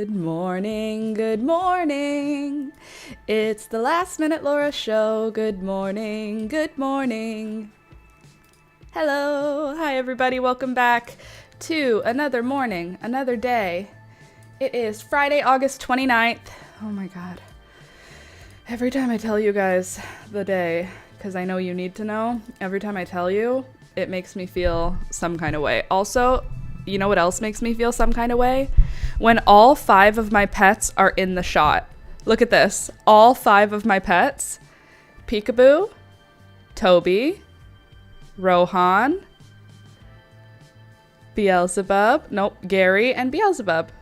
Good morning, good morning. It's the Last Minute Laura Show. Good morning, good morning. Hello, hi everybody, welcome back to another morning, another day. It is Friday, August 29th. Oh my god. Every time I tell you guys the day, because I know you need to know, every time I tell you, it makes me feel some kind of way. Also, you know what else makes me feel some kind of way? When all 5 of my pets are in the shot. Look at this. All 5 of my pets. Peekaboo, Toby, Rohan, Gary and Beelzebub.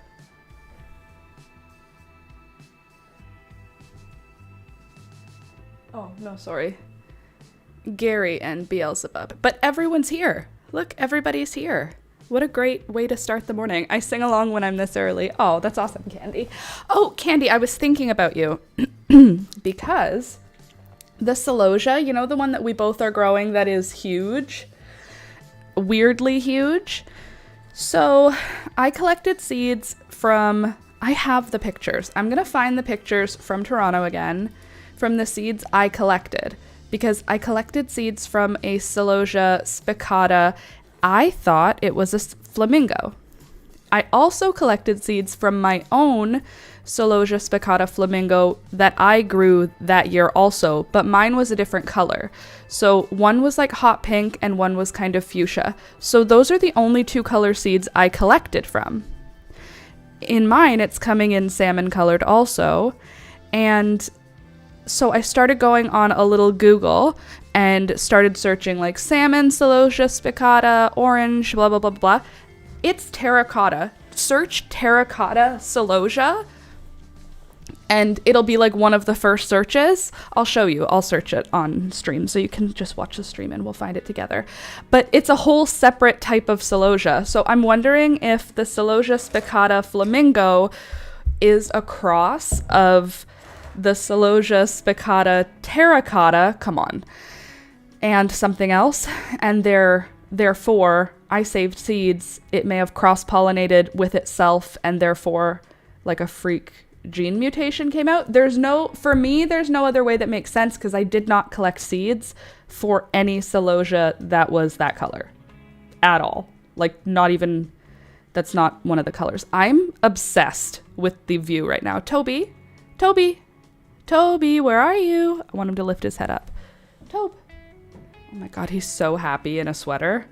Oh, no, sorry. Gary and Beelzebub. But everyone's here. Look, everybody's here. What a great way to start the morning. I sing along when I'm this early. Oh, that's awesome, Candy. Oh, Candy, I was thinking about you because the celosia, you know, the one that we both are growing that is huge, weirdly huge. So I collected seeds from, I have the pictures. I'm going to find the pictures from Toronto again, from the seeds I collected, because I collected seeds from a celosia spicata. I thought it was a flamingo. I also collected seeds from my own celosia spicata flamingo that I grew that year also, but mine was a different color. So one was like hot pink and one was kind of fuchsia. So those are the only 2 color seeds I collected from. In mine, it's coming in salmon colored also. And so I started going on a little Google and started searching like salmon, celosia spicata, orange, blah, blah, blah, blah. It's terracotta. Search terracotta celosia and it'll be like one of the first searches. I'll show you. I'll search it on stream so you can just watch the stream and we'll find it together. But it's a whole separate type of celosia. So I'm wondering if the celosia spicata flamingo is a cross of the celosia spicata terracotta, come on, and something else, and therefore I saved seeds. It may have cross-pollinated with itself, and therefore like a freak gene mutation came out. For me, there's no other way that makes sense because I did not collect seeds for any celosia that was that color at all. Like not even, that's not one of the colors. I'm obsessed with the view right now. Toby, where are you? I want him to lift his head up. Tobe. Oh my god, he's so happy in a sweater.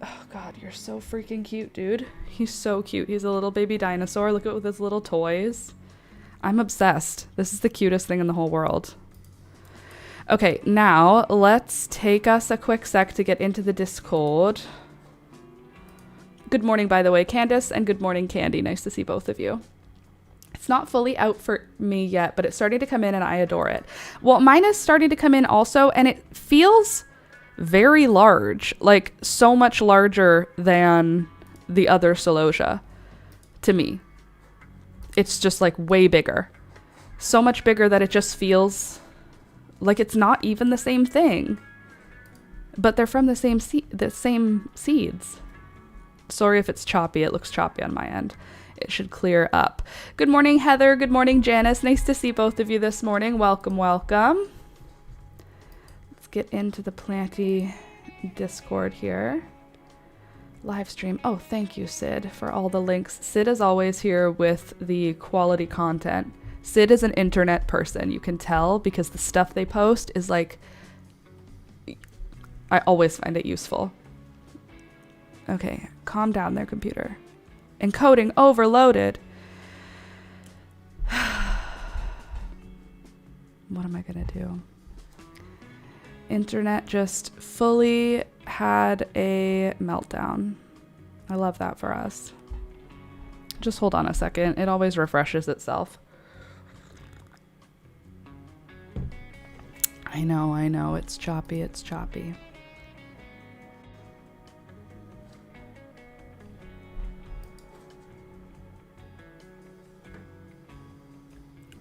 Oh god, you're so freaking cute, dude. He's so cute. He's a little baby dinosaur. Look at with his little toys. I'm obsessed. This is the cutest thing in the whole world. Okay, now let's take us a quick sec to get into the Discord. Good morning, by the way, Candace, and good morning, Candy. Nice to see both of you. It's not fully out for me yet, but it's starting to come in and I adore it. Well, mine is starting to come in also, and it feels very large, like so much larger than the other celosia to me. It's just like way bigger. So much bigger that it just feels like it's not even the same thing. But they're from the same seeds. Sorry if it's choppy. It looks choppy on my end. It should clear up. Good morning, Heather. Good morning, Janice. Nice to see both of you this morning. Welcome, welcome. Let's get into the Planty Discord here. Live stream. Oh, thank you, Sid, for all the links. Sid is always here with the quality content. Sid is an internet person. You can tell because the stuff they post is like, I always find it useful. Okay, calm down there, computer. Encoding overloaded. What am I gonna do? Internet just fully had a meltdown. I love that for us. Just hold on a second. It always refreshes itself. I know. It's choppy.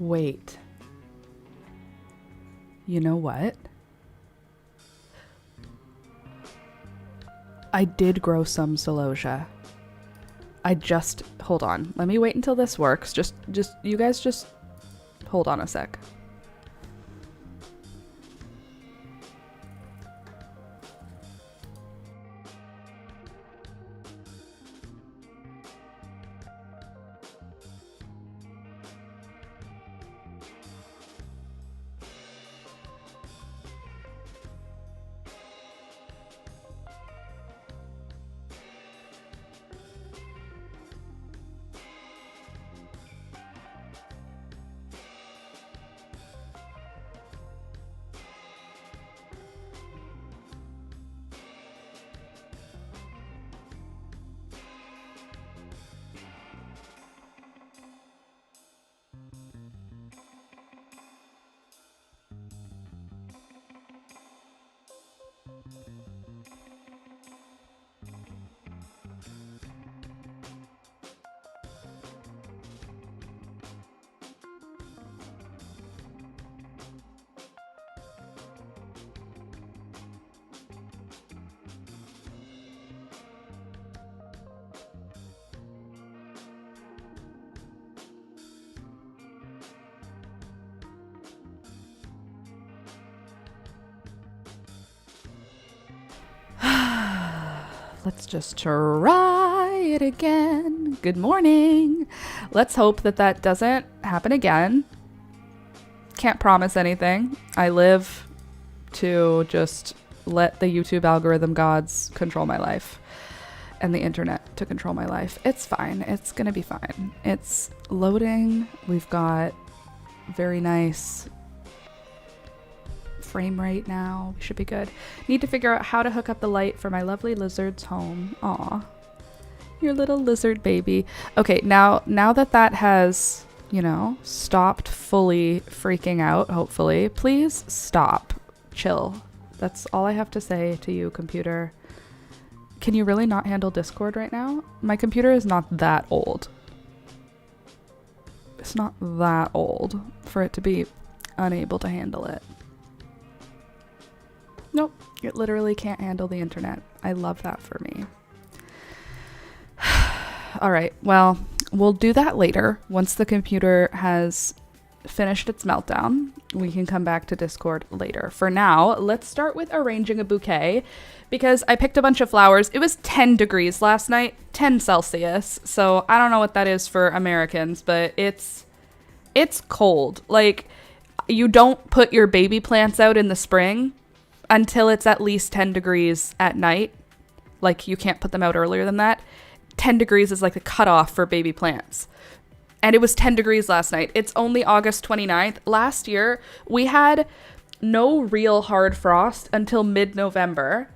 Wait. You know what? I did grow some celosia. Hold on. Let me wait until this works. You guys just hold on a sec. Let's just try it again. Good morning. Let's hope that doesn't happen again. Can't promise anything. I live to just let the YouTube algorithm gods control my life and the internet to control my life. It's fine. It's gonna be fine. It's loading. We've got very nice frame rate now. We should be good. Need to figure out how to hook up the light for my lovely lizard's home. Aw, your little lizard baby. Okay, now that has, stopped fully freaking out, hopefully, please stop. Chill. That's all I have to say to you, computer. Can you really not handle Discord right now? My computer is not that old. It's not that old for it to be unable to handle it. Nope, it literally can't handle the internet. I love that for me. All right, well, we'll do that later. Once the computer has finished its meltdown, we can come back to Discord later. For now, let's start with arranging a bouquet because I picked a bunch of flowers. It was 10 degrees last night, 10 Celsius. So I don't know what that is for Americans, but it's cold. Like, you don't put your baby plants out in the spring until it's at least 10 degrees at night. Like, you can't put them out earlier than that. 10 degrees is like the cutoff for baby plants. And it was 10 degrees last night. It's only August 29th. Last year, we had no real hard frost until mid-November.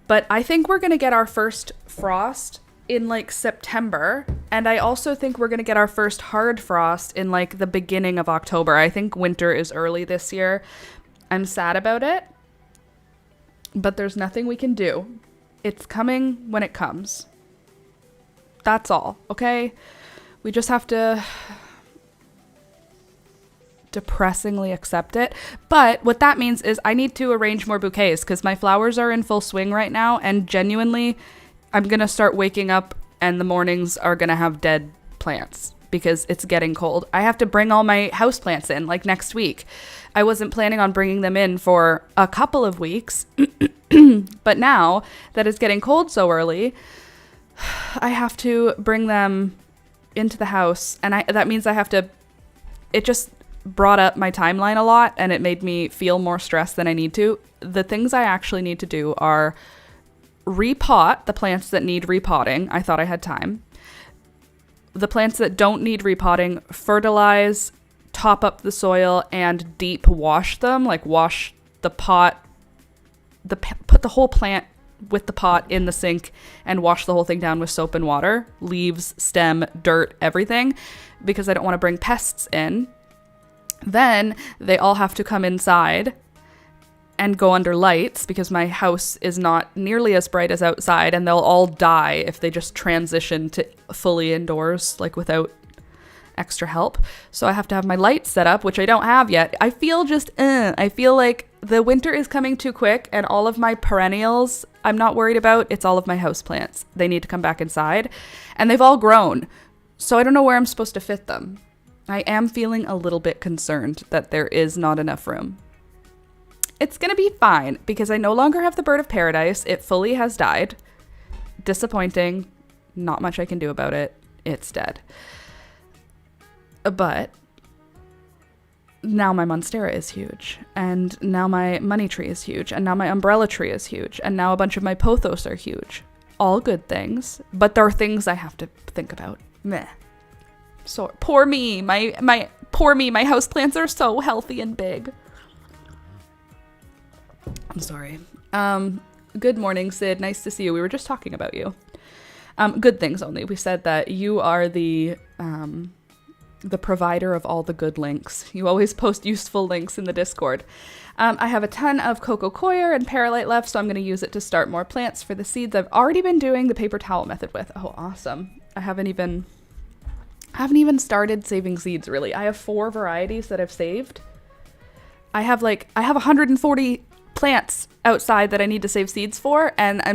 But I think we're going to get our first frost in like September. And I also think we're going to get our first hard frost in like the beginning of October. I think winter is early this year. I'm sad about it. But there's nothing we can do. It's coming when it comes. That's all, okay? We just have to depressingly accept it. But what that means is I need to arrange more bouquets because my flowers are in full swing right now. And genuinely, I'm going to start waking up and the mornings are going to have dead plants because it's getting cold. I have to bring all my houseplants in like next week. I wasn't planning on bringing them in for a couple of weeks. But now that it's getting cold so early, I have to bring them into the house. And that means I have to, it just brought up my timeline a lot and it made me feel more stressed than I need to. The things I actually need to do are repot the plants that need repotting. I thought I had time. The plants that don't need repotting, fertilize, top up the soil, and deep wash them. Like wash the pot, put the whole plant with the pot in the sink and wash the whole thing down with soap and water. Leaves, stem, dirt, everything. Because I don't want to bring pests in. Then they all have to come inside and go under lights because my house is not nearly as bright as outside, and they'll all die if they just transition to fully indoors, like without extra help. So I have to have my lights set up, which I don't have yet. I feel like the winter is coming too quick, and all of my perennials I'm not worried about. It's all of my houseplants. They need to come back inside, and they've all grown. So I don't know where I'm supposed to fit them. I am feeling a little bit concerned that there is not enough room. It's going to be fine because I no longer have the bird of paradise. It fully has died. Disappointing. Not much I can do about it. It's dead. But now my monstera is huge, and now my money tree is huge, and now my umbrella tree is huge, and now a bunch of my pothos are huge. All good things, but there are things I have to think about. Meh. So poor me. My houseplants are so healthy and big. I'm sorry. Good morning, Sid. Nice to see you. We were just talking about you. Good things only. We said that you are the provider of all the good links. You always post useful links in the Discord. I have a ton of coco coir and perlite left, so I'm going to use it to start more plants for the seeds I've already been doing the paper towel method with. Oh, awesome. I haven't even started saving seeds, really. I have 4 varieties that I've saved. I have 140 plants outside that I need to save seeds for, and I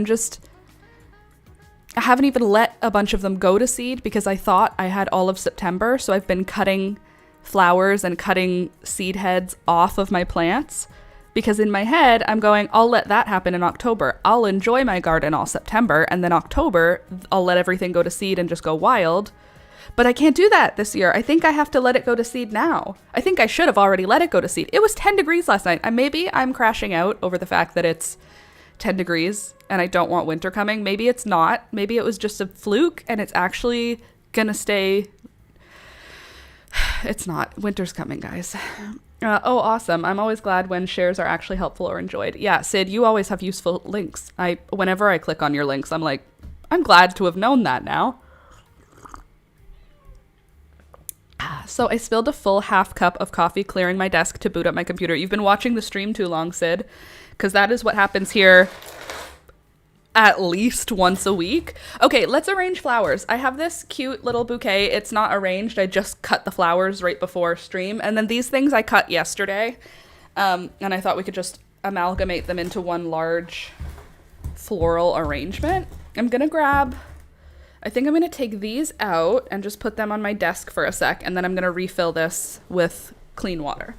haven't even let a bunch of them go to seed because I thought I had all of September, so I've been cutting flowers and cutting seed heads off of my plants because in my head I'm going, I'll let that happen in October. I'll enjoy my garden all September, and then October I'll let everything go to seed and just go wild. But I can't do that this year. I think I have to let it go to seed now. I think I should have already let it go to seed. It was 10 degrees last night. And maybe I'm crashing out over the fact that it's 10 degrees and I don't want winter coming. Maybe it's not. Maybe it was just a fluke and it's actually gonna stay. It's not. Winter's coming, guys. Oh, awesome. I'm always glad when shares are actually helpful or enjoyed. Yeah, Sid, you always have useful links. Whenever I click on your links, I'm like, I'm glad to have known that now. So I spilled a full half cup of coffee clearing my desk to boot up my computer. You've been watching the stream too long, Sid, because that is what happens here at least once a week. Okay, let's arrange flowers. I have this cute little bouquet. It's not arranged. I just cut the flowers right before stream. And then these things I cut yesterday. And I thought we could just amalgamate them into one large floral arrangement. I think I'm going to take these out and just put them on my desk for a sec, and then I'm going to refill this with clean water.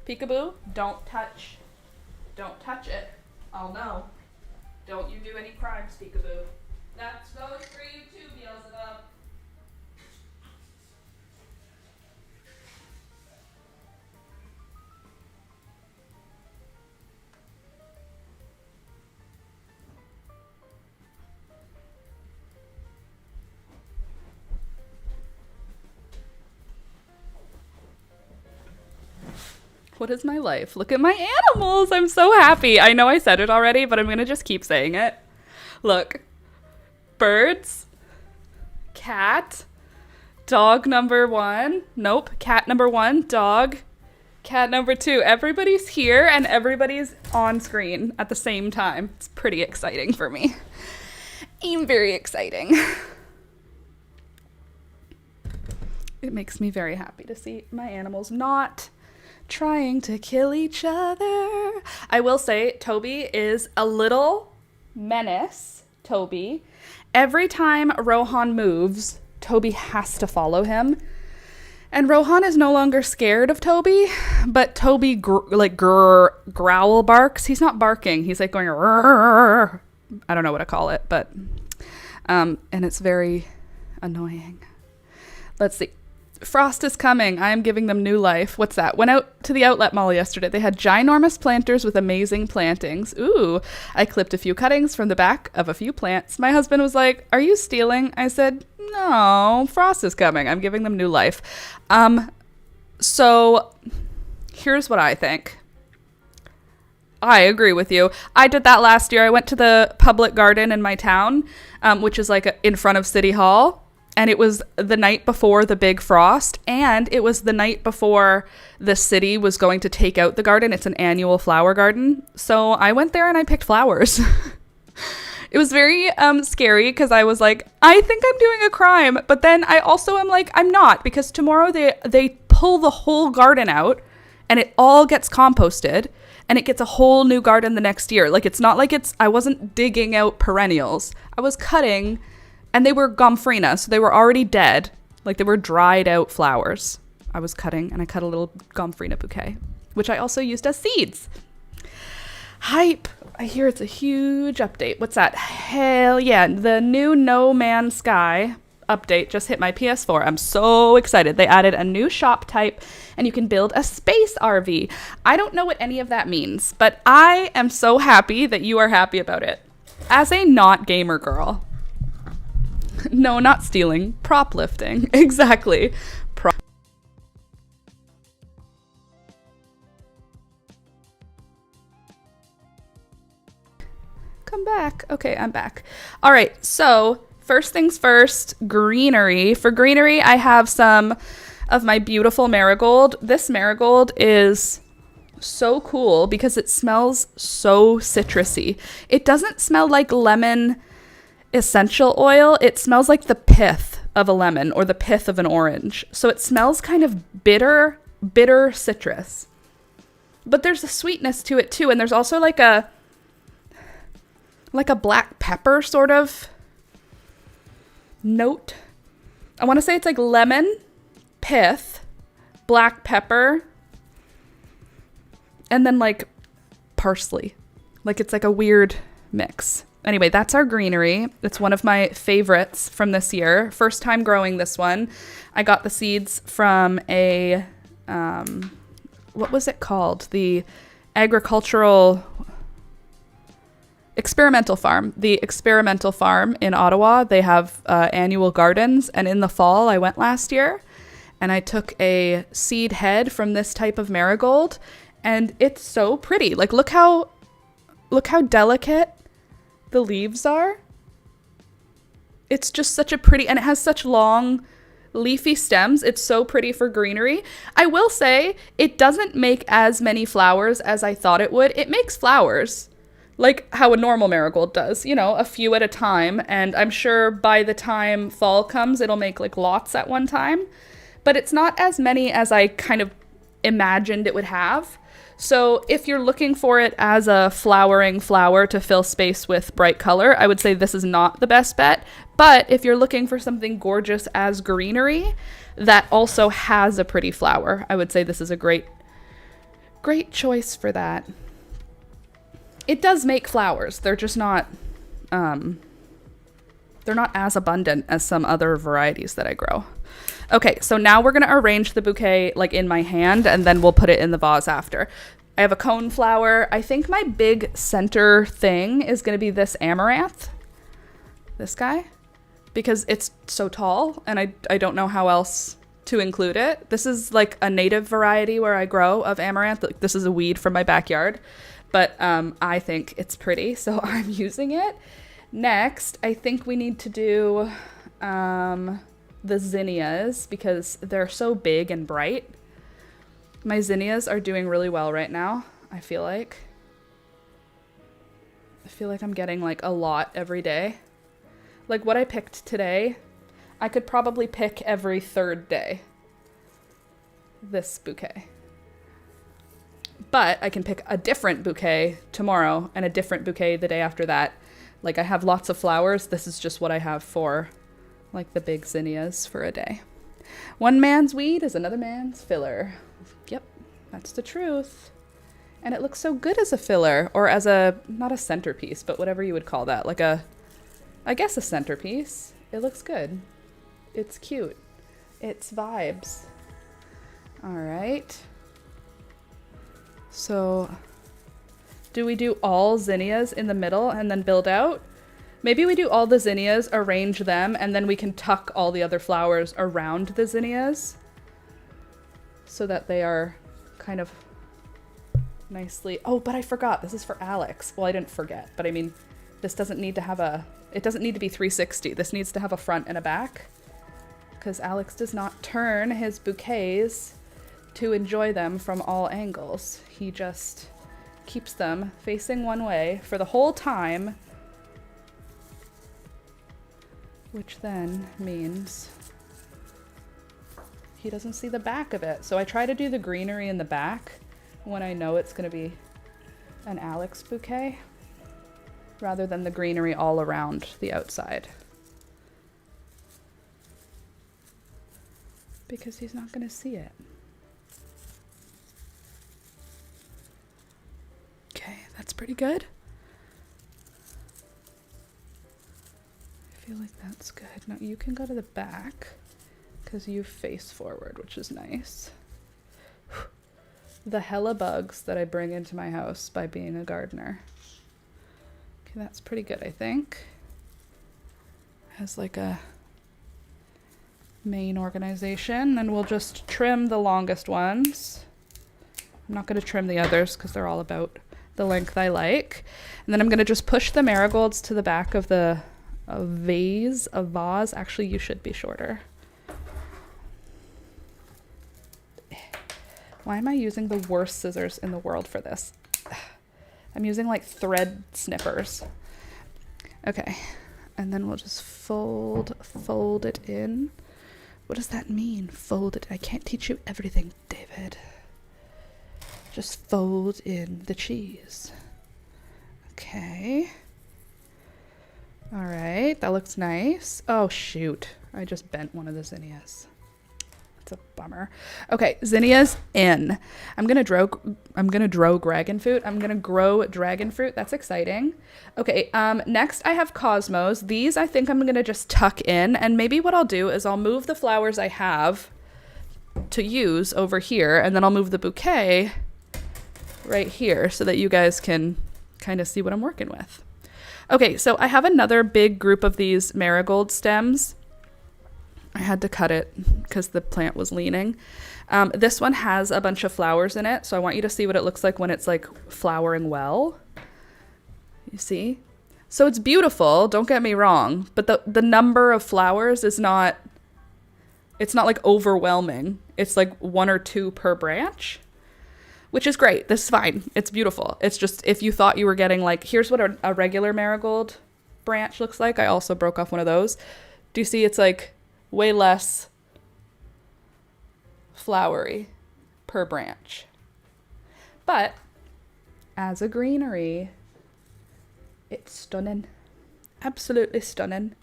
Peekaboo, don't touch it. I'll know. Don't you do any crimes, Peekaboo. That goes for you too, Beelzebub. What is my life? Look at my animals. I'm so happy. I know I said it already, but I'm going to just keep saying it. Look. Birds. Cat. Dog number 1. Nope. Cat number 1. Dog. Cat number 2. Everybody's here and everybody's on screen at the same time. It's pretty exciting for me. I'm very exciting. It makes me very happy to see my animals not trying to kill each other. I will say, Toby is a little menace. Toby. Every time Rohan moves, Toby has to follow him. And Rohan is no longer scared of Toby, but Toby growl barks. He's not barking. He's like going, I don't know what to call it, but, and it's very annoying. Let's see. Frost is coming. I am giving them new life. What's that? Went out to the outlet mall yesterday. They had ginormous planters with amazing plantings. Ooh, I clipped a few cuttings from the back of a few plants. My husband was like, "Are you stealing?" I said, "No, Frost is coming. I'm giving them new life." So here's what I think. I agree with you. I did that last year. I went to the public garden in my town, which is like in front of City Hall. And it was the night before the big frost, and it was the night before the city was going to take out the garden. It's an annual flower garden. So I went there and I picked flowers. It was very scary because I was like, I think I'm doing a crime. But then I also am like, I'm not, because tomorrow they pull the whole garden out and it all gets composted and it gets a whole new garden the next year. Like, it's not like I wasn't digging out perennials. I was cutting, and they were gomphrena, so they were already dead. Like, they were dried out flowers. I was cutting, and I cut a little gomphrena bouquet, which I also used as seeds. Hype. I hear it's a huge update. What's that? Hell yeah. The new No Man's Sky update just hit my PS4. I'm so excited. They added a new shop type, and you can build a space RV. I don't know what any of that means, but I am so happy that you are happy about it. As a not gamer girl. No, not stealing. Prop lifting. Exactly. Come back. Okay, I'm back. All right, so first things first, greenery. For greenery, I have some of my beautiful marigold. This marigold is so cool because it smells so citrusy. It doesn't smell like lemon essential oil. It smells like the pith of a lemon or the pith of an orange. So it smells kind of bitter citrus. But there's a sweetness to it too, and there's also like a black pepper sort of note. I want to say it's like lemon, pith, black pepper, and then like parsley. Like, it's like a weird mix. Anyway, that's our greenery. It's one of my favorites from this year. First time growing this one. I got the seeds from a, what was it called? The agricultural experimental farm. The experimental farm in Ottawa. They have annual gardens, and in the fall I went last year and I took a seed head from this type of marigold, and it's so pretty. Like, look how delicate the leaves are. It's just such a pretty, and it has such long leafy stems. It's so pretty for greenery. I will say it doesn't make as many flowers as I thought it would. It makes flowers like how a normal marigold does, you know, a few at a time. And I'm sure by the time fall comes, it'll make like lots at one time. But it's not as many as I kind of imagined it would have. So if you're looking for it as a flowering flower to fill space with bright color, I would say this is not the best bet. But if you're looking for something gorgeous as greenery that also has a pretty flower, I would say this is a great choice for that. It does make flowers. They're just not, they're not as abundant as some other varieties that I grow. Okay, so now we're gonna arrange the bouquet like in my hand, and then we'll put it in the vase after. I have a cone flower. I think my big center thing is gonna be this amaranth, this guy, because it's so tall and I don't know how else to include it. This is like a native variety where I grow of amaranth. Like, this is a weed from my backyard. But I think it's pretty, so I'm using it. Next, I think we need to do the zinnias because they're so big and bright. My zinnias are doing really well right now, I feel like. I'm getting like a lot every day. Like what I picked today, I could probably pick every third day. This bouquet. But I can pick a different bouquet tomorrow and a different bouquet the day after that. Like, I have lots of flowers. This is just what I have for like the big zinnias for a day. One man's weed is another man's filler. Yep, that's the truth. And it looks so good as a filler, or as a, not a centerpiece, but whatever you would call that. Like I guess a centerpiece. It looks good. It's cute. It's vibes. All right. So do we do all zinnias in the middle and then build out? Maybe we do all the zinnias, arrange them, and then we can tuck all the other flowers around the zinnias so that they are kind of nicely. Oh, but I forgot. This is for Alex. Well, I didn't forget, but I mean, this doesn't need to have it doesn't need to be 360. This needs to have a front and a back because Alex does not turn his bouquets to enjoy them from all angles. He just keeps them facing one way for the whole time, which then means he doesn't see the back of it. So I try to do the greenery in the back when I know it's gonna be an Alex bouquet, rather than the greenery all around the outside. Because he's not gonna see it. Okay, that's pretty good. I feel like that's good. Now you can go to the back because you face forward, which is nice. The hella bugs that I bring into my house by being a gardener. Okay, that's pretty good, I think. Has like a main organization, and we'll just trim the longest ones. I'm not going to trim the others because they're all about the length I like. And then I'm going to just push the marigolds to the back of the vase. Actually, you should be shorter. Why am I using the worst scissors in the world for this? I'm using like thread snippers. Okay, and then we'll just fold it in. What does that mean? Fold it. I can't teach you everything, David. Just fold in the cheese. Okay. All right, that looks nice. Oh shoot, I just bent one of the zinnias. It's a bummer. Okay, zinnias in. I'm gonna grow dragon fruit. I'm gonna grow dragon fruit. That's exciting. Okay, next I have cosmos. These I think I'm gonna just tuck in, and maybe what I'll do is I'll move the flowers I have to use over here, and then I'll move the bouquet right here so that you guys can kind of see what I'm working with. Okay, so I have another big group of these marigold stems. I had to cut it because the plant was leaning. This one has a bunch of flowers in it, so I want you to see what it looks like when it's like flowering well. You see? So it's beautiful, don't get me wrong, but the number of flowers is not, it's not like overwhelming. It's like 1 or 2 per branch, which is great. This is fine. It's beautiful. It's just, if you thought you were getting like, here's what a regular marigold branch looks like. I also broke off one of those. Do you see it's like way less flowery per branch? But as a greenery, it's stunning. Absolutely stunning.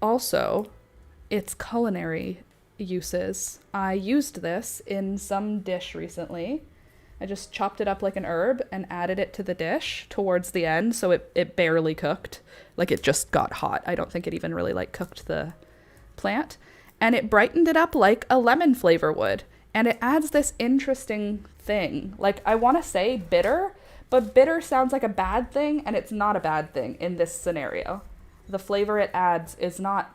Also, its culinary uses. I used this in some dish recently. I just chopped it up like an herb and added it to the dish towards the end, so it barely cooked. Like, it just got hot. I don't think it even really like cooked the plant. And it brightened it up like a lemon flavor would. And it adds this interesting thing. Like, I want to say bitter, but bitter sounds like a bad thing, and it's not a bad thing in this scenario. The flavor it adds is not,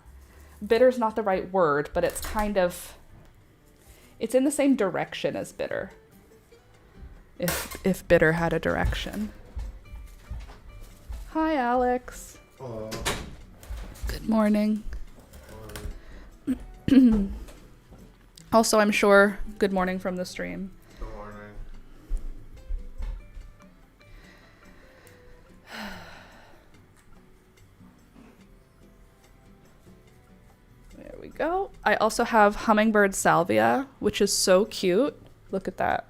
bitter's not the right word, but it's kind of, it's in the same direction as bitter. If bitter had a direction. Hi, Alex. Hello. Good morning. Also, I'm sure, good morning from the stream. Good morning. There we go. I also have hummingbird salvia, which is so cute. Look at that.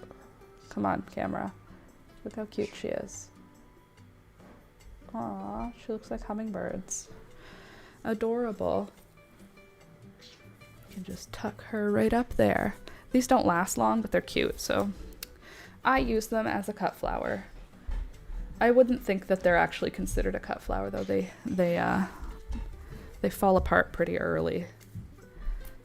Come on, camera. Look how cute she is. Aw, she looks like hummingbirds. Adorable. You can just tuck her right up there. These don't last long, but they're cute, so I use them as a cut flower. I wouldn't think that they're actually considered a cut flower, though. They fall apart pretty early.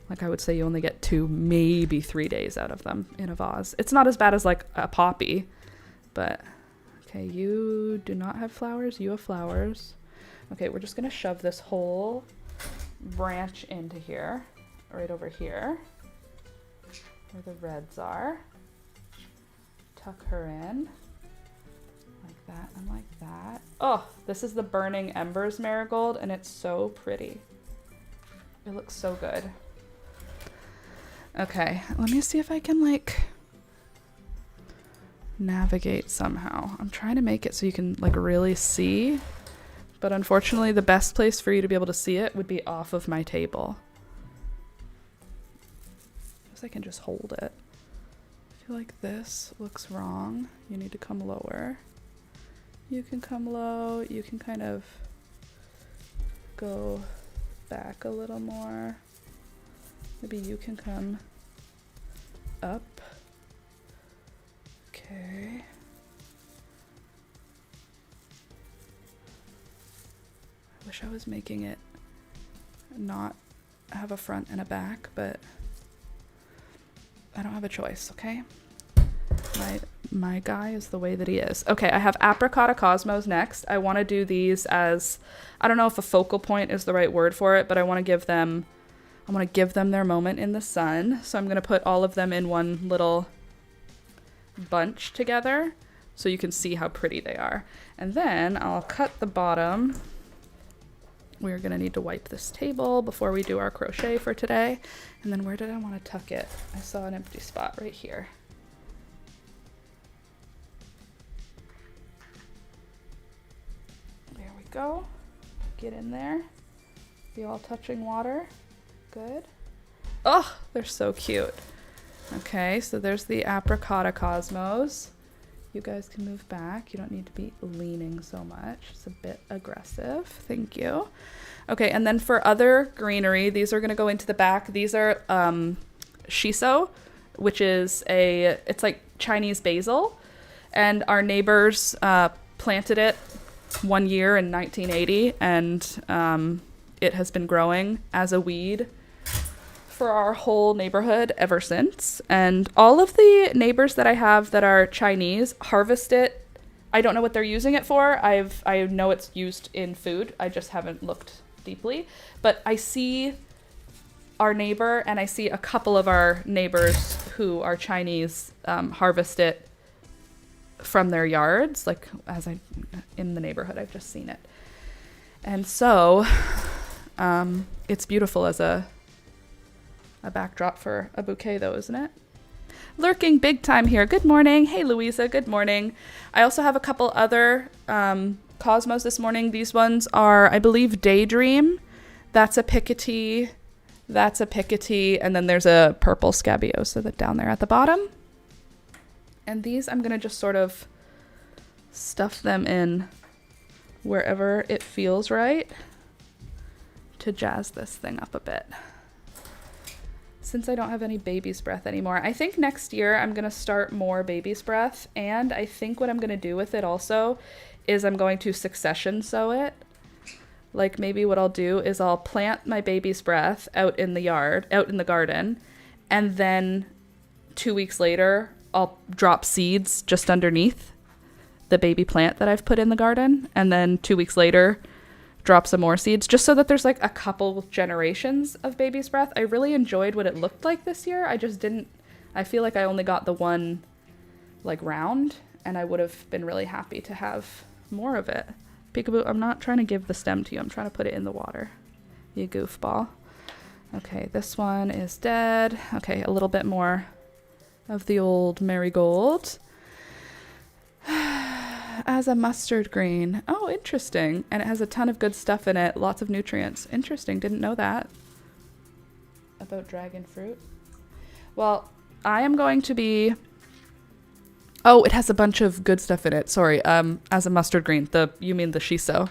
Like, I would say you only get 2, maybe 3 days out of them in a vase. It's not as bad as like a poppy, but okay, you do not have flowers. You have flowers. Okay, we're just gonna shove this whole branch into here, right over here, where the reds are. Tuck her in, like that and like that. Oh, this is the Burning Embers marigold, and it's so pretty. It looks so good. Okay, let me see if I can like navigate somehow. I'm trying to make it so you can like really see, But unfortunately, the best place for you to be able to see it would be off of my table. Because I can just hold it. I feel like this looks wrong. You need to come lower. You can come low. You can kind of go back a little more. Maybe you can come up. Okay. I wish I was making it not have a front and a back, but I don't have a choice, okay? My guy is the way that he is. Okay, I have Apricot Cosmos next. I want to do these as, I don't know if a focal point is the right word for it, but I want to give them their moment in the sun. So I'm going to put all of them in one little bunch together so you can see how pretty they are. And then I'll cut the bottom. We're going to need to wipe this table before we do our crochet for today. And then where did I want to tuck it? I saw an empty spot right here. There we go. Get in there. Be all touching water. Good. Oh, they're so cute. Okay, so there's the Apricot Cosmos. You guys can move back. You don't need to be leaning so much. It's a bit aggressive. Thank you. Okay, and then for other greenery, these are going to go into the back. These are shiso, which is it's like Chinese basil. And our neighbors planted it one year in 1980, and it has been growing as a weed for our whole neighborhood ever since. And all of the neighbors that I have that are Chinese harvest it. I don't know what they're using it for. I know it's used in food. I just haven't looked deeply. But I see our neighbor and I see a couple of our neighbors who are Chinese harvest it from their yards, like in the neighborhood. I've just seen it. And so it's beautiful as a backdrop for a bouquet though, isn't it? Lurking big time here. Good morning. Hey, Louisa. Good morning. I also have a couple other Cosmos this morning. These ones are, I believe, Daydream. That's a Picotee. That's a Picotee. And then there's a purple Scabiosa that down there at the bottom. And these I'm going to just sort of stuff them in wherever it feels right to jazz this thing up a bit. Since I don't have any baby's breath anymore, I think next year I'm going to start more baby's breath. And I think what I'm going to do with it also is I'm going to succession sew it. Like maybe what I'll do is I'll plant my baby's breath out in the yard, out in the garden. And then 2 weeks later, I'll drop seeds just underneath the baby plant that I've put in the garden. And then 2 weeks later, drop some more seeds, just so that there's like a couple generations of baby's breath. I really enjoyed what it looked like this year. I feel like I only got the one like round, and I would have been really happy to have more of it. Peekaboo, I'm not trying to give the stem to you. I'm trying to put it in the water. You goofball. Okay, this one is dead. Okay, a little bit more of the old marigold. As a mustard green. Oh, interesting. And it has a ton of good stuff in it. Lots of nutrients. Interesting. Didn't know that about dragon fruit. Well, I am going to be... Oh, it has a bunch of good stuff in it. Sorry. As a mustard green. You mean the shiso.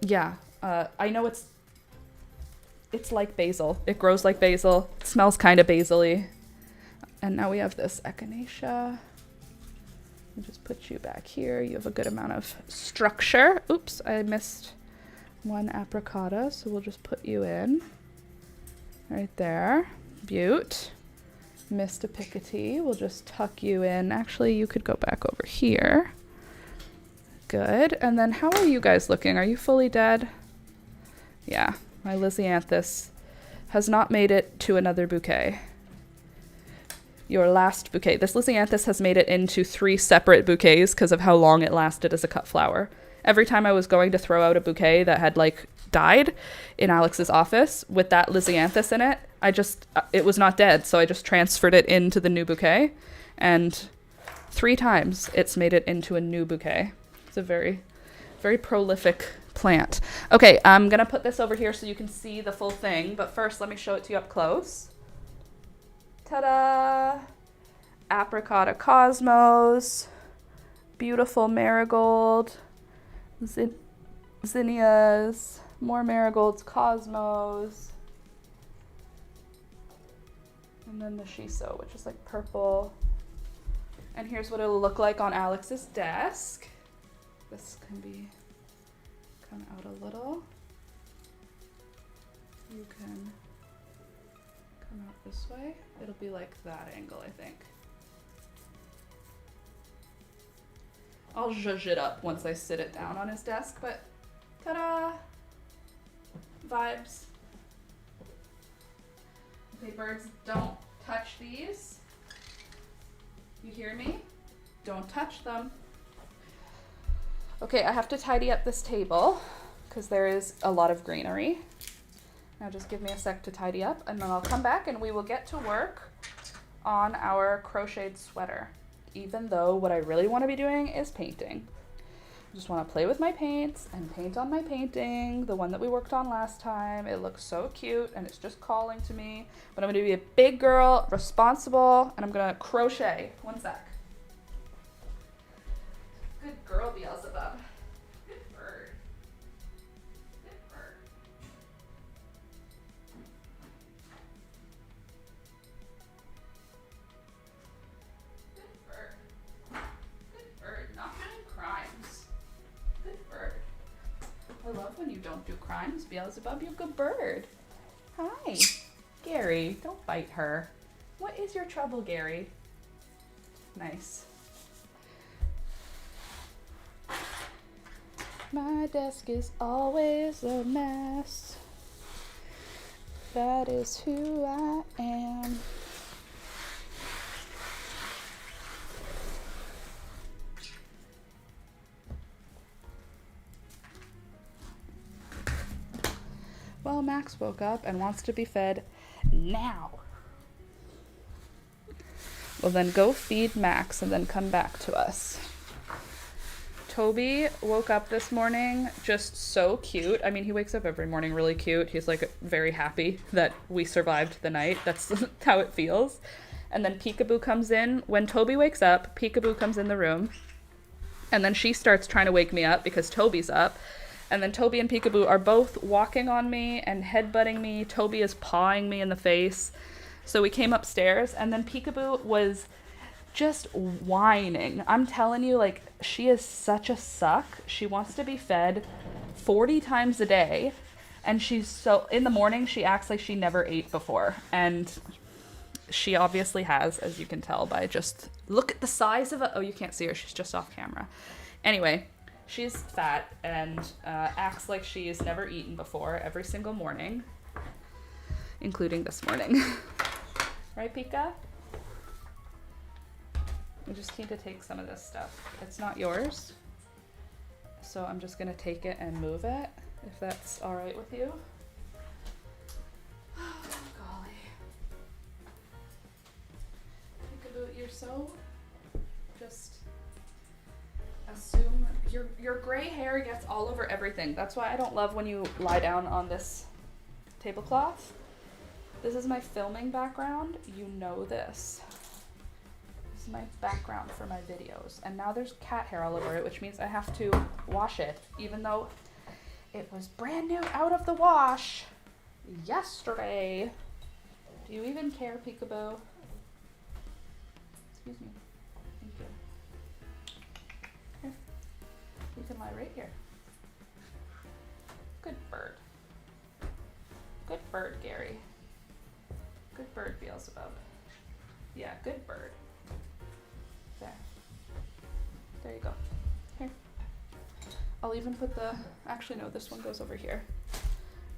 Yeah. I know it's like basil. It grows like basil. It smells kind of basil-y. And now we have this echinacea. I'll just put you back here. You have a good amount of structure. Oops, I missed one apricota, so we'll just put you in. Right there. Beaut. Missed a Picotee. We'll just tuck you in. Actually, you could go back over here. Good. And then how are you guys looking? Are you fully dead? Yeah, my Lisianthus has not made it to another bouquet. Your last bouquet. This Lisianthus has made it into 3 separate bouquets because of how long it lasted as a cut flower. Every time I was going to throw out a bouquet that had like died in Alex's office with that Lisianthus in it, it was not dead, so I just transferred it into the new bouquet, and 3 times it's made it into a new bouquet. It's a very, very prolific plant. Okay, I'm gonna put this over here so you can see the full thing, but first let me show it to you up close. Ta-da! Apricota cosmos, beautiful marigold, zinnias, more marigolds, cosmos, and then the shiso, which is like purple. And here's what it'll look like on Alex's desk. This can come out a little. You can come out this way. It'll be like that angle, I think. I'll zhuzh it up once I sit it down on his desk, but ta-da! Vibes. Okay, birds, don't touch these. You hear me? Don't touch them. Okay, I have to tidy up this table because there is a lot of greenery. Now just give me a sec to tidy up and then I'll come back and we will get to work on our crocheted sweater. Even though what I really want to be doing is painting. I just want to play with my paints and paint on my painting, the one that we worked on last time. It looks so cute and it's just calling to me. But I'm going to be a big girl, responsible, and I'm going to crochet. One sec. Good girl, Beelzebub. Good bird. Good bird. Good bird. Good bird. Not doing crimes. Good bird. I love when you don't do crimes, Beelzebub. You're a good bird. Hi. Gary, don't bite her. What is your trouble, Gary? Nice. My desk is always a mess. That is who I am. Well, Max woke up and wants to be fed now. Well, then go feed Max and then come back to us. Toby woke up this morning just so cute. I mean, he wakes up every morning really cute. He's like very happy that we survived the night. That's how it feels. And then Peekaboo comes in. When Toby wakes up, Peekaboo comes in the room. And then she starts trying to wake me up because Toby's up. And then Toby and Peekaboo are both walking on me and headbutting me. Toby is pawing me in the face. So we came upstairs and then Peekaboo was just whining. I'm telling you, like, she is such a suck. She wants to be fed 40 times a day. And she's so, in the morning, she acts like she never ate before. And she obviously has, as you can tell by just, look at the size of it. Oh, you can't see her. She's just off camera. Anyway, she's fat and acts like she's never eaten before every single morning, including this morning. Right, Pika? We just need to take some of this stuff. It's not yours, so I'm just gonna take it and move it, if that's all right with you. Oh, golly. Peekaboo, you're so just assume your gray hair gets all over everything. That's why I don't love when you lie down on this tablecloth. This is my filming background. You know this. This is my background for my videos. And now there's cat hair all over it, which means I have to wash it, even though it was brand new out of the wash yesterday. Do you even care, Peekaboo? Excuse me. Thank you. Here. You can lie right here. Good bird. Good bird, Gary. Good bird, Beelzebub. Yeah, good bird. There. There you go. Here. I'll even put the, actually no, this one goes over here.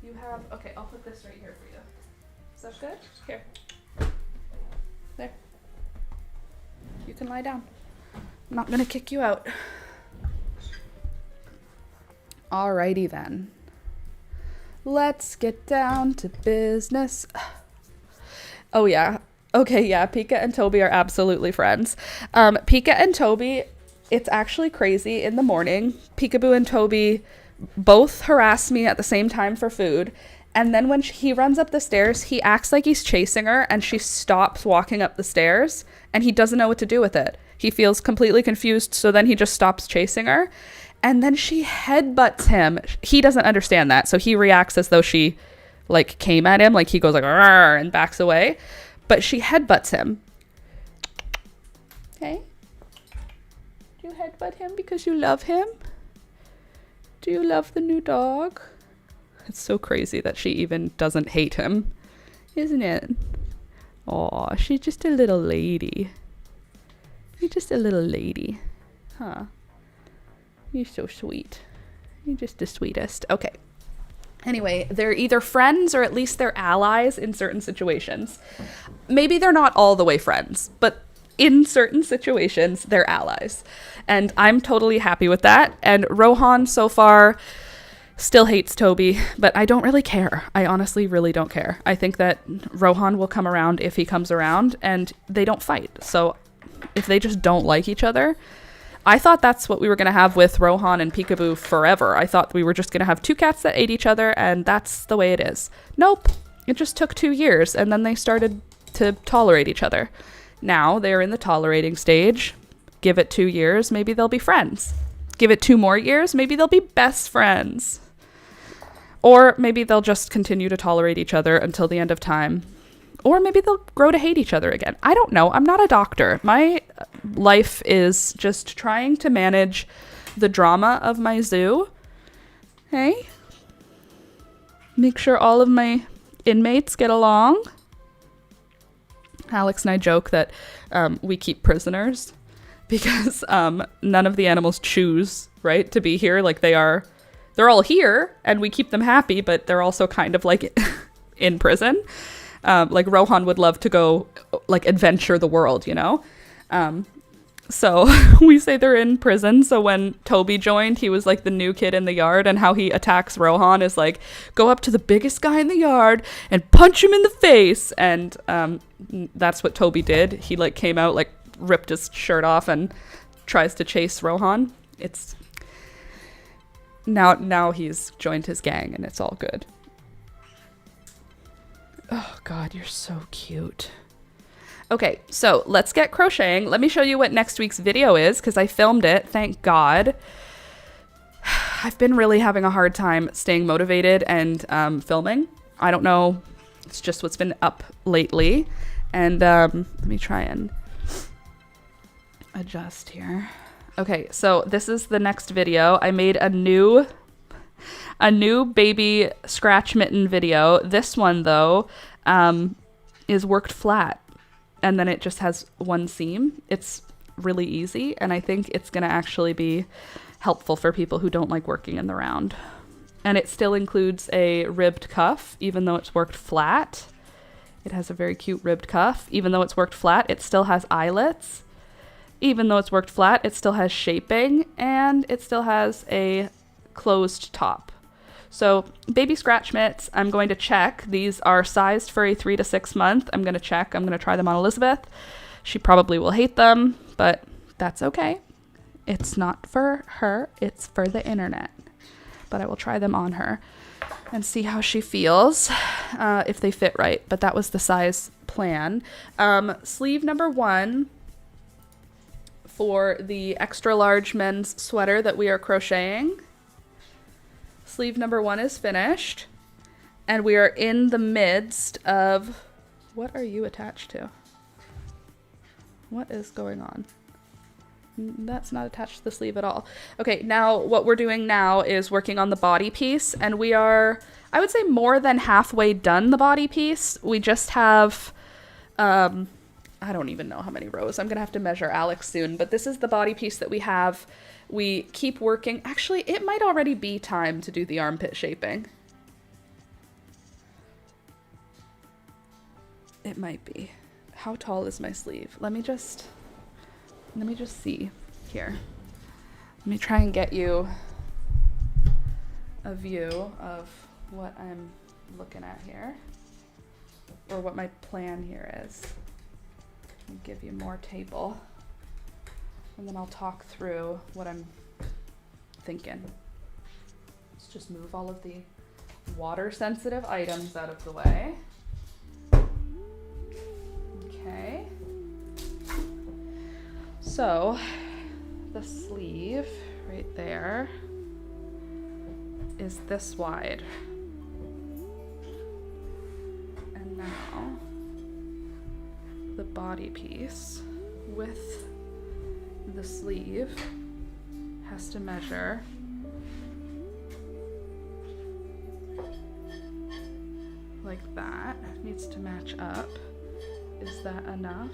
You have, okay, I'll put this right here for you. Is that good? Here. There. You can lie down. I'm not gonna kick you out. Alrighty then. Let's get down to business. Oh yeah. Okay, yeah, Pika and Toby are absolutely friends. Pika and Toby It's actually crazy. In the morning, Peekaboo and Toby both harass me at the same time for food. And then when he runs up the stairs, he acts like he's chasing her, and she stops walking up the stairs, and he doesn't know what to do with it. He feels completely confused, so then he just stops chasing her. And then she headbutts him. He doesn't understand that, so he reacts as though she, like, came at him. Like, he goes like, "Arr," and backs away. But she headbutts him. Okay? Do you headbutt him because you love him? Do you love the new dog? It's so crazy that she even doesn't hate him, isn't it? Aw, she's just a little lady. You're just a little lady. Huh. You're so sweet. You're just the sweetest. Okay. Anyway, they're either friends or at least they're allies in certain situations. Maybe they're not all the way friends, but in certain situations, they're allies. And I'm totally happy with that. And Rohan, so far, still hates Toby, but I don't really care. I honestly really don't care. I think that Rohan will come around if he comes around, and they don't fight. So if they just don't like each other, I thought that's what we were going to have with Rohan and Peekaboo forever. I thought we were just going to have two cats that ate each other, and that's the way it is. Nope. It just took 2 years, and then they started to tolerate each other. Now they're in the tolerating stage. Give it 2 years, maybe they'll be friends. Give it 2 more years, maybe they'll be best friends. Or maybe they'll just continue to tolerate each other until the end of time. Or maybe they'll grow to hate each other again. I don't know. I'm not a doctor. My life is just trying to manage the drama of my zoo. Hey? Make sure all of my inmates get along. Alex and I joke that we keep prisoners because none of the animals choose, right, to be here. Like, they're all here and we keep them happy, but they're also kind of like in prison. Like Rohan would love to go like adventure the world, you know? So we say they're in prison. So when Toby joined, he was like the new kid in the yard, and how he attacks Rohan is like, go up to the biggest guy in the yard and punch him in the face. And that's what Toby did. He like came out, like ripped his shirt off and tries to chase Rohan. It's now he's joined his gang and it's all good. Oh God, you're so cute. Okay, so let's get crocheting. Let me show you what next week's video is, because I filmed it, thank God. I've been really having a hard time staying motivated and filming. I don't know, it's just what's been up lately. And let me try and adjust here. Okay, so this is the next video. I made a new baby scratch mitten video. This one though is worked flat, and then it just has one seam. It's really easy, and I think it's gonna actually be helpful for people who don't like working in the round. And it still includes a ribbed cuff, even though it's worked flat. It has a very cute ribbed cuff. Even though it's worked flat, it still has eyelets. Even though it's worked flat, it still has shaping, and it still has a closed top. So baby scratch mitts, I'm going to check. These are sized for a 3 to 6 month. I'm going to check. I'm going to try them on Elizabeth. She probably will hate them, but that's okay. It's not for her. It's for the internet. But I will try them on her and see how she feels, if they fit right. But that was the size plan. Sleeve number 1 for the extra large men's sweater that we are crocheting. Sleeve number 1 is finished, and we are in the midst of... What are you attached to? What is going on? That's not attached to the sleeve at all. Okay, now what we're doing now is working on the body piece, and we are, I would say, more than halfway done the body piece. We just have, I don't even know how many rows. I'm gonna have to measure Alex soon, but this is the body piece that we have. We keep working. Actually, it might already be time to do the armpit shaping. It might be. How tall is my sleeve? Let me just see here. Let me try and get you a view of what I'm looking at here, or what my plan here is. I'll give you more table. And then I'll talk through what I'm thinking. Let's just move all of the water sensitive items out of the way. Okay. So the sleeve right there is this wide. And now the body piece with the sleeve has to measure like that. It needs to match up. Is that enough?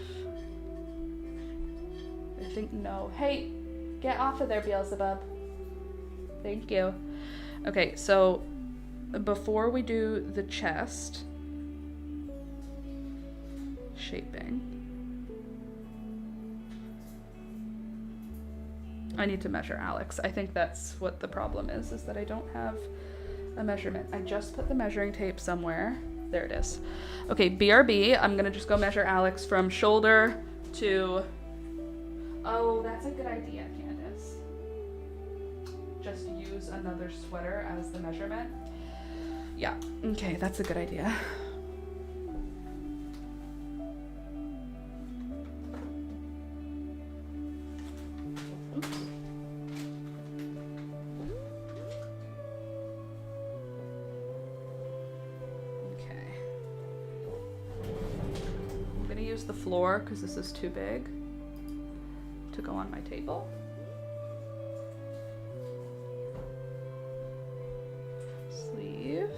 I think no. Hey, get off of there, Beelzebub. Thank you. Okay, so before we do the chest shaping, I need to measure Alex. I think that's what the problem is that I don't have a measurement. I just put the measuring tape somewhere. There it is. Okay, BRB, I'm gonna just go measure Alex from shoulder to, oh, that's a good idea, Candace. Just use another sweater as the measurement. Yeah, okay, that's a good idea. Oops. Use the floor because this is too big to go on my table. Sleeve.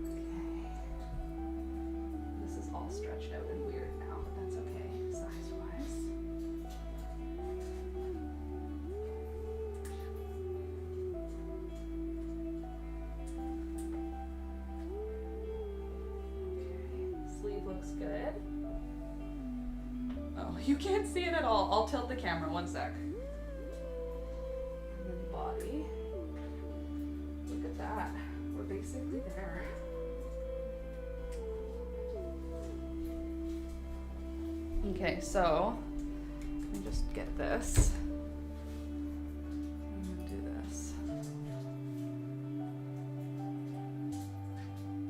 Okay. This is all stretched out and weird now, but that's okay, size-wise. Looks good. Oh, you can't see it at all. I'll tilt the camera, one sec. And then body. Look at that. We're basically there. Okay, so let me just get this. I'm gonna do this.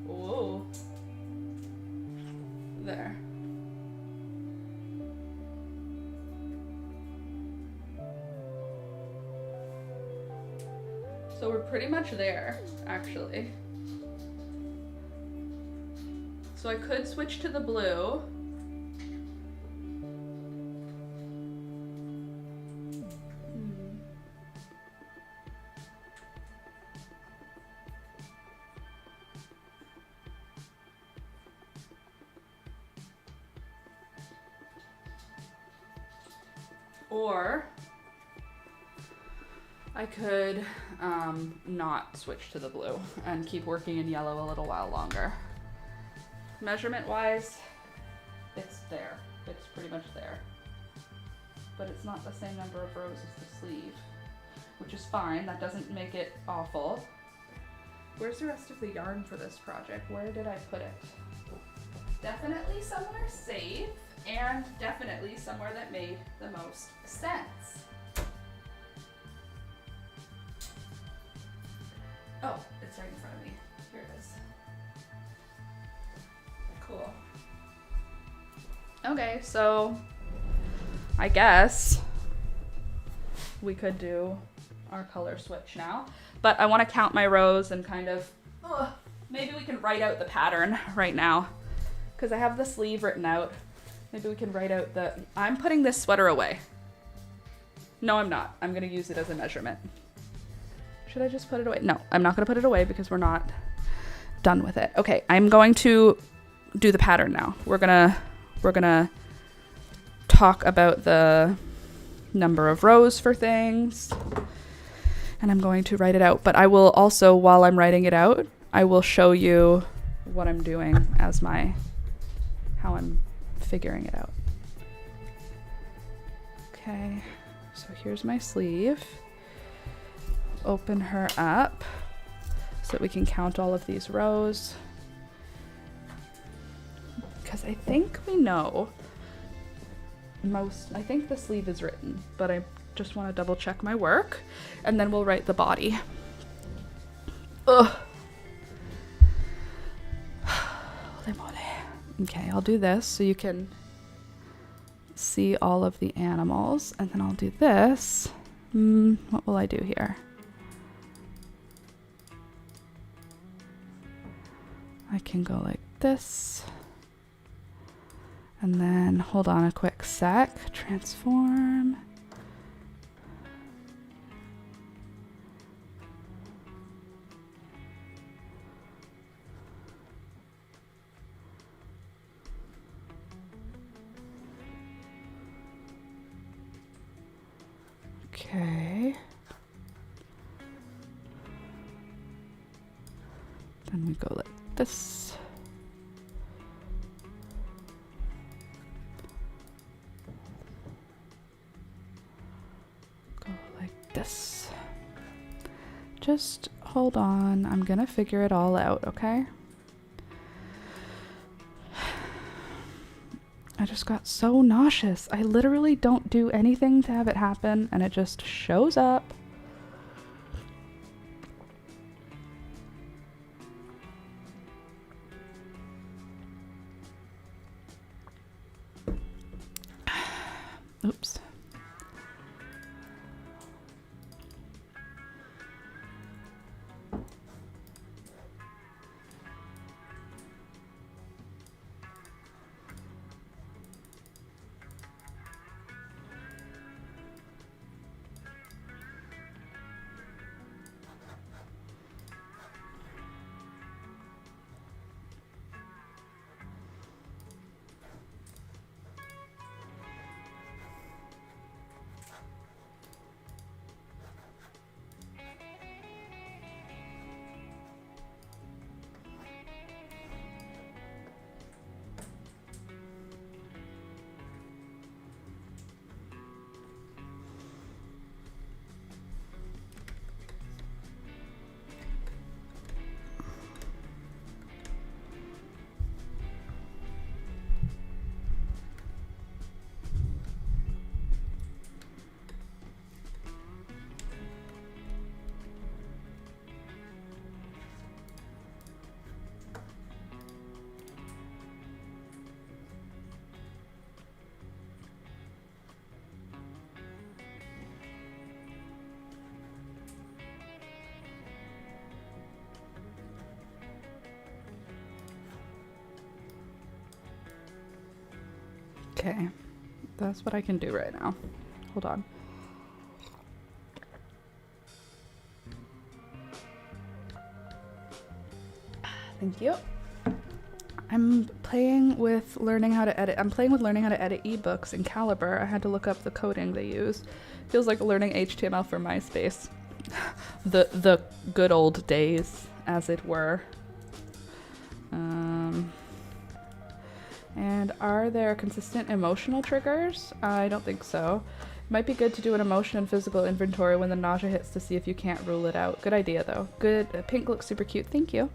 Whoa. There. So we're pretty much there, actually. So I could switch to the blue. Or I could not switch to the blue and keep working in yellow a little while longer. Measurement wise, it's there. It's pretty much there. But it's not the same number of rows as the sleeve, which is fine. That doesn't make it awful. Where's the rest of the yarn for this project? Where did I put it? Definitely somewhere safe. And definitely somewhere that made the most sense. Oh, it's right in front of me. Here it is. Cool. Okay, so I guess we could do our color switch now. But I want to count my rows and kind of, maybe we can write out the pattern right now. Because I have the sleeve written out. Maybe we can write out I'm putting this sweater away. No, I'm not. I'm gonna use it as a measurement. Should I just put it away? No, I'm not gonna put it away because we're not done with it. Okay, I'm going to do the pattern now. We're gonna talk about the number of rows for things, and I'm going to write it out. But I will also, while I'm writing it out, I will show you what I'm doing as how I'm figuring it out. Okay, so here's my sleeve. Open her up. so that we can count all of these rows. Because I think we know I think the sleeve is written, but I just want to double check my work, and then we'll write the body. Ugh. Okay, I'll do this so you can see all of the animals, and then I'll do this. What will I do here? I can go like this. And then, hold on a quick sec, transform. Okay. Then we go like this. Go like this. Just hold on. I'm gonna figure it all out, okay? I just got so nauseous. I literally don't do anything to have it happen, and it just shows up. Oops. Okay, that's what I can do right now. Hold on. Thank you. I'm playing with learning how to edit. I'm playing with learning how to edit ebooks in Calibre. I had to look up the coding they use. Feels like learning HTML for MySpace. The good old days, as it were. And are there consistent emotional triggers? I don't think so. Might be good to do an emotion and physical inventory when the nausea hits to see if you can't rule it out. Good idea though. Good. Pink looks super cute. Thank you.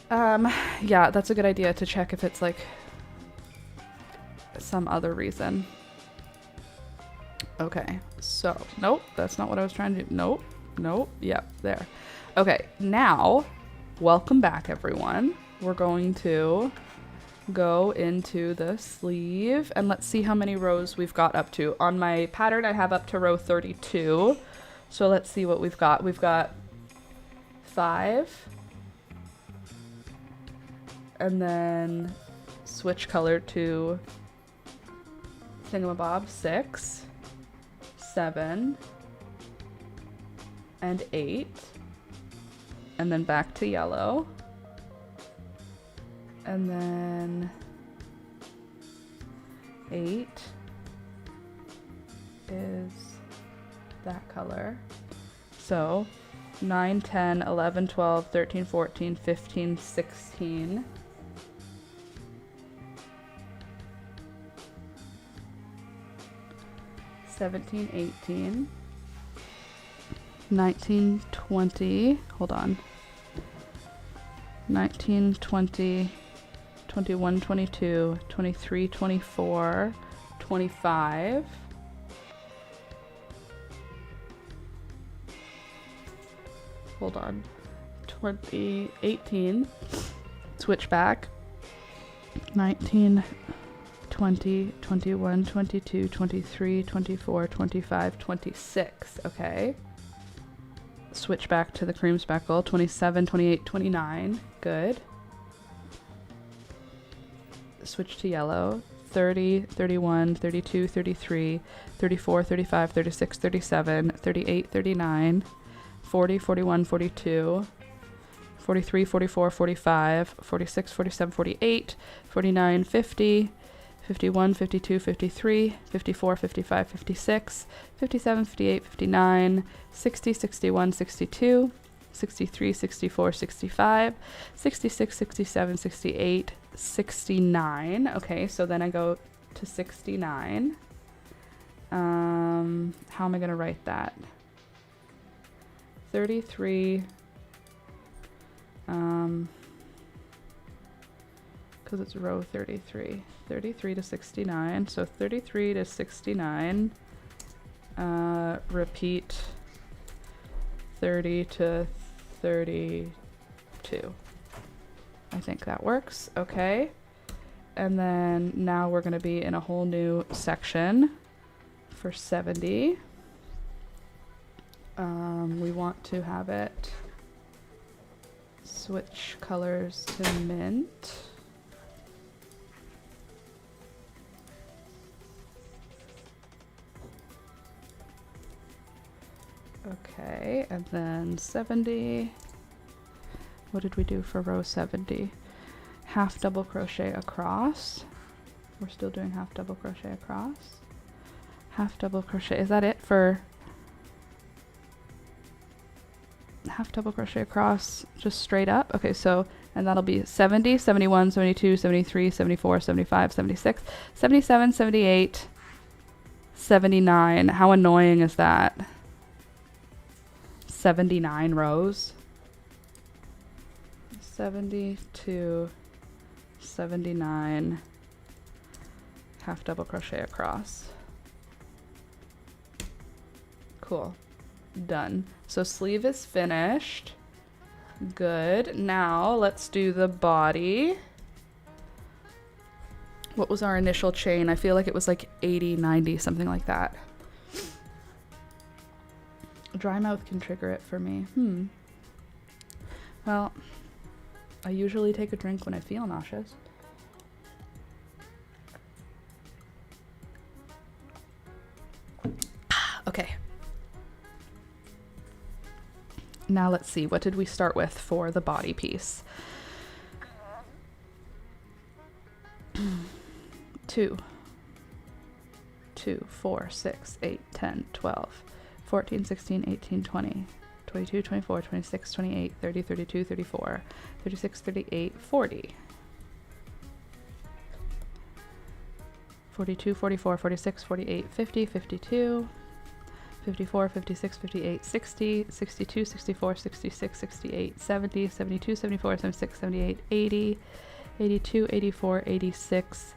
Yeah, that's a good idea to check if it's like some other reason. Okay, so, nope, that's not what I was trying to do. Nope, nope, yeah, there. Okay, now, welcome back everyone. We're going to go into the sleeve and let's see how many rows we've got up to. On my pattern, I have up to row 32. So let's see what we've got. We've got 5. And then switch color to thingamabob, 6, 7, and 8. And then back to yellow. And then 8 is that color. So 9, 10, 11, 12, 13, 14, 15, 16. 17, 18, 19, 20, hold on, 19, 20, 21, 22, 23, 24, 25. Hold on. 20, 18. Switch back. 19, 20, 21, 22, 23, 24, 25, 26. Okay. Switch back to the cream speckle. 27, 28, 29. Good. Switch to yellow. 30, 31, 32, 33, 34, 35, 36, 37, 38, 39, 40, 41, 42, 43, 44, 45, 46, 47, 48, 49, 50, 51, 52, 53, 54, 55, 56, 57, 58, 59, 60, 61, 62, 63, 64, 65, 66, 67, 68, 69. Okay, so then I go to 69. How am I going to write that? 33, because it's row 33. 33 to 69. So 33 to 69. Repeat 30 to 32. I think that works. Okay. And then now we're going to be in a whole new section for 70. We want to have it switch colors to mint. Okay, and then 70. What did we do for row 70? Half double crochet across. We're still doing half double crochet across. Half double crochet. Is that it for half double crochet across just straight up? Okay, so, and that'll be 70, 71, 72, 73, 74, 75, 76, 77, 78, 79. How annoying is that? 79 rows. 72, 79, half double crochet across. Cool. Done. So sleeve is finished. Good. Now let's do the body. What was our initial chain? I feel like it was like 80, 90, something like that. Dry mouth can trigger it for me. Well, I usually take a drink when I feel nauseous. Okay. Now let's see, what did we start with for the body piece? 2, 4, 6, 8, 10, 12, 14, 16, 18, 20, 22, 24, 26, 28, 30, 32, 34, 36, 38, 40. 42, 44, 46, 48, 50, 52, 54, 56, 58, 60, 62, 64, 66, 68, 70, 72, 74, 76, 78, 80, 82, 84, 86,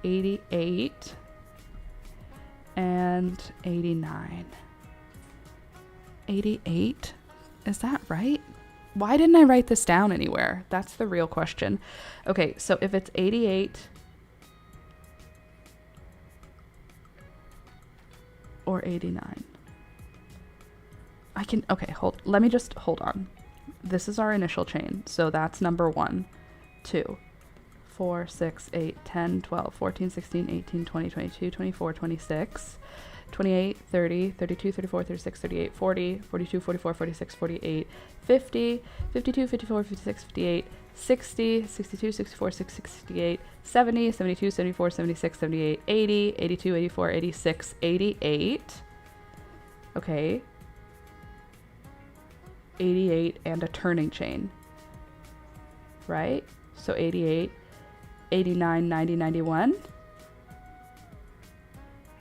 88, and 89. 88? Is that right? Why didn't I write this down anywhere? That's the real question. Okay, so if it's 88 or 89. Okay, let me just hold on. This is our initial chain. So that's number 1, 2, 4, 6, 8, 10, 12, 14, 16, 18, 20, 22, 24, 26, 28, 30, 32, 34, 36, 38, 40, 42, 44, 46, 48, 50, 52, 54, 56, 58, 60, 62, 64, 68, 70, 72, 74, 76, 78, 80, 82, 84, 86, 88. Okay. 88 and a turning chain. Right? So 88, 89, 90, 91.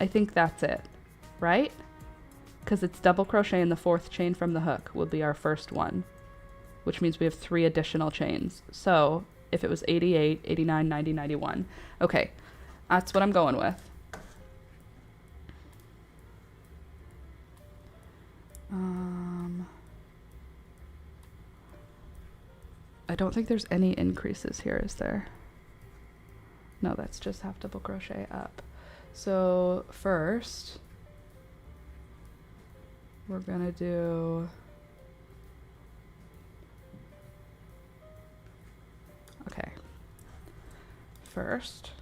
I think that's it. Right? Because it's double crochet in the 4th chain from the hook will be our first one. which means we have 3 additional chains. So if it was 88, 89, 90, 91. Okay, that's what I'm going with. I don't think there's any increases here, is there? No, that's just half double crochet up. So first, we're gonna do, okay. First,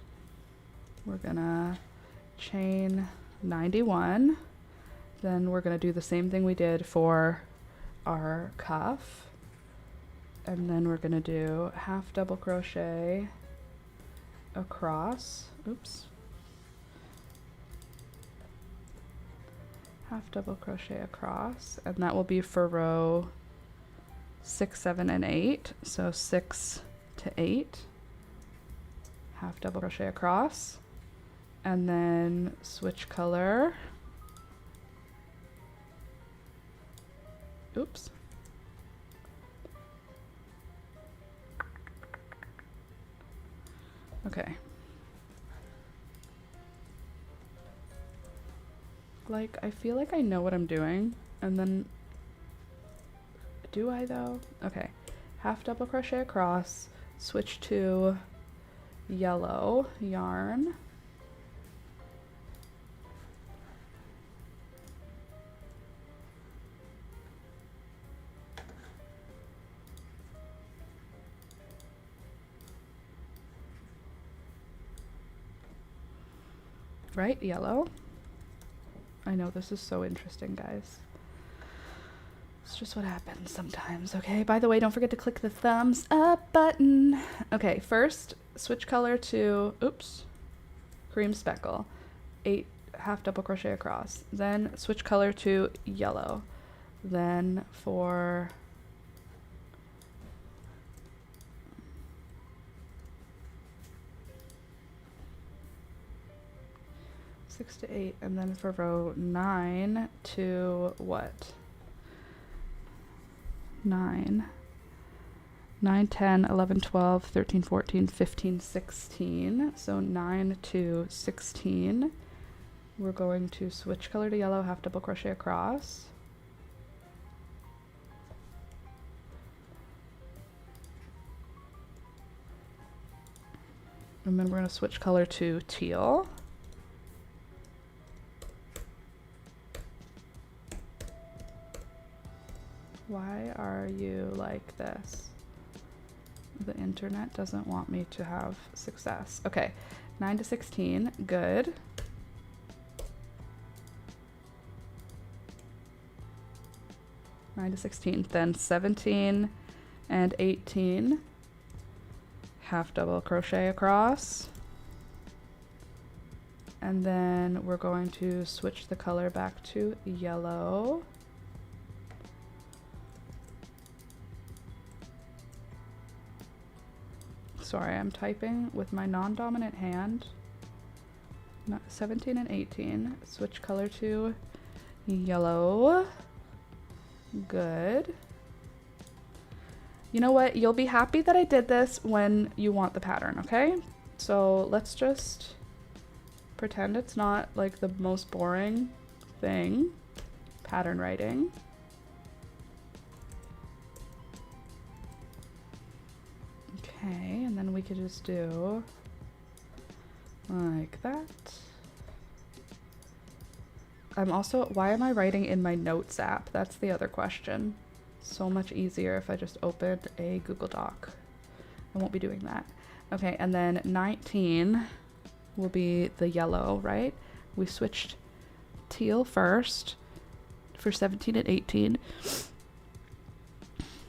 we're gonna chain 91. Then we're gonna do the same thing we did for our cuff. And then we're gonna do half double crochet across, oops. Half double crochet across, and that will be for row 6, 7, and 8. So 6 to 8, half double crochet across, and then switch color. Oops. Okay. Like, I feel like I know what I'm doing, and then, do I though? Okay, half double crochet across, switch to yellow yarn, right, yellow. I know this is so interesting, guys. It's just what happens sometimes, okay? By the way, don't forget to click the thumbs up button. Okay, first, switch color to, oops, cream speckle, 8 half double crochet across. Then switch color to yellow. Then for six to 8, and then for row 9 to what? 9, 10, 11, 12, 13, 14, 15, 16. So 9 to 16. We're going to switch color to yellow, half double crochet across. And then we're going to switch color to teal. Why are you like this? The internet doesn't want me to have success. Okay, 9 to 16, good. Nine to 16, then 17 and 18, half double crochet across. And then we're going to switch the color back to yellow. Sorry, I'm typing with my non-dominant hand. 17 and 18, switch color to yellow. Good. You know what? You'll be happy that I did this when you want the pattern, okay? So let's just pretend it's not like the most boring thing, pattern writing. Okay, and then we could just do like that. I'm also, why am I writing in my notes app? That's the other question. So much easier if I just opened a Google Doc. I won't be doing that. Okay, and then 19 will be the yellow, right? We switched teal first for 17 and 18.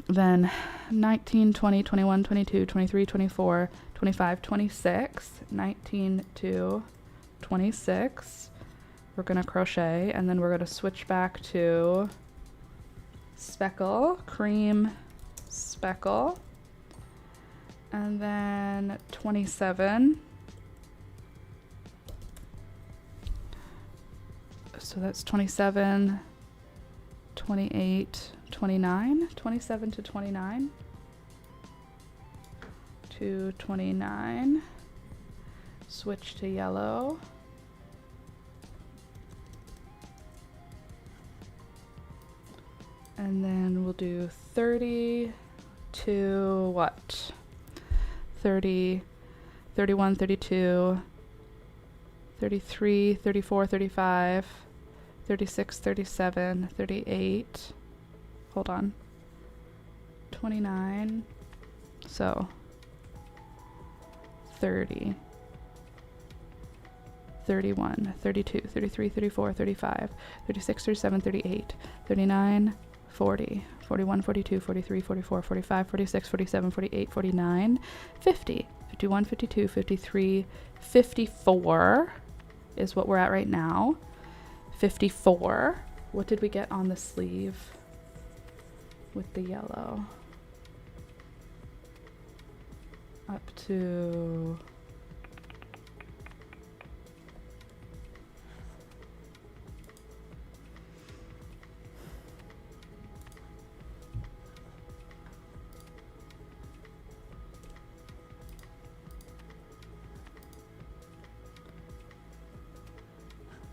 Then 19, 20, 21, 22, 23, 24, 25, 26, 19 to 26. We're gonna crochet, and then we're gonna switch back to speckle, cream speckle, and then 27. So that's 27, 28, 29, 27 to 29, to 29, switch to yellow, and then we'll do 30 to what? 30, 31, 32, 33, 34, 35, 36, 37, 38, hold on, 29, so 30, 31, 32, 33, 34, 35, 36, 37, 38, 39, 40, 41, 42, 43, 44, 45, 46, 47, 48, 49, 50, 51, 52, 53, 54 is what we're at right now. 54. What did we get on the sleeve with the yellow? Up to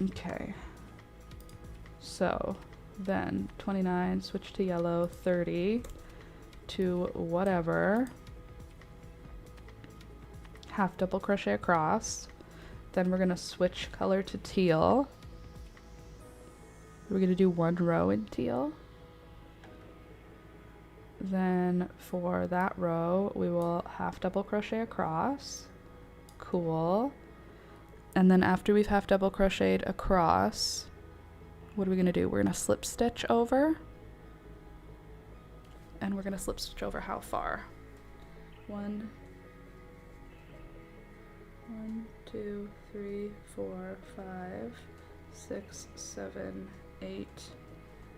okay, so then 29, switch to yellow, 30 to whatever, half double crochet across, then we're gonna switch color to teal. We're gonna do one row in teal. Then for that row we will half double crochet across. Cool. And then after we've half double crocheted across, what are we gonna do? We're gonna slip stitch over, and we're gonna slip stitch over how far? 1, 2, 3, 4, 5, 6, 7, 8,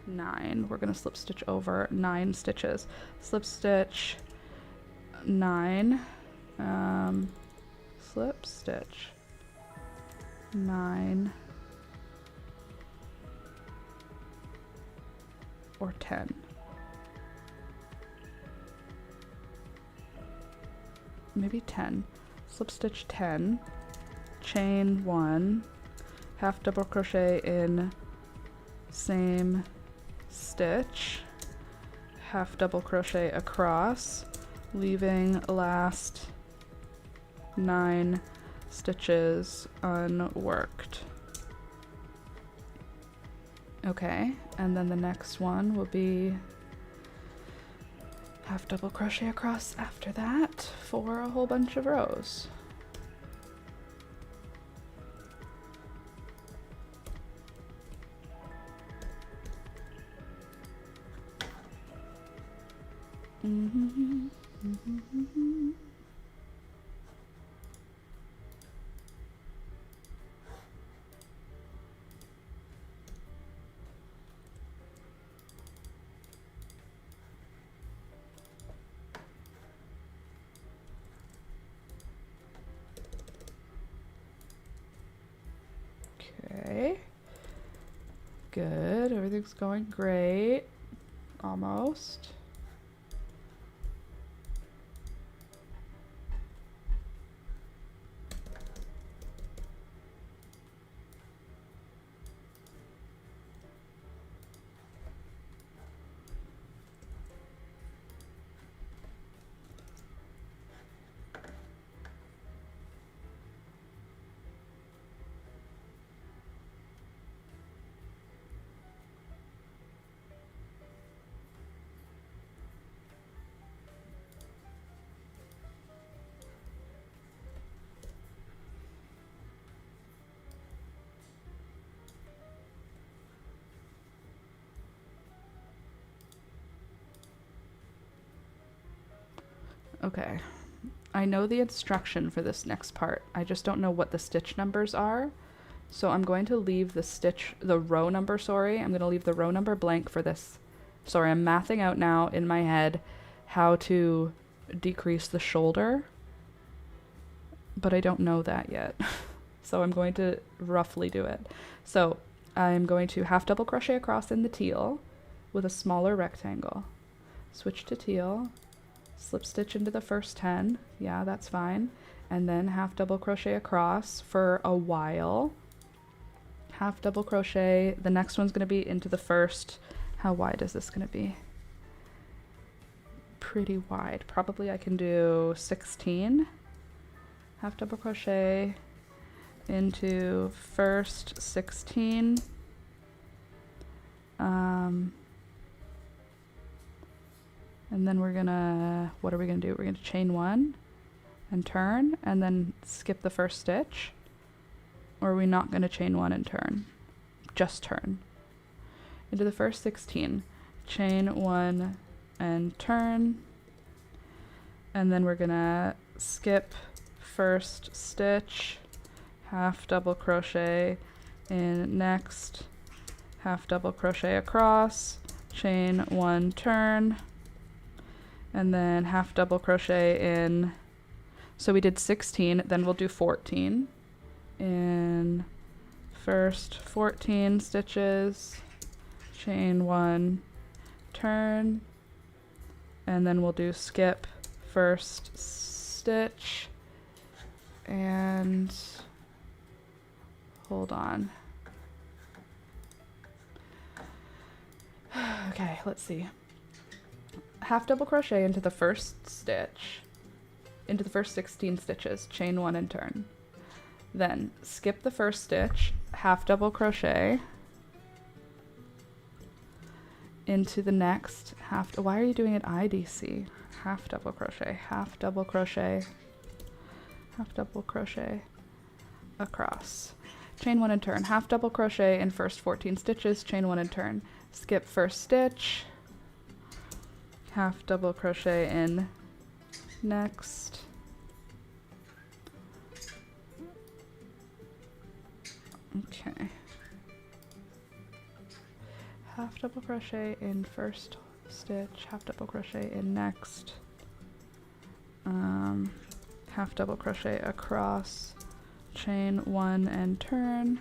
9. We're gonna slip stitch over 9 stitches. Slip stitch 9, slip stitch 9 or 10. Maybe 10. Slip stitch 10, chain 1, half double crochet in same stitch, half double crochet across, leaving last 9 stitches unworked. Okay, and then the next one will be half double crochet across after that for a whole bunch of rows. Okay, good, everything's going great, almost. Okay, I know the instruction for this next part. I just don't know what the stitch numbers are. So I'm going to leave the row number, I'm going to leave the row number blank for this. Sorry, I'm mathing out now in my head how to decrease the shoulder, but I don't know that yet. So I'm going to roughly do it. So I'm going to half double crochet across in the teal, with a smaller rectangle. Switch to teal, slip stitch into the first 10. Yeah, that's fine. And then half double crochet across for a while. Half double crochet. The next one's going to be into the first. How wide is this going to be? Pretty wide. Probably I can do 16. Half double crochet into first 16. And then we're gonna, what are we gonna do? We're gonna chain 1 and turn and then skip the first stitch. Or are we not gonna chain 1 and turn? Just turn. Into the first 16, chain 1 and turn. And then we're gonna skip first stitch, half double crochet in next, half double crochet across, chain 1, turn, and then half double crochet in, so we did 16, then we'll do 14 in first 14 stitches, chain 1, turn, and then we'll do skip first stitch and hold on. Okay, let's see. Half double crochet into the first stitch, into the first 16 stitches, chain 1 and turn. Then skip the first stitch, half double crochet into the next half. Why are you doing it IDC? Half double crochet, half double crochet, half double crochet across. Chain 1 and turn, half double crochet in first 14 stitches, chain 1 and turn. Skip first stitch, half double crochet in next, okay, half double crochet in first stitch, half double crochet in next, half double crochet across, chain 1 and turn.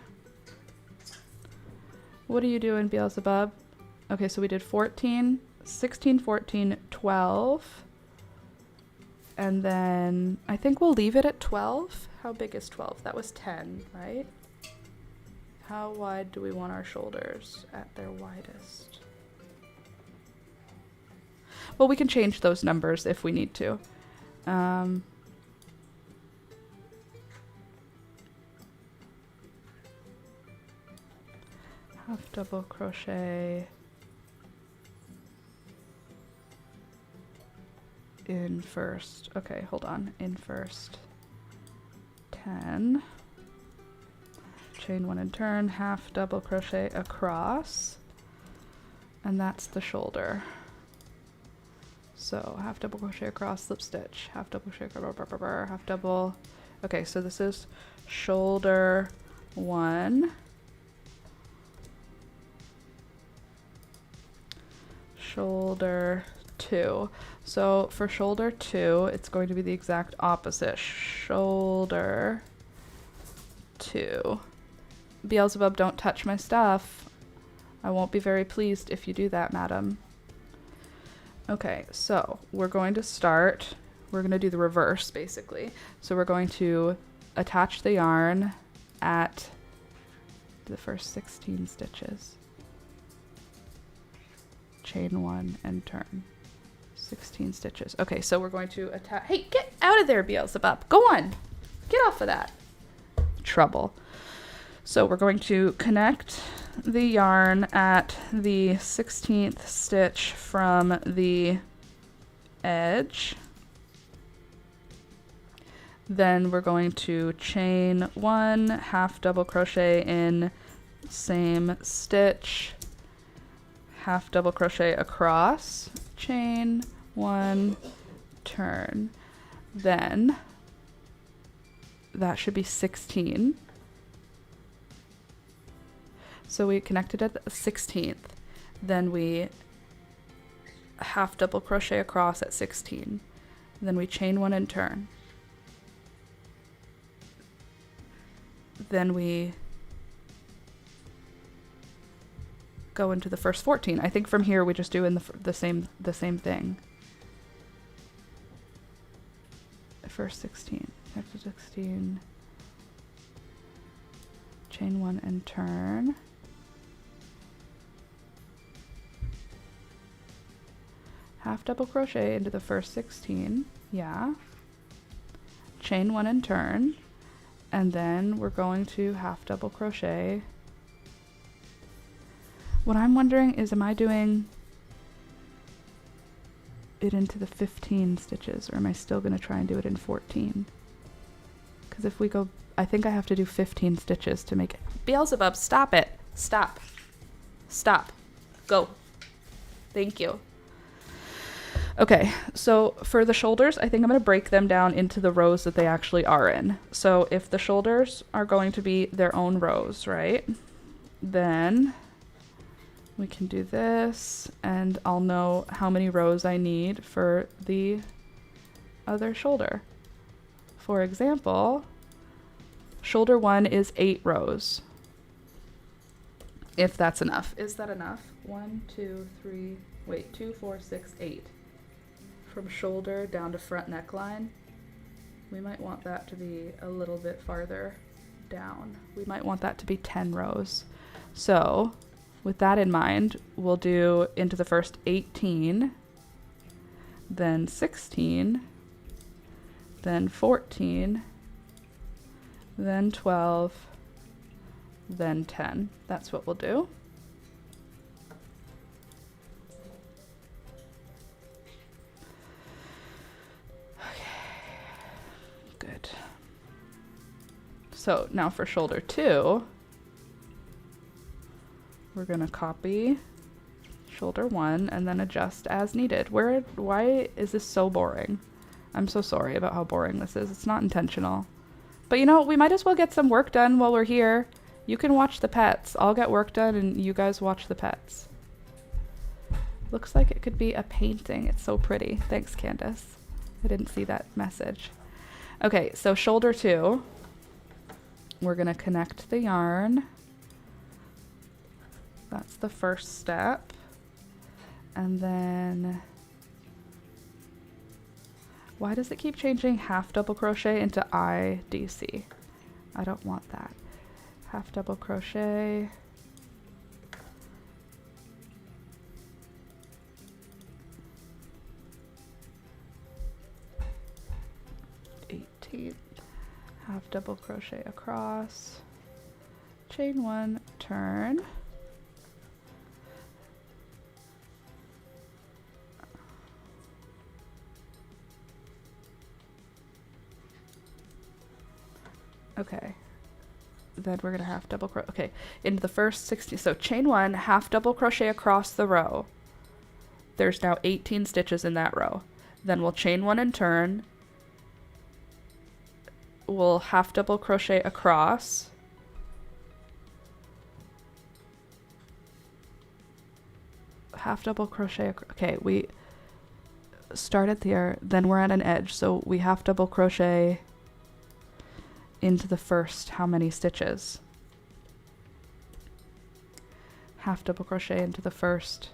What are you doing, Beelzebub? Okay, so we did 14, 16, 14, 12. And then I think we'll leave it at 12. How big is 12? That was 10, right? How wide do we want our shoulders at their widest? Well, we can change those numbers if we need to. Half double crochet in first, okay, hold on, in first 10, chain 1 and turn, half double crochet across, and that's the shoulder. So half double crochet across, slip stitch, half double crochet, half double, okay, so this is shoulder 1, shoulder 2. So for shoulder 2, it's going to be the exact opposite. Shoulder 2. Beelzebub, don't touch my stuff. I won't be very pleased if you do that, madam. Okay, so we're going to start, we're going to do the reverse basically. So we're going to attach the yarn at the first 16 stitches. Chain 1 and turn. 16 stitches. Okay, so we're going to attach. Hey, get out of there, Beelzebub. Go on. Get off of that. Trouble. So we're going to connect the yarn at the 16th stitch from the edge. Then we're going to chain 1, half double crochet in same stitch, half double crochet across, chain 1, turn. Then that should be 16. So we connected at the 16th. Then we half double crochet across at 16. Then we chain 1 and turn. Then we go into the first 14. I think from here we just do in the same thing. First 16, after 16, chain 1 and turn. Half double crochet into the first 16, yeah. Chain 1 and turn, and then we're going to half double crochet. What I'm wondering is, am I doing it into the 15 stitches, or am I still going to try and do it in 14? Because if we go, I think I have to do 15 stitches to make it. Beelzebub, stop it. Stop. Stop. Go. Thank you. Okay, so for the shoulders, I think I'm going to break them down into the rows that they actually are in. So if the shoulders are going to be their own rows, right? Then we can do this, and I'll know how many rows I need for the other shoulder. For example, shoulder 1 is 8 rows. If that's enough. Is that enough? 1, 2, 3, wait, 2, 4, 6, 8. From shoulder down to front neckline. We might want that to be a little bit farther down. We might want that to be 10 rows. So with that in mind, we'll do into the first 18, then 16, then 14, then 12, then 10. That's what we'll do. Okay, good. So now for shoulder 2, we're gonna copy shoulder 1 and then adjust as needed. Why is this so boring? I'm so sorry about how boring this is. It's not intentional. But you know, we might as well get some work done while we're here. You can watch the pets. I'll get work done and you guys watch the pets. Looks like it could be a painting. It's so pretty. Thanks, Candace. I didn't see that message. Okay, so shoulder 2. We're gonna connect the yarn. That's the first step. And then, why does it keep changing half double crochet into IDC? I don't want that. Half double crochet. Half double crochet across, chain 1, turn, okay, then we're gonna half double crochet, okay, into the first 60, so chain 1, half double crochet across the row. There's now 18 stitches in that row. Then we'll chain 1 and turn. We'll half double crochet across, half double crochet, okay, we started there, then we're at an edge, so we half double crochet into the first how many stitches? Half double crochet into the first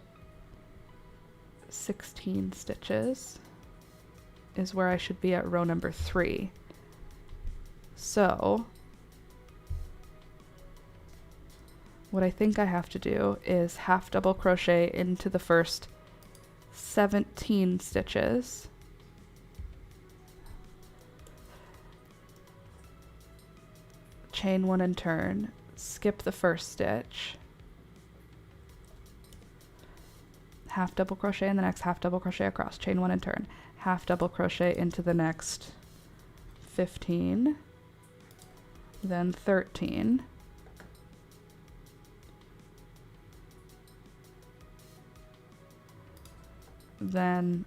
16 stitches is where I should be at row number 3. So what I think I have to do is half double crochet into the first 17 stitches. Chain 1 and turn, skip the first stitch, half double crochet in the next half double crochet across, chain 1 and turn, half double crochet into the next 15, then 13, then,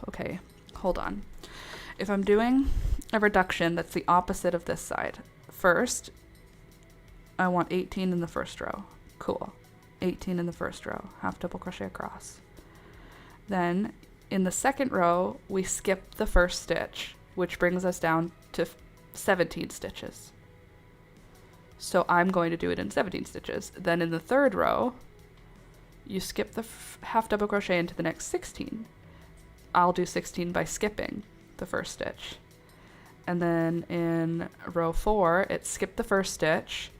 okay, hold on. If I'm doing a reduction that's the opposite of this side, first, I want 18 in the first row. Cool. 18 in the first row, half double crochet across. Then in the second row, we skip the first stitch, which brings us down to 17 stitches. So I'm going to do it in 17 stitches. Then in the third row, you skip the half double crochet into the next 16. I'll do 16 by skipping the first stitch. And then in row 4, it's skip the first stitch,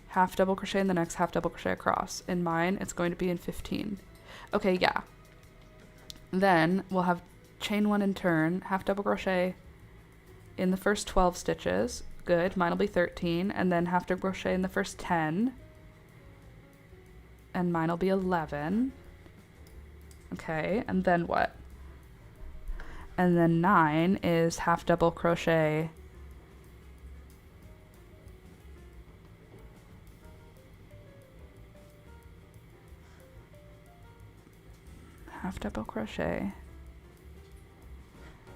half double crochet in the next, half double crochet across. In mine, it's going to be in 15. Okay, yeah. Then we'll have chain 1 and turn, half double crochet in the first 12 stitches. Good, mine will be 13, and then half double crochet in the first 10. And mine will be 11. Okay, and then what? And then 9 is half double crochet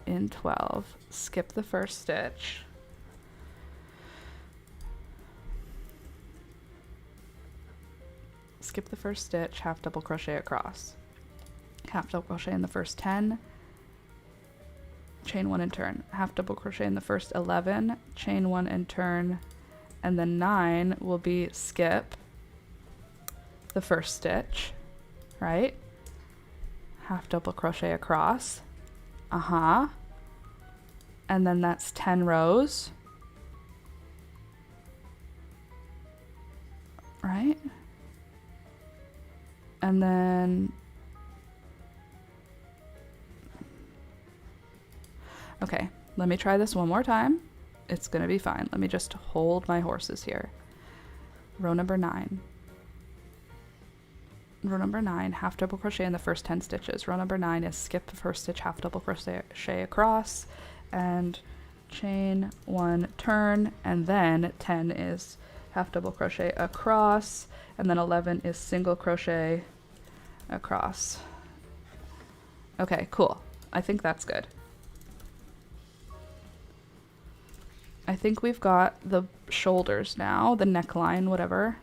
in 12, skip the first stitch, half double crochet across, half double crochet in the first 10, chain 1 and turn, half double crochet in the first 11, chain 1 and turn, and then 9 will be skip the first stitch, right? Half double crochet across, and then that's 10 rows, right? And then okay, let me try this one more time. It's gonna be fine. Let me just hold my horses here. Row number 9. Row number 9, half double crochet in the first 10 stitches. Row number 9 is skip the first stitch, half double crochet across, and chain 1, turn, and then 10 is half double crochet across, and then 11 is single crochet across. Okay, cool. I think that's good. I think we've got the shoulders now, the neckline, whatever.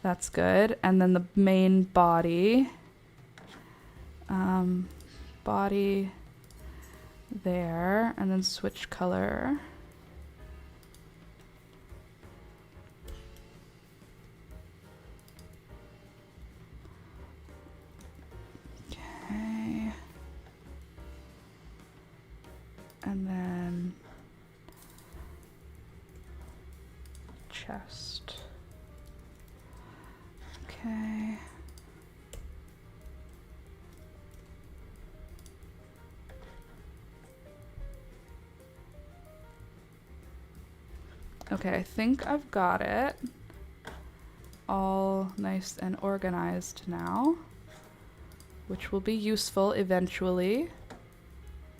That's good. And then the main body. Body there, and then switch color. Okay. And then chest. Okay. Okay, I think I've got it all nice and organized now, which will be useful eventually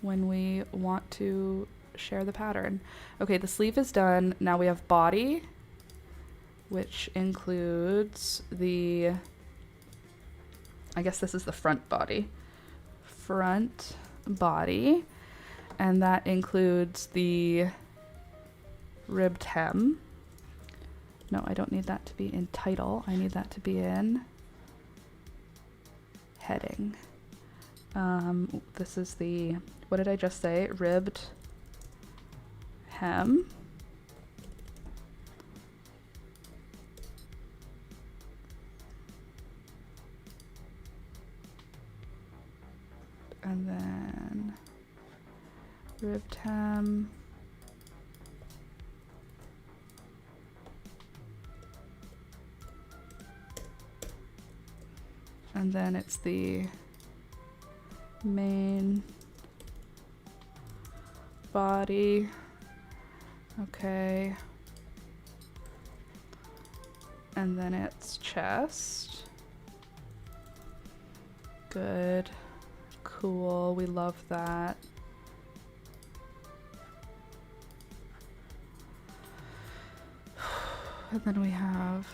when we want to share the pattern. Okay, the sleeve is done. Now we have body, which includes the, I guess this is the front body, and that includes the ribbed hem. No, I don't need that to be in title. I need that to be in heading. This is the, what did I just say? Ribbed hem. And then ribbed hem. And then it's the main body. Okay. And then it's chest. Good. Cool. We love that. And then we have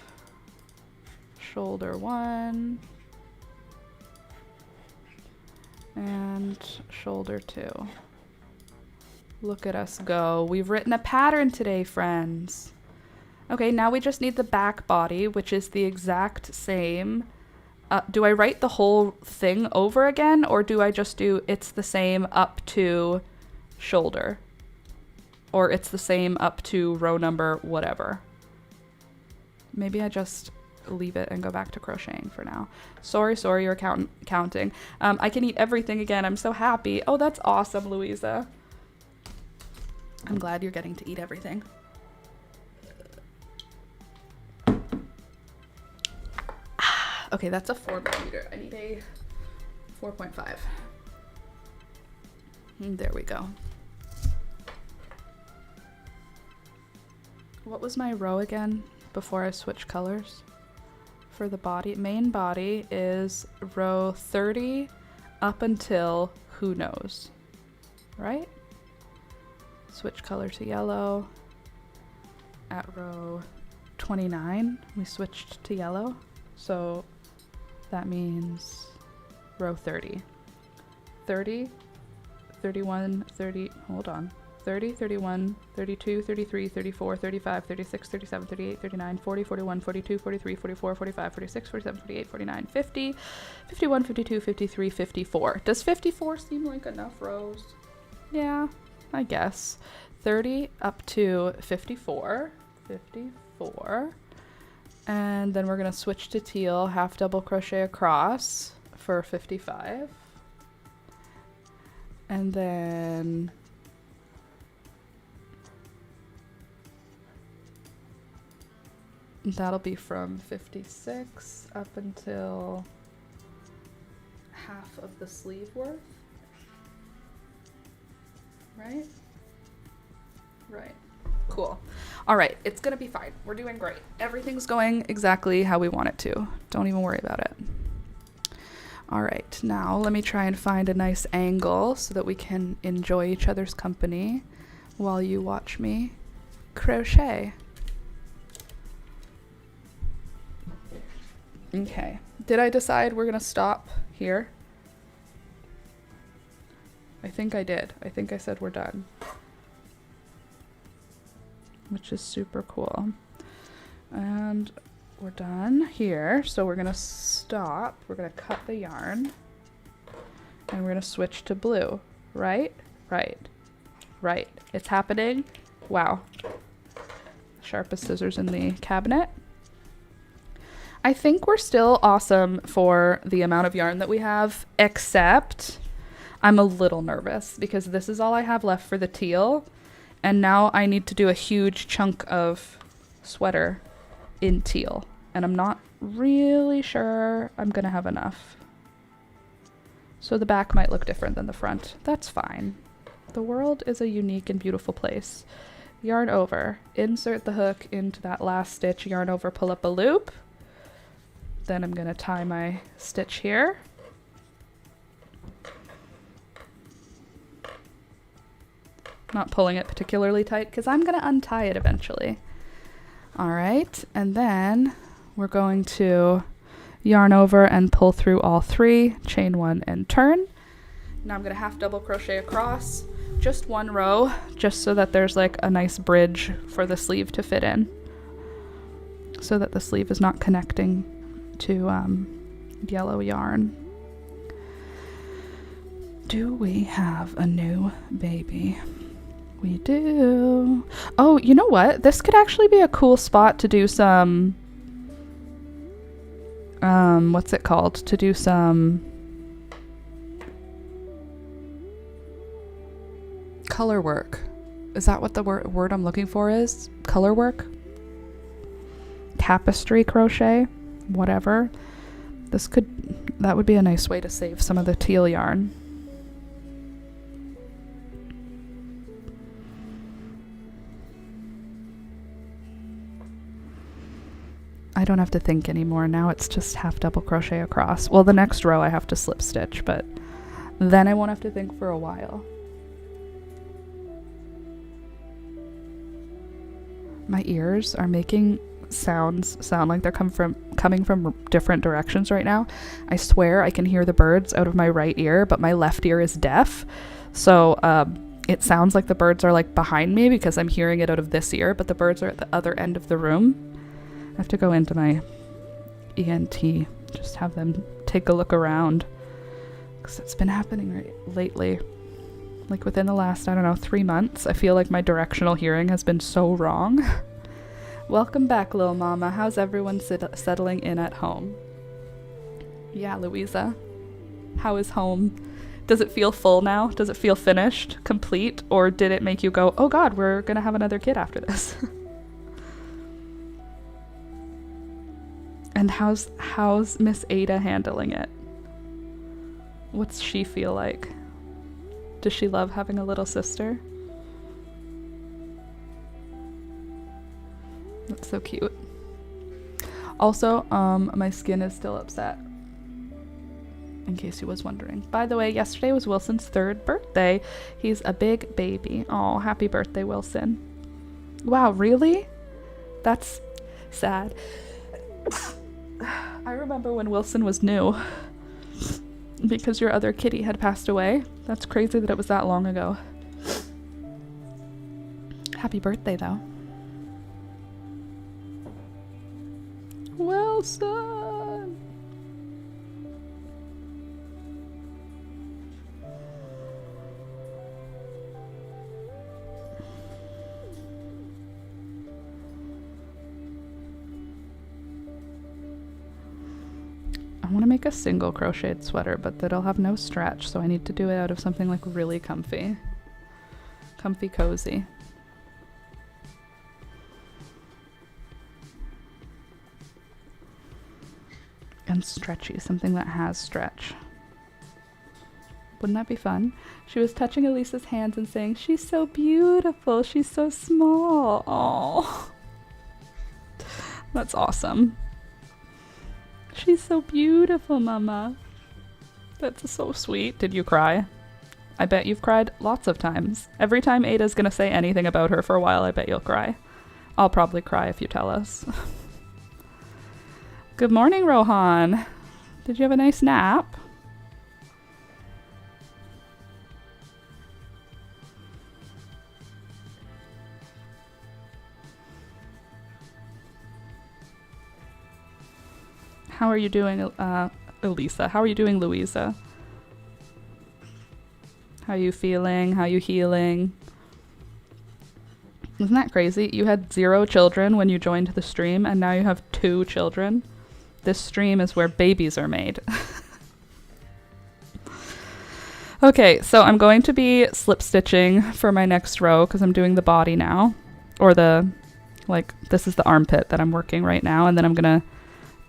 shoulder 1 and shoulder 2. Look at us go. We've written a pattern today, friends. Okay, now we just need the back body, which is the exact same. Do I write the whole thing over again, or do I just do it's the same up to shoulder? Or it's the same up to row number whatever? Maybe I just leave it and go back to crocheting for now. Sorry, you're counting. I can eat everything again. I'm so happy. Oh, that's awesome, Louisa. I'm glad you're getting to eat everything. Okay, that's a 4mm. I need a 4.5. There we go. What was my row again before I switch colors? For the body, main body is row 30 up until who knows, right? Switch color to yellow. At row 29, we switched to yellow. So that means row 30. 30, 31, 30, hold on. 30, 31, 32, 33, 34, 35, 36, 37, 38, 39, 40, 41, 42, 43, 44, 45, 46, 47, 48, 49, 50, 51, 52, 53, 54. Does 54 seem like enough rows? Yeah, I guess. 30 up to 54. 54. And then we're going to switch to teal, half double crochet across for 55. And then that'll be from 56 up until half of the sleeve worth. Right? Right. Cool. All right, it's gonna be fine. We're doing great. Everything's going exactly how we want it to. Don't even worry about it. All right, now let me try and find a nice angle so that we can enjoy each other's company while you watch me crochet. Okay, did I decide we're gonna stop here? I think I did. I think I said we're done. Which is super cool. And we're done here. So we're gonna stop. We're gonna cut the yarn. And we're gonna switch to blue. Right? Right. Right. It's happening. Wow. Sharpest scissors in the cabinet. I think we're still awesome for the amount of yarn that we have, except I'm a little nervous because this is all I have left for the teal. And now I need to do a huge chunk of sweater in teal. And I'm not really sure I'm gonna have enough. So the back might look different than the front. That's fine. The world is a unique and beautiful place. Yarn over. Insert the hook into that last stitch. Yarn over, pull up a loop. Then I'm gonna tie my stitch here. Not pulling it particularly tight because I'm gonna untie it eventually. All right, and then we're going to yarn over and pull through all three, chain one and turn. Now I'm gonna half double crochet across just one row, just so that there's like a nice bridge for the sleeve to fit in, so that the sleeve is not connecting to yellow yarn. Do we have a new baby? We do. Oh, you know what? This could actually be a cool spot to do some, what's it called? To do some color work. Is that what the word I'm looking for is? Color work? Tapestry crochet? Whatever. That would be a nice way to save some of the teal yarn. I don't have to think anymore. Now it's just half double crochet across. Well, the next row I have to slip stitch, but then I won't have to think for a while. My ears are making sounds sound like they're coming from different directions right now. I swear I can hear the birds out of my right ear, but my left ear is deaf. So it sounds like the birds are like behind me because I'm hearing it out of this ear, but the birds are at the other end of the room. I have to go into my ENT, just have them take a look around, because it's been happening lately. Like within the last, I don't know, 3 months, I feel like my directional hearing has been so wrong. Welcome back, little mama. How's everyone settling in at home? Yeah, Louisa. How is home? Does it feel full now? Does it feel finished, complete? Or did it make you go, oh god, we're gonna have another kid after this? And how's Miss Ada handling it? What's she feel like? Does she love having a little sister? That's so cute. Also, my skin is still upset. In case you was wondering. By the way, yesterday was Wilson's 3rd birthday. He's a big baby. Oh, happy birthday, Wilson. Wow, really? That's sad. I remember when Wilson was new. Because your other kitty had passed away. That's crazy that it was that long ago. Happy birthday, though. Wilson! I want to make a single crocheted sweater, but that'll have no stretch, so I need to do it out of something like really comfy. Comfy cozy. And stretchy, something that has stretch. Wouldn't that be fun? She was touching Elisa's hands and saying, she's so beautiful, she's so small. Oh, that's awesome. She's so beautiful, Mama. That's so sweet. Did you cry? I bet you've cried lots of times. Every time Ada's gonna say anything about her for a while, I bet you'll cry. I'll probably cry if you tell us. Good morning, Rohan. Did you have a nice nap? How are you doing, Elisa? How are you doing, Louisa? How you feeling? How you healing? Isn't that crazy? You had 0 children when you joined the stream, and now you have 2 children. This stream is where babies are made. Okay, so I'm going to be slip stitching for my next row because I'm doing the body now. Or this is the armpit that I'm working right now, and then I'm gonna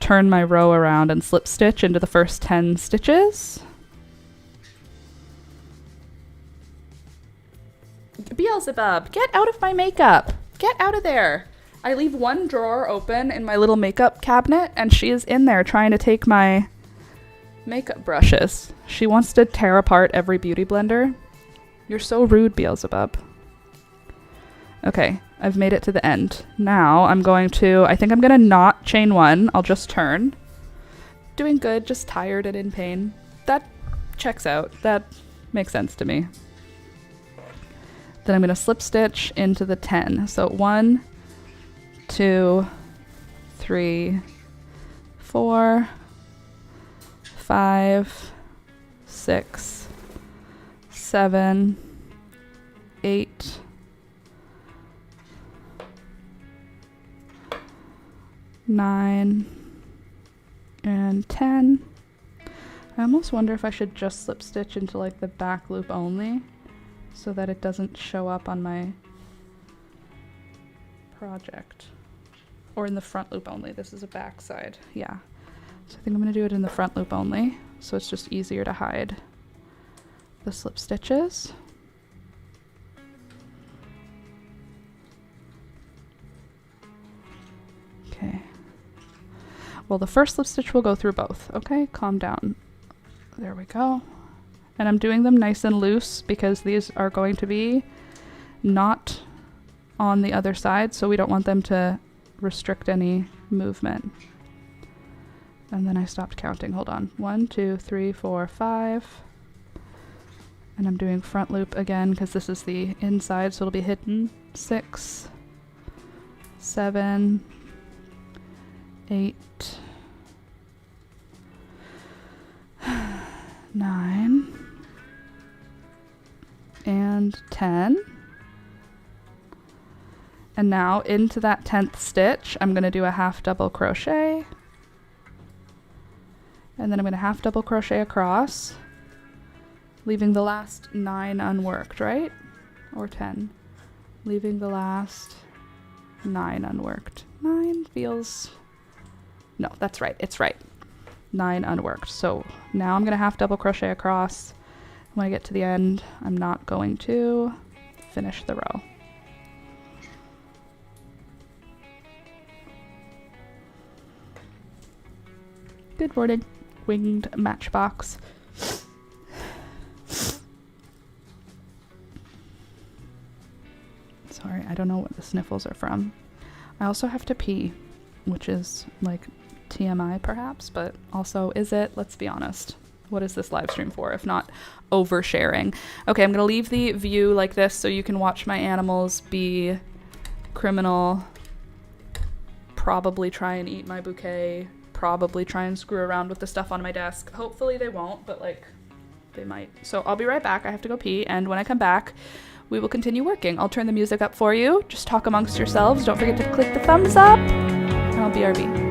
turn my row around and slip stitch into the first 10 stitches. Beelzebub, get out of my makeup. Get out of there. I leave one drawer open in my little makeup cabinet, and she is in there trying to take my makeup brushes. She wants to tear apart every beauty blender. You're so rude, Beelzebub. Okay, I've made it to the end. Now I think I'm gonna not chain 1. I'll just turn. Doing good, just tired and in pain. That checks out. That makes sense to me. Then I'm gonna slip stitch into the 10. So 1, 2, 3, 4, 5, 6, 7, 8, 9, and 10. I almost wonder if I should just slip stitch into like the back loop only so that it doesn't show up on my project. Or in the front loop only. This is a back side. Yeah. So I think I'm going to do it in the front loop only so it's just easier to hide the slip stitches. Okay. Well, the first slip stitch will go through both. Okay, calm down. There we go. And I'm doing them nice and loose because these are going to be not on the other side, so we don't want them to restrict any movement. And then I stopped counting. Hold on. 1, 2, 3, 4, 5. And I'm doing front loop again because this is the inside, so it'll be hidden. 6, 7, 8, 9, and 10. And now into that 10th stitch, I'm going to do a half double crochet. And then I'm going to half double crochet across, leaving the last 9 unworked, right? Or 10. Leaving the last 9 unworked. 9 feels... No, that's right. It's right. 9 unworked. So now I'm going to half double crochet across. When I get to the end, I'm not going to finish the row. Good morning, winged matchbox. Sorry, I don't know what the sniffles are from. I also have to pee, which is like TMI perhaps, but also is it? Let's be honest. What is this live stream for if not oversharing? Okay, I'm gonna leave the view like this so you can watch my animals be criminal, probably try and eat my bouquet, probably try and screw around with the stuff on my desk. Hopefully they won't, but like they might. So I'll be right back. I have to go pee, and when I come back, we will continue working. I'll turn the music up for you. Just talk amongst yourselves. Don't forget to click the thumbs up, and I'll BRB.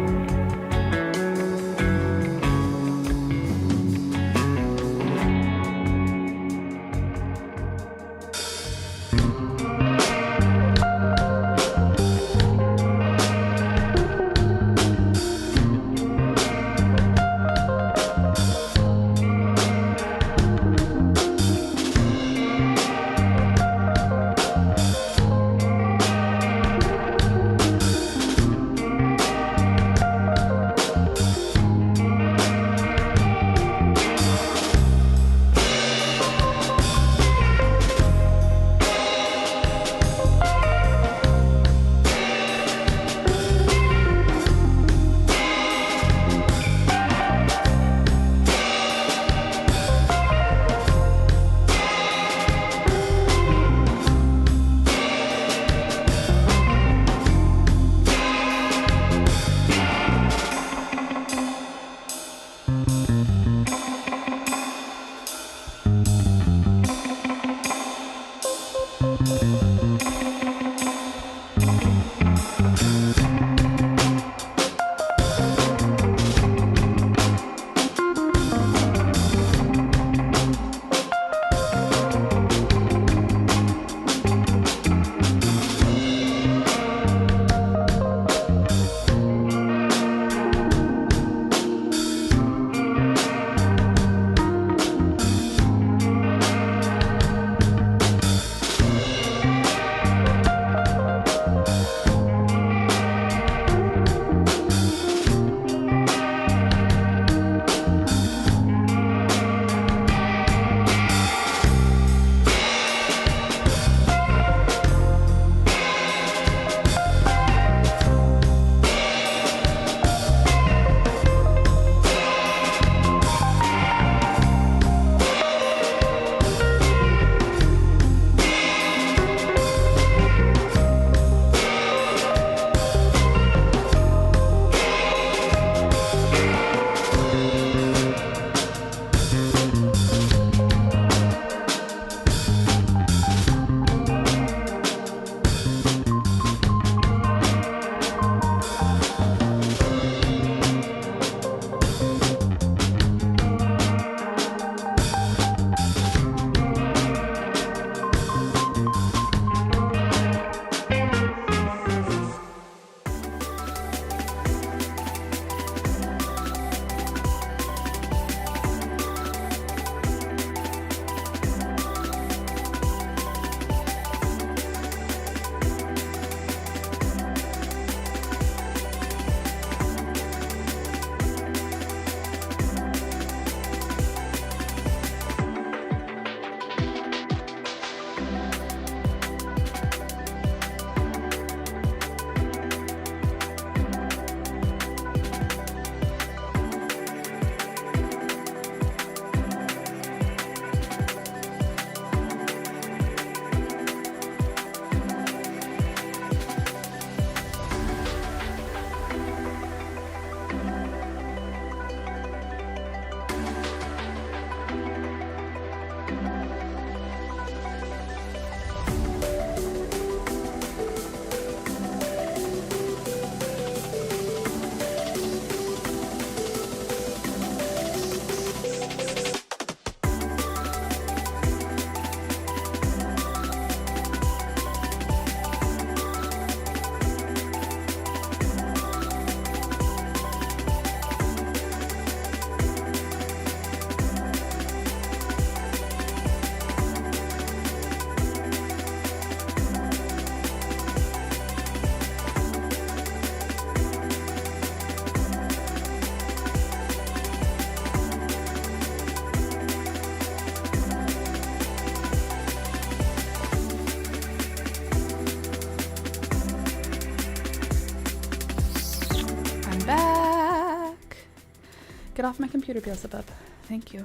Get off my computer, Beelzebub. Thank you.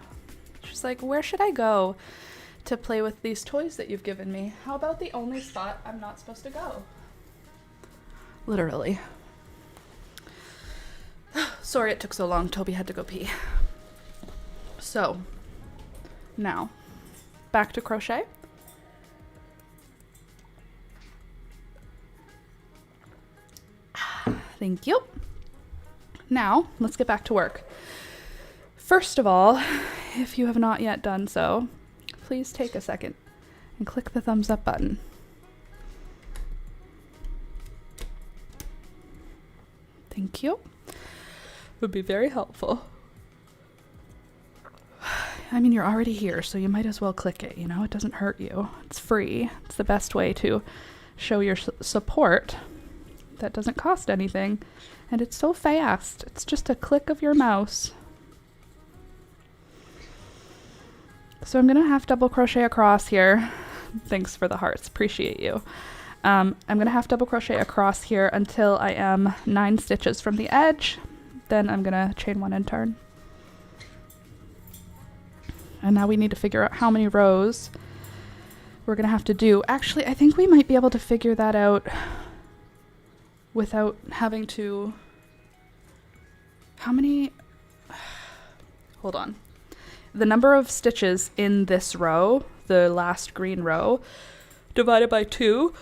She's like, where should I go to play with these toys that you've given me? How about the only spot I'm not supposed to go? Literally. Sorry it took so long. Toby had to go pee. So, now, back to crochet. Thank you. Now, let's get back to work. First of all, if you have not yet done so, please take a second and click the thumbs up button. Thank you. Would be very helpful. I mean, you're already here, so you might as well click it, you know? It doesn't hurt you. It's free. It's the best way to show your support. That doesn't cost anything. And it's so fast. It's just a click of your mouse. So I'm gonna half double crochet across here. Thanks for the hearts, appreciate you. I'm gonna half double crochet across here until I am 9 stitches from the edge. Then I'm gonna chain 1 and turn. And now we need to figure out how many rows we're gonna have to do. Actually, I think we might be able to figure that out without having to... How many... Hold on. The number of stitches in this row, the last green row, divided by 2,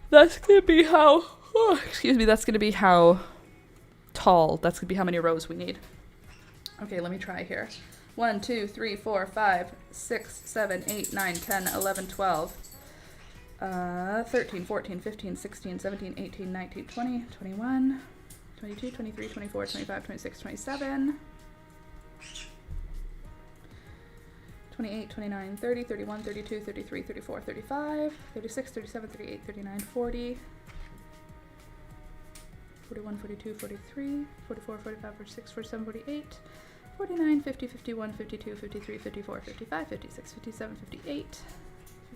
that's going to be how... Oh, excuse me, that's going to be how tall. That's going to be how many rows we need. Okay, let me try here. 1, 2, 3, 4, 5, 6, 7, 8, 9, 10, 11, 12, 13, 14, 15, 16, 17, 18, 19, 20, 21, 22, 23, 24, 25, 26, 27, 28, 29, 30, 31, 32, 33, 34, 35, 36, 37, 38, 39, 40, 41, 42, 43, 44, 45, 46, 47, 48, 49, 50, 51, 52, 53, 54, 55, 56, 57, 58,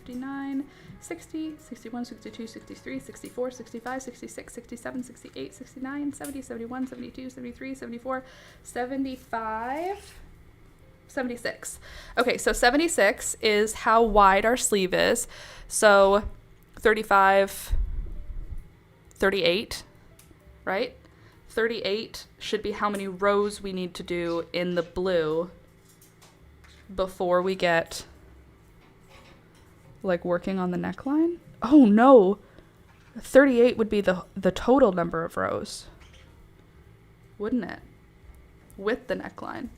59, 60, 61, 62, 63, 64, 65, 66, 67, 68, 69, 70, 71, 72, 73, 74, 75, 76. Okay, so 76 is how wide our sleeve is. So 35, 38, right? 38 should be how many rows we need to do in the blue before we get like working on the neckline. Oh no, 38 would be the total number of rows, wouldn't it? With the neckline.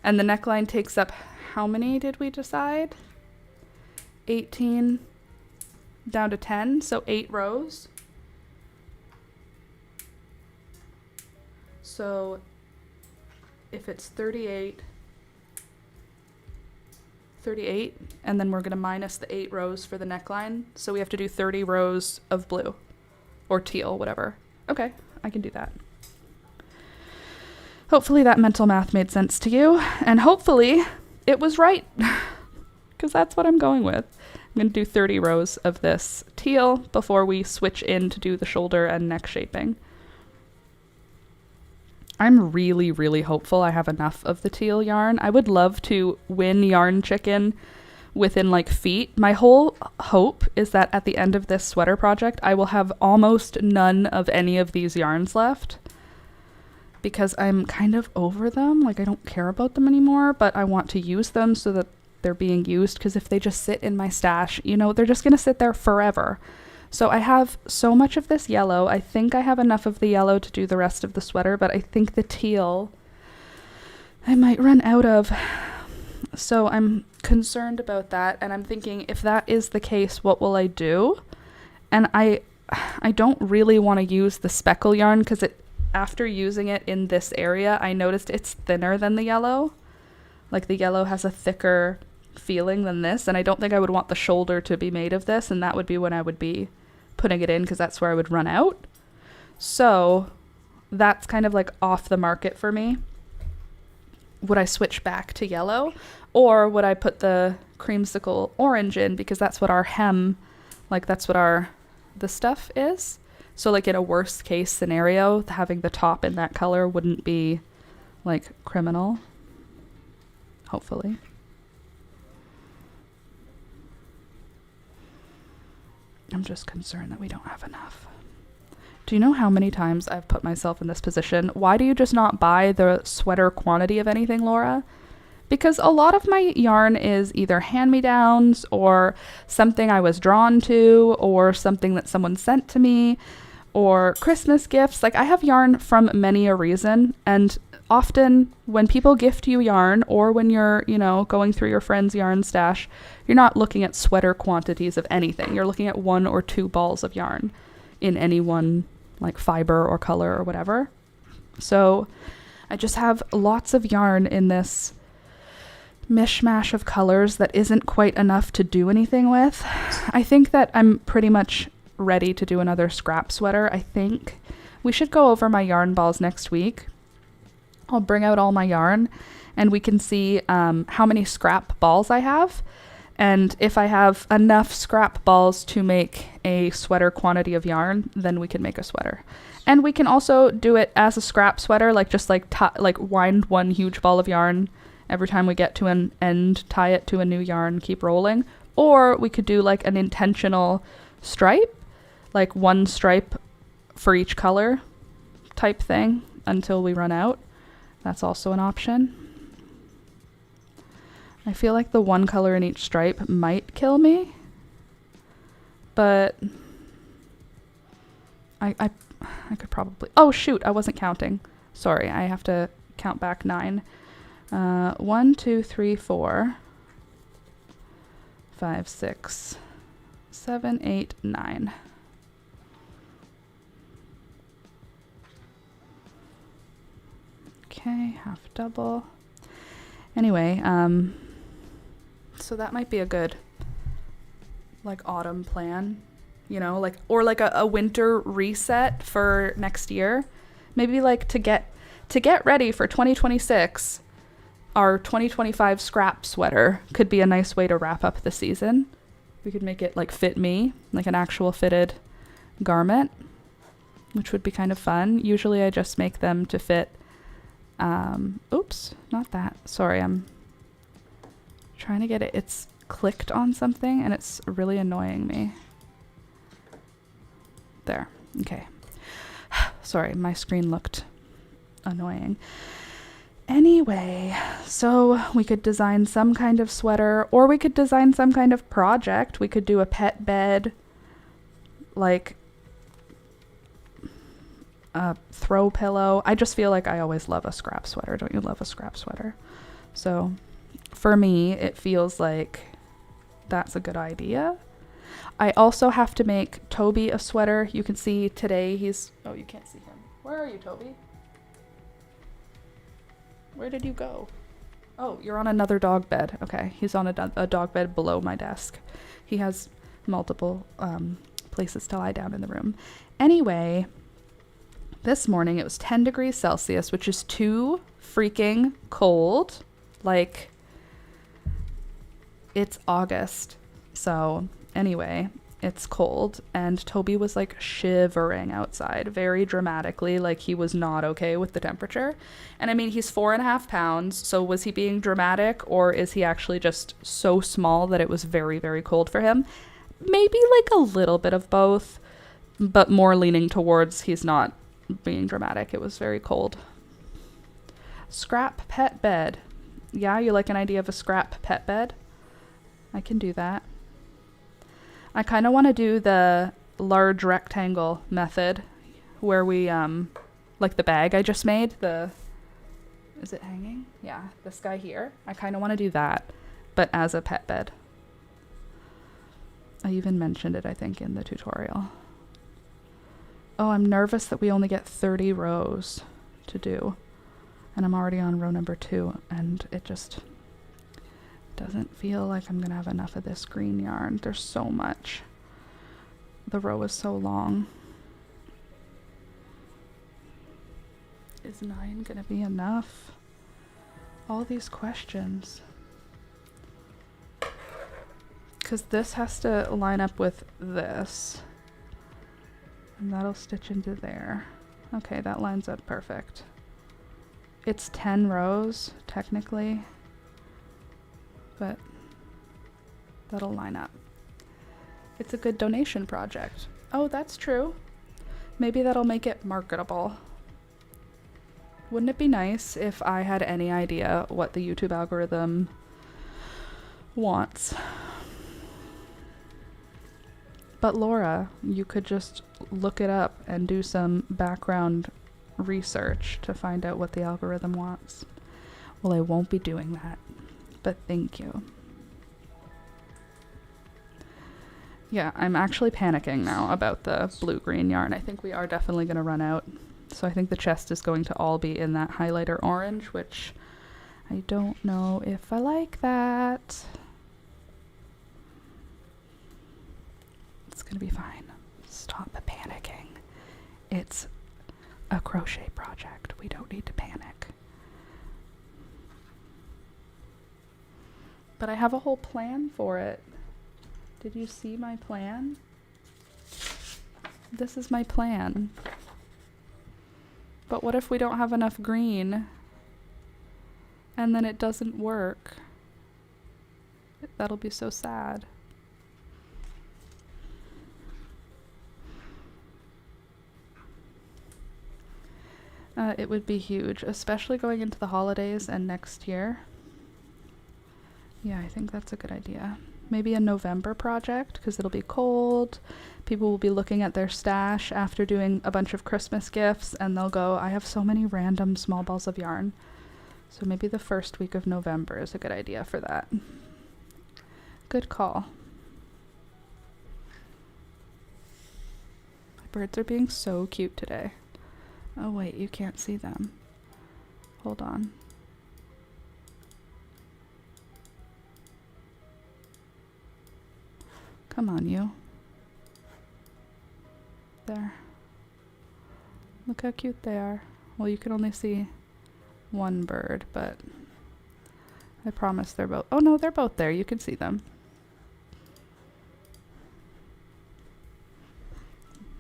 And the neckline takes up, how many did we decide? 18 down to 10, so 8 rows. So if it's 38, and then we're going to minus the 8 rows for the neckline. So we have to do 30 rows of blue or teal, whatever. Okay, I can do that. Hopefully that mental math made sense to you, and hopefully it was right, because that's what I'm going with. I'm going to do 30 rows of this teal before we switch in to do the shoulder and neck shaping. I'm really, really hopeful I have enough of the teal yarn. I would love to win Yarn Chicken within like feet. My whole hope is that at the end of this sweater project, I will have almost none of any of these yarns left, because I'm kind of over them. Like, I don't care about them anymore, but I want to use them so that they're being used, because if they just sit in my stash, you know, they're just going to sit there forever. So I have so much of this yellow. I think I have enough of the yellow to do the rest of the sweater, but I think the teal I might run out of. So I'm concerned about that, and I'm thinking, if that is the case, what will I do? And I don't really want to use the speckle yarn, because after using it in this area, I noticed it's thinner than the yellow. Like, the yellow has a thicker feeling than this, and I don't think I would want the shoulder to be made of this, and that would be when I would be putting it in, because that's where I would run out. So that's kind of like off the market for me. Would I switch back to yellow, or would I put the creamsicle orange in, because that's what our hem, like that's what the stuff is. So like in a worst case scenario, having the top in that color wouldn't be like criminal. hopefully. I'm just concerned that we don't have enough. Do you know how many times I've put myself in this position? Why do you just not buy the sweater quantity of anything, Laura? Because a lot of my yarn is either hand-me-downs or something I was drawn to or something that someone sent to me or Christmas gifts. Like, I have yarn from many a reason, and often when people gift you yarn or when you're, you know, going through your friend's yarn stash, you're not looking at sweater quantities of anything. You're looking at 1 or 2 balls of yarn in any one, like, fiber or color or whatever. So I just have lots of yarn in this mishmash of colors that isn't quite enough to do anything with. I think that I'm pretty much ready to do another scrap sweater. I think we should go over my yarn balls next week. I'll bring out all my yarn and we can see how many scrap balls I have, and if I have enough scrap balls to make a sweater quantity of yarn, then we can make a sweater. And we can also do it as a scrap sweater, like just like wind one huge ball of yarn every time we get to an end, tie it to a new yarn, keep rolling. Or we could do like an intentional stripe, like 1 stripe for each color type thing until we run out. That's also an option. I feel like the 1 color in each stripe might kill me, but I could probably, oh shoot, I wasn't counting. Sorry, I have to count back 9. 1, 2, 3, 4, 5, 6, 7, 8, 9. Okay, half double. Anyway, so that might be a good, like, autumn plan, you know, like, or like a winter reset for next year. Maybe like to get ready for 2026. Our 2025 scrap sweater could be a nice way to wrap up the season. We could make it like fit me, like an actual fitted garment, which would be kind of fun. Usually I just make them to fit, oops, not that. Sorry, I'm trying to get it. It's clicked on something and it's really annoying me. There, okay. Sorry, my screen looked annoying. Anyway, so we could design some kind of sweater, or we could design some kind of project. We could do a pet bed, like a throw pillow. I just feel like I always love a scrap sweater. Don't you love a scrap sweater? So for me, it feels like that's a good idea. I also have to make Toby a sweater. You can see today he's, oh, you can't see him. Where are you, Toby? Where did you go? Oh, you're on another dog bed. Okay, he's on a dog bed below my desk. He has multiple places to lie down in the room. Anyway, this morning it was 10 degrees Celsius, which is too freaking cold. Like, it's August. So anyway, it's cold, and Toby was like shivering outside very dramatically, like he was not okay with the temperature. And I mean, he's 4.5 pounds, so was he being dramatic, or is he actually just so small that it was very, very cold for him? Maybe like a little bit of both, but more leaning towards he's not being dramatic. It was very cold. Scrap pet bed. Yeah, you like an idea of a scrap pet bed? I can do that. I kind of want to do the large rectangle method where we, like the bag I just made, is it hanging? Yeah, this guy here. I kind of want to do that, but as a pet bed. I even mentioned it, I think, in the tutorial. Oh, I'm nervous that we only get 30 rows to do, and I'm already on row number 2, and it just doesn't feel like I'm gonna have enough of this green yarn. There's so much. The row is so long. Is 9 gonna be enough? All these questions. Because this has to line up with this. And that'll stitch into there. Okay, that lines up perfect. It's 10 rows, technically. but that'll line up. It's a good donation project. Oh, that's true. Maybe that'll make it marketable. Wouldn't it be nice if I had any idea what the YouTube algorithm wants? But Laura, you could just look it up and do some background research to find out what the algorithm wants. Well, I won't be doing that, but thank you. Yeah, I'm actually panicking now about the blue-green yarn. I think we are definitely going to run out. So I think the chest is going to all be in that highlighter orange, which I don't know if I like that. It's going to be fine. Stop panicking. It's a crochet project. We don't need to panic. But I have a whole plan for it. Did you see my plan? This is my plan. But what if we don't have enough green and then it doesn't work? That'll be so sad. It would be huge, especially going into the holidays and next year. Yeah, I think that's a good idea. Maybe a November project, because it'll be cold. People will be looking at their stash after doing a bunch of Christmas gifts, and they'll go, I have so many random small balls of yarn. So maybe the first week of November is a good idea for that. Good call. My birds are being so cute today. Oh wait, you can't see them. Hold on. Come on, you. There. Look how cute they are. Well, you can only see one bird, but I promise they're both... Oh no, they're both there. You can see them.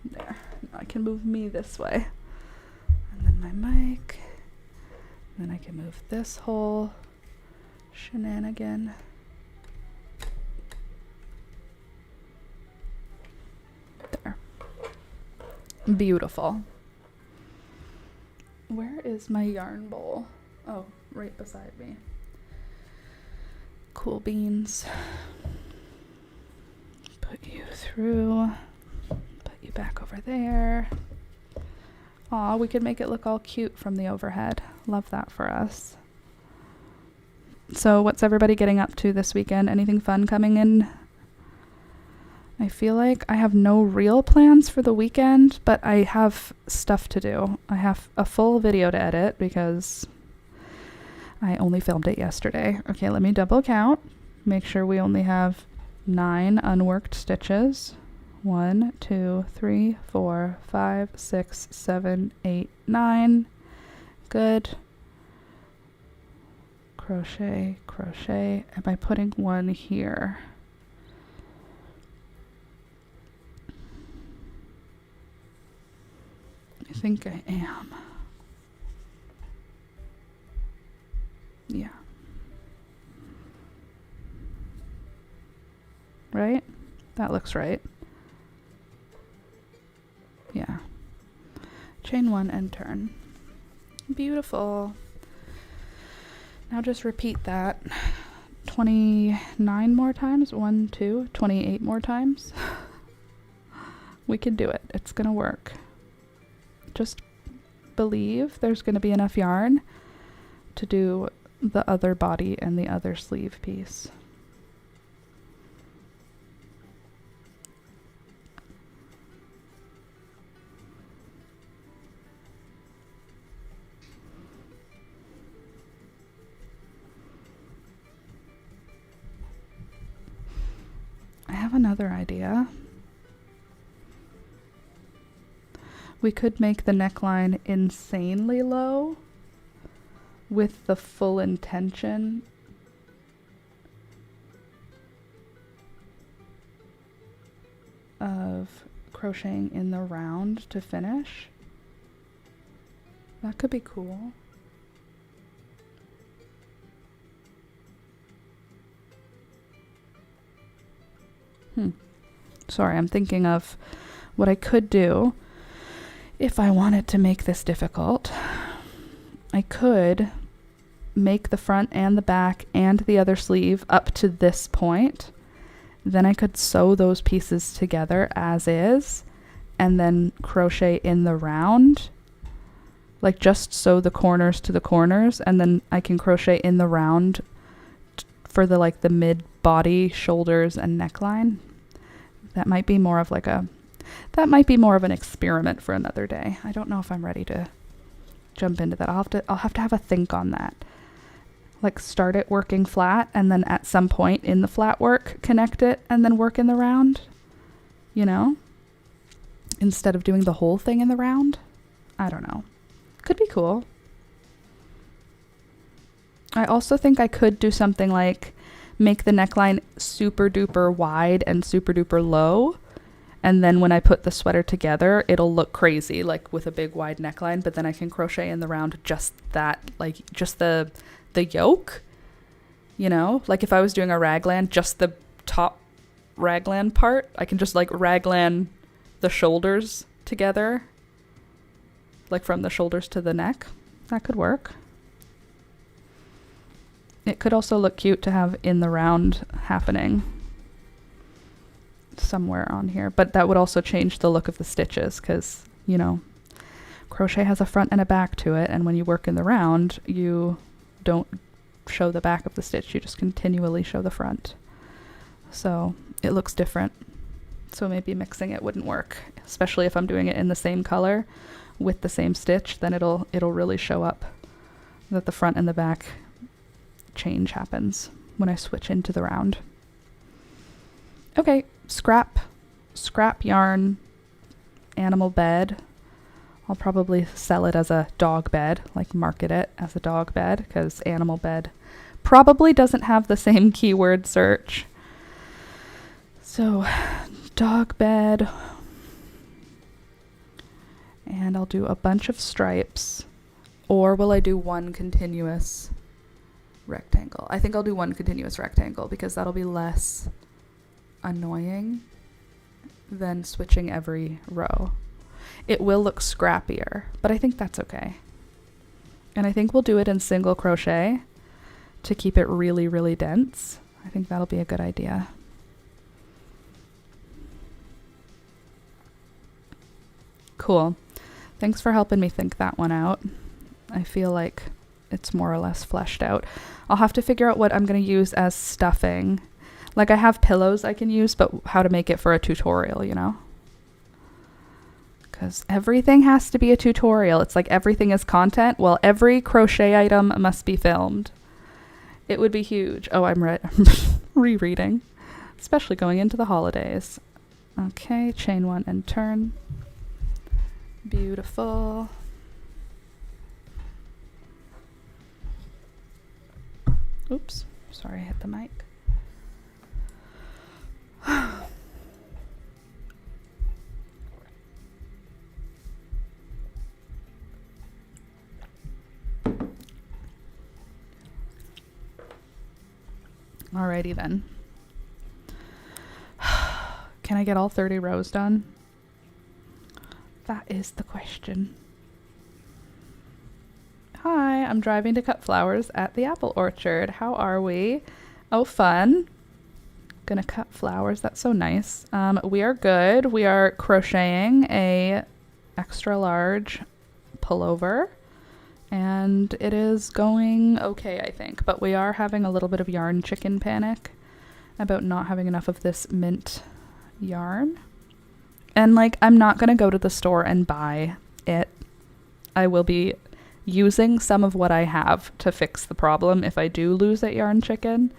There. Now I can move me this way. And then my mic. And then I can move this whole shenanigan. There. Beautiful. Where is my yarn bowl? Oh, right beside me. Cool beans. Put you through. Put you back over there. Aw, we could make it look all cute from the overhead. Love that for us. So what's everybody getting up to this weekend? Anything fun coming in? I feel like I have no real plans for the weekend, but I have stuff to do. I have a full video to edit because I only filmed it yesterday. Okay, let me double count. Make sure we only have 9 unworked stitches. 1, 2, 3, 4, 5, 6, 7, 8, 9. Good. Crochet, crochet. Am I putting one here? I think I am. Yeah. Right? That looks right. Yeah. Chain 1 and turn. Beautiful. Now just repeat that 29 more times. 1, 2, 28 more times. We can do it. It's gonna work. Just believe there's gonna be enough yarn to do the other body and the other sleeve piece. I have another idea. We could make the neckline insanely low with the full intention of crocheting in the round to finish. That could be cool. Sorry, I'm thinking of what I could do if I wanted to make this difficult. I could make the front and the back and the other sleeve up to this point. Then I could sew those pieces together as is and then crochet in the round. Like just sew the corners to the corners, and then I can crochet in the round for the like the mid body, shoulders, and neckline. That might be more of an experiment for another day. I don't know if I'm ready to jump into that. I'll have to have a think on that. Like start it working flat, and then at some point in the flat work, connect it and then work in the round, you know, instead of doing the whole thing in the round. I don't know. Could be cool. I also think I could do something like make the neckline super duper wide and super duper low, and then when I put the sweater together, it'll look crazy, like with a big wide neckline, but then I can crochet in the round just that, like just the yoke, you know, like if I was doing a raglan, just the top raglan part, I can just like raglan the shoulders together, like from the shoulders to the neck. That could work. It could also look cute to have in the round happening somewhere on here, but that would also change the look of the stitches because, you know, crochet has a front and a back to it, and when you work in the round, you don't show the back of the stitch, you just continually show the front. So it looks different. So maybe mixing it wouldn't work, especially if I'm doing it in the same color with the same stitch, then it'll really show up that the front and the back change happens when I switch into the round. Okay, scrap yarn, animal bed. I'll probably sell it as a dog bed, like market it as a dog bed, because animal bed probably doesn't have the same keyword search. So, dog bed. And I'll do a bunch of stripes. Or will I do one continuous rectangle? I think I'll do one continuous rectangle because that'll be less annoying than switching every row. It will look scrappier, but I think that's okay. And I think we'll do it in single crochet to keep it really, really dense. I think that'll be a good idea. Cool. Thanks for helping me think that one out. I feel like it's more or less fleshed out. I'll have to figure out what I'm going to use as stuffing. Like I have pillows I can use, but how to make it for a tutorial, you know? Because everything has to be a tutorial. It's like everything is content. Well, every crochet item must be filmed. It would be huge. Oh, I'm rereading, especially going into the holidays. Okay, chain one and turn. Beautiful. Oops, sorry, I hit the mic. Alrighty then. Can I get all 30 rows done? That is the question. Hi, I'm driving to cut flowers at the apple orchard. How are we? Oh, fun. Gonna cut flowers. That's so nice. We are good. We are crocheting a extra large pullover, and it is going okay, I think. But we are having a little bit of yarn chicken panic about not having enough of this mint yarn. And like, I'm not gonna go to the store and buy it. I will be using some of what I have to fix the problem if I do lose that yarn chicken,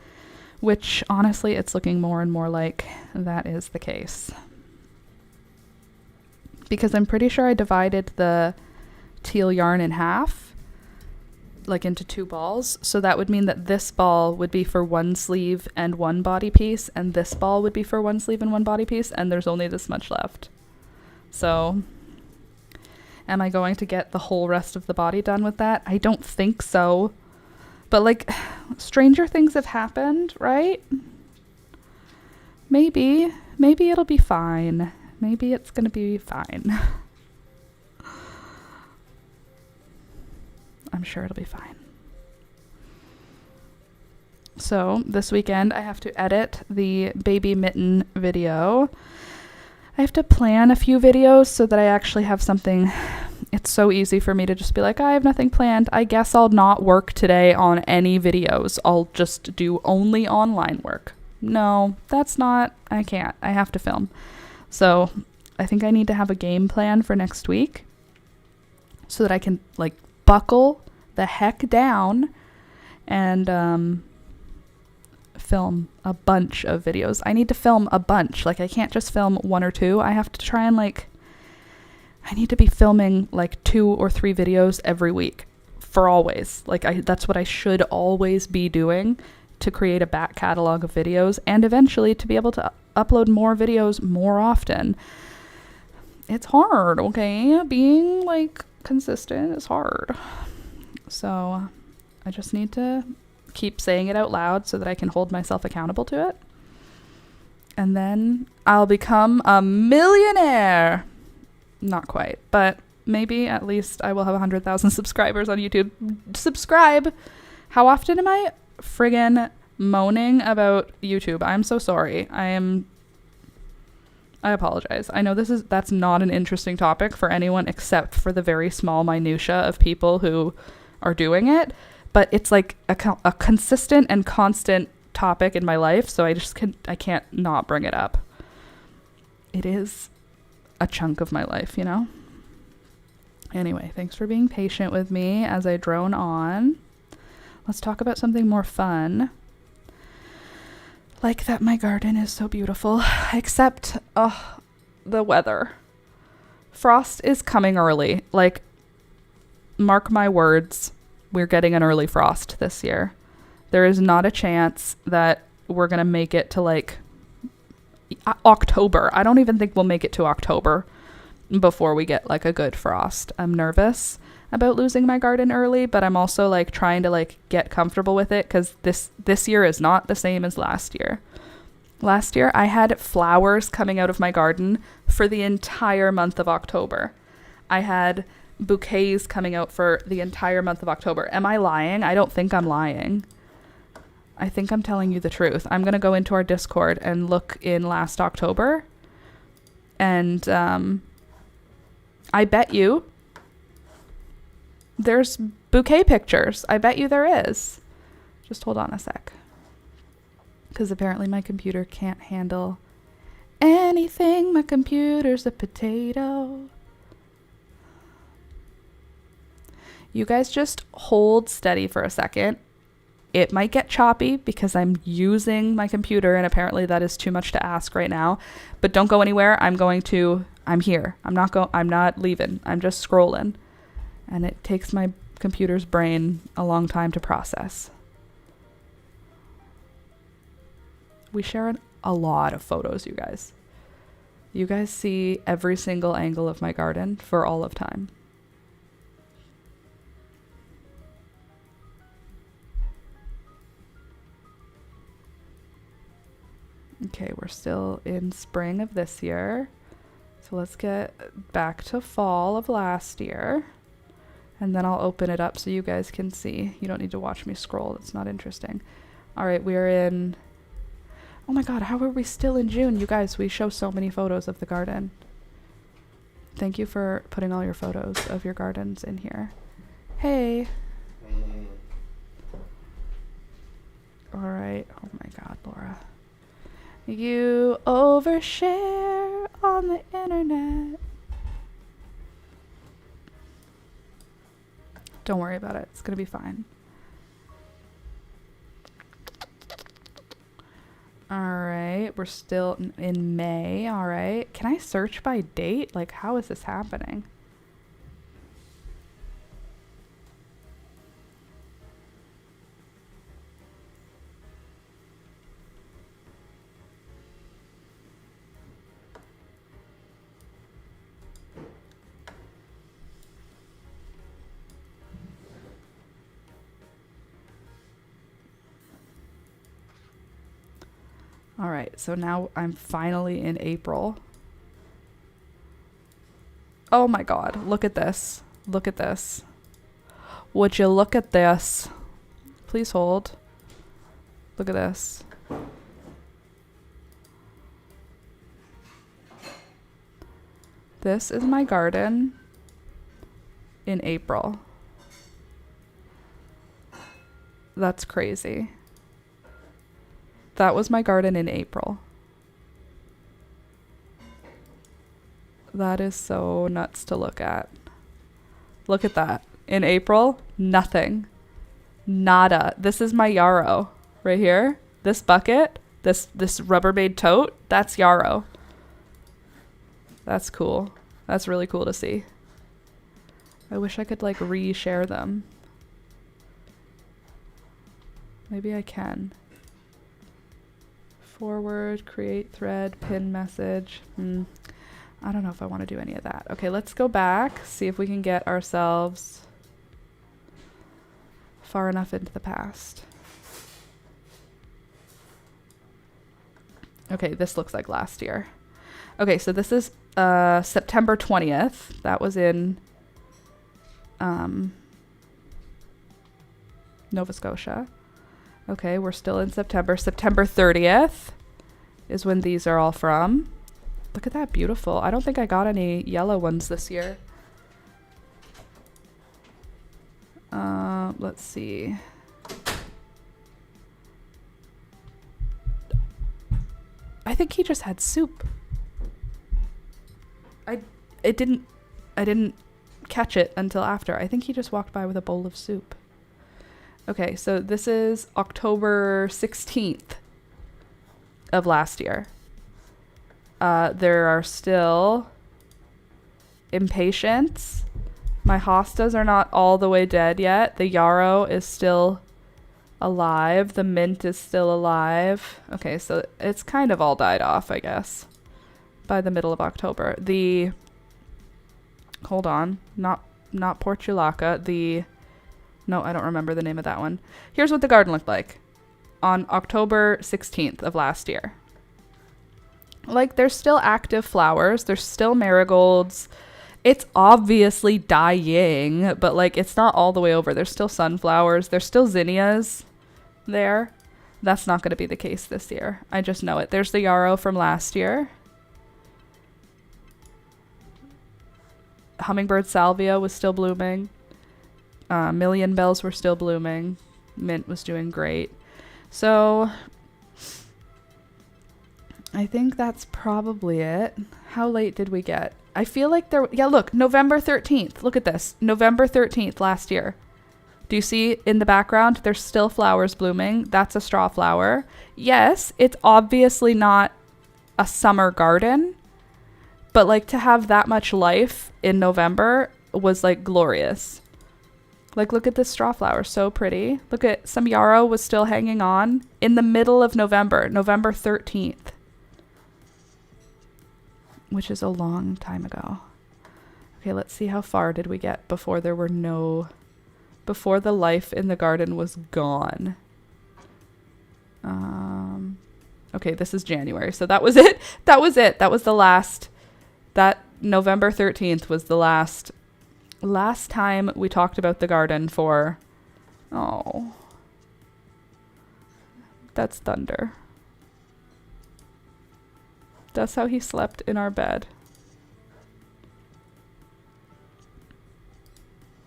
which honestly, it's looking more and more like that is the case. Because I'm pretty sure I divided the teal yarn in half, like into 2 balls. So that would mean that this ball would be for one sleeve and one body piece, and this ball would be for one sleeve and one body piece, and there's only this much left. So am I going to get the whole rest of the body done with that? I don't think so. But like, stranger things have happened, right? Maybe. maybe it'll be fine. Maybe it's gonna be fine. I'm sure it'll be fine. So this weekend I have to edit the baby mitten video. I have to plan a few videos so that I actually have something. It's so easy for me to just be like, I have nothing planned. I guess I'll not work today on any videos. I'll just do only online work. No, that's not, I can't. I have to film. So I think I need to have a game plan for next week so that I can like buckle the heck down and film a bunch of videos. I need to film a bunch. Like I can't just film 1 or 2. I have to try and I need to be filming like 2 or 3 videos every week for always. That's what I should always be doing to create a back catalog of videos and eventually to be able to upload more videos more often. It's hard, okay? Being like consistent is hard. So I just need to keep saying it out loud so that I can hold myself accountable to it. And then I'll become a millionaire. Not quite, but maybe at least I will have 100,000 subscribers on YouTube. Subscribe. How often am I friggin' moaning about YouTube? I'm so sorry. I apologize. I know that's not an interesting topic for anyone except for the very small minutia of people who are doing it, but it's like a consistent and constant topic in my life, so I can't not bring it up. It is a chunk of my life, you know? Anyway, thanks for being patient with me as I drone on. Let's talk about something more fun. Like that my garden is so beautiful, except the weather. Frost is coming early. Like, mark my words, we're getting an early frost this year. There is not a chance that we're going to make it to like October. I don't even think we'll make it to October before we get like a good frost. I'm nervous about losing my garden early, but I'm also like trying to like get comfortable with it because this year is not the same as last year. Last year I had flowers coming out of my garden for the entire month of October. I had bouquets coming out for the entire month of October. Am I lying? I don't think I'm lying. I think I'm telling you the truth. I'm going to go into our Discord and look in last October. And I bet you there's bouquet pictures. I bet you there is. Just hold on a sec. Because apparently my computer can't handle anything. My computer's a potato. You guys just hold steady for a second. It might get choppy because I'm using my computer and apparently that is too much to ask right now. But don't go anywhere. I'm here. I'm not leaving. I'm just scrolling. And it takes my computer's brain a long time to process. We share a lot of photos, you guys. You guys see every single angle of my garden for all of time. Okay, we're still in spring of this year. So let's get back to fall of last year. And then I'll open it up so you guys can see. You don't need to watch me scroll. It's not interesting. All right, we're in... Oh my God, how are we still in June? You guys, we show so many photos of the garden. Thank you for putting all your photos of your gardens in here. Hey. All right. Oh my God, Laura. You overshare on the internet. Don't worry about it. It's going to be fine. All right. We're still in May. All right. Can I search by date? Like, how is this happening? All right, so now I'm finally in April. Oh my God, look at this. Look at this. Would you look at this? Please hold. Look at this. This is my garden in April. That's crazy. That was my garden in April. That is so nuts to look at. Look at that. In April, nothing. Nada. This is my yarrow right here. This bucket, this Rubbermaid tote, that's yarrow. That's cool. That's really cool to see. I wish I could like re-share them. Maybe I can. Forward, create thread, pin message. I don't know if I want to do any of that. Okay, let's go back, see if we can get ourselves far enough into the past. Okay, this looks like last year. Okay, so this is September 20th. That was in Nova Scotia. Okay, we're still in September. September 30th is when these are all from. Look at that, beautiful. I don't think I got any yellow ones this year. Let's see. I think he just had soup. I didn't catch it until after. I think he just walked by with a bowl of soup. Okay, so this is October 16th of last year. There are still impatiens. My hostas are not all the way dead yet. The yarrow is still alive. The mint is still alive. Okay, so it's kind of all died off, I guess, by the middle of October. Hold on, not Portulaca. No, I don't remember the name of that one. Here's what the garden looked like on October 16th of last year. Like, there's still active flowers. There's still marigolds. It's obviously dying, but like, it's not all the way over. There's still sunflowers. There's still zinnias there. That's not going to be the case this year. I just know it. There's the yarrow from last year. Hummingbird salvia was still blooming. Million bells were still blooming. Mint was doing great. So I think that's probably it. How late did we get? I feel like yeah, look, November 13th. Look at this. November 13th last year. Do you see in the background? There's still flowers blooming. That's a straw flower. Yes, it's obviously not a summer garden, but like, to have that much life in November was like glorious. Like, look at this straw flower, so pretty. Look at some yarrow was still hanging on in the middle of November, November 13th, which is a long time ago. Okay, let's see how far did we get before before the life in the garden was gone. Okay, this is January, so that was it. That was the last, that November 13th was the last time we talked about the garden for, oh, that's Thunder. That's how he slept in our bed.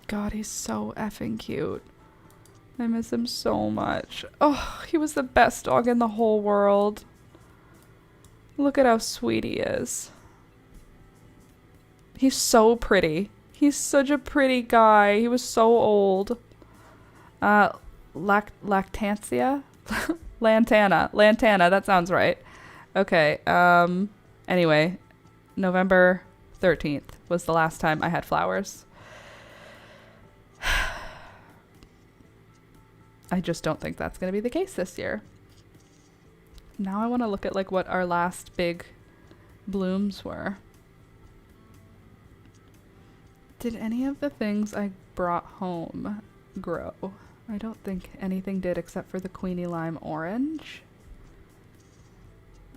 God, he's so effing cute. I miss him so much. Oh, he was the best dog in the whole world. Look at how sweet he is. He's so pretty. He's such a pretty guy. He was so old. Lactantia? Lantana, that sounds right. Okay, anyway, November 13th was the last time I had flowers. I just don't think that's going to be the case this year. Now I want to look at like what our last big blooms were. Did any of the things I brought home grow? I don't think anything did except for the Queenie Lime Orange.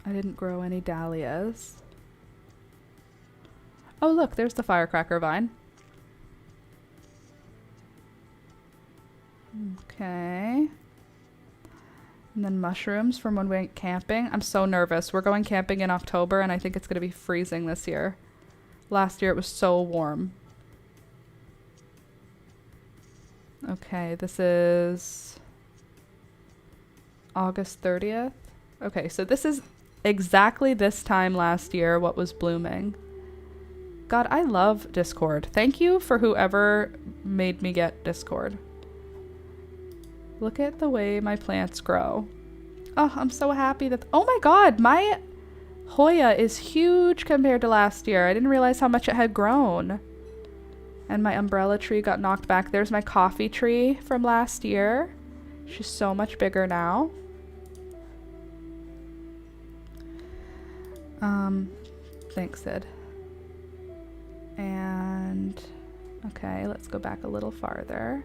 I didn't grow any dahlias. Oh, look, there's the firecracker vine. Okay. And then mushrooms from when we went camping. I'm so nervous. We're going camping in October, and I think it's going to be freezing this year. Last year it was so warm. Okay, this is August 30th. Okay, so this is exactly this time last year what was blooming. God, I love Discord. Thank you for whoever made me get Discord. Look at the way my plants grow. Oh, I'm so happy that... Oh my god, my Hoya is huge compared to last year. I didn't realize how much it had grown. And my umbrella tree got knocked back. There's my coffee tree from last year. She's so much bigger now. Thanks, Sid. And... okay, let's go back a little farther.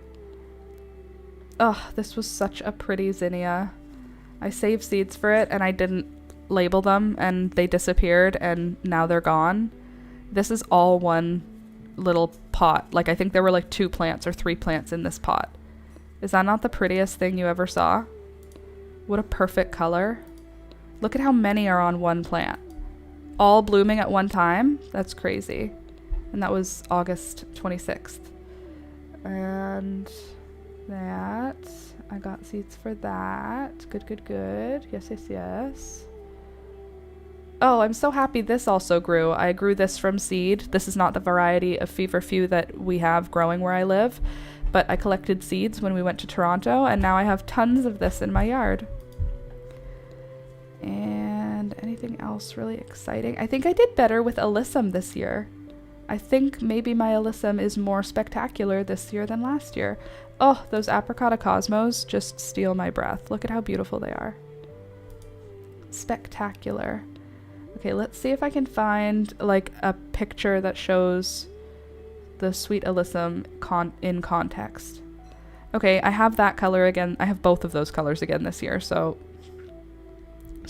Oh, this was such a pretty zinnia. I saved seeds for it and I didn't label them and they disappeared and now they're gone. This is all one little pot. Like, I think there were like 2 plants or 3 plants in this pot. Is that not the prettiest thing you ever saw? What a perfect color. Look at how many are on one plant. All blooming at one time. That's crazy. And that was August 26th. And that. I got seeds for that. Good, good, good. Yes, yes, yes. Oh, I'm so happy this also grew. I grew this from seed. This is not the variety of feverfew that we have growing where I live, but I collected seeds when we went to Toronto, and now I have tons of this in my yard. And anything else really exciting? I think I did better with alyssum this year. I think maybe my alyssum is more spectacular this year than last year. Oh, those Apricota Cosmos just steal my breath. Look at how beautiful they are. Spectacular. Okay, let's see if I can find like a picture that shows the sweet alyssum in context. Okay, I have that color again. I have both of those colors again this year, so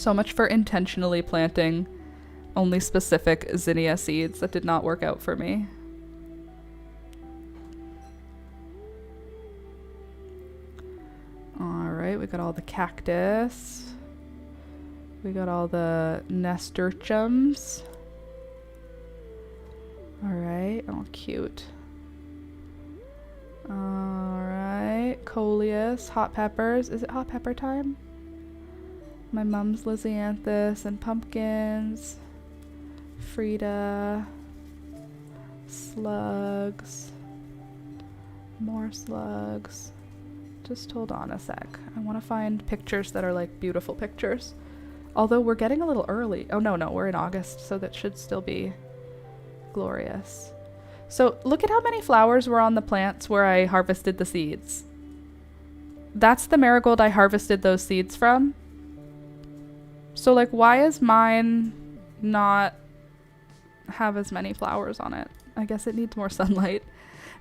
much for intentionally planting only specific zinnia seeds that did not work out for me. Alright, we got all the cactus. We got all the nasturtiums. Alright, oh cute. Alright, coleus, hot peppers. Is it hot pepper time? My mom's lisianthus and pumpkins. Frida. Slugs. More slugs. Just hold on a sec. I want to find pictures that are like beautiful pictures. Although we're getting a little early. Oh no, we're in August, so that should still be glorious. So look at how many flowers were on the plants where I harvested the seeds. That's the marigold I harvested those seeds from. So like, why is mine not have as many flowers on it? I guess it needs more sunlight.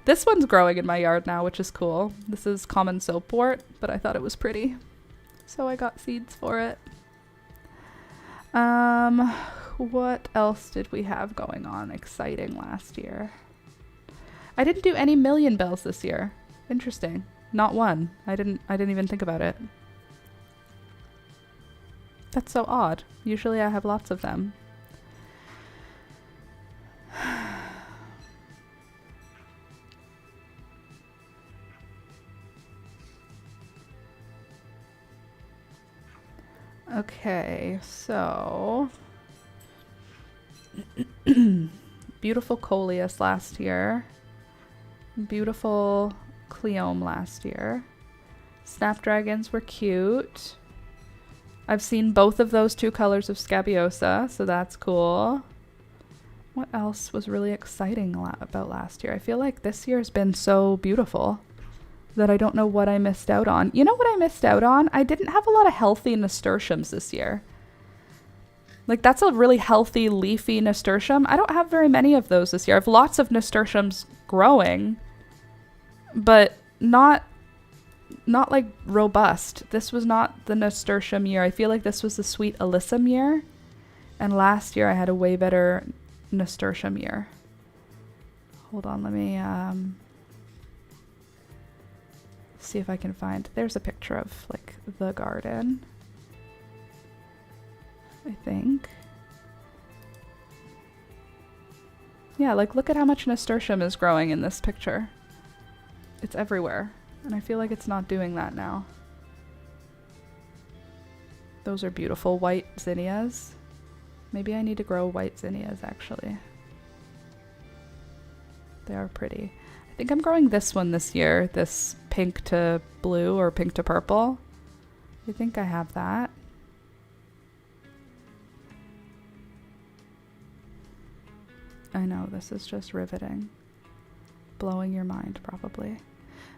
This one's growing in my yard now, which is cool. This is common soapwort, but I thought it was pretty, so I got seeds for it. What else did we have going on exciting last year? I didn't do any million bells this year. Interesting. Not one. I didn't even think about it. That's so odd. Usually I have lots of them. Okay, so beautiful coleus last year, beautiful cleome last year. Snapdragons were cute. I've seen both of those 2 colors of scabiosa, so that's cool. What else was really exciting about last year? I feel like this year's been so beautiful that I don't know what I missed out on. You know what I missed out on? I didn't have a lot of healthy nasturtiums this year. Like, that's a really healthy, leafy nasturtium. I don't have very many of those this year. I have lots of nasturtiums growing, but not like robust. This was not the nasturtium year. I feel like this was the sweet alyssum year. And last year I had a way better nasturtium year. Hold on, let me see if I can find. There's a picture of like the garden, I think. Yeah, like look at how much nasturtium is growing in this picture. It's everywhere, and I feel like it's not doing that now. Those are beautiful white zinnias. Maybe I need to grow white zinnias actually. They are pretty. I think I'm growing this one this year, this pink to blue or pink to purple. I think I have that. I know, this is just riveting. Blowing your mind, probably.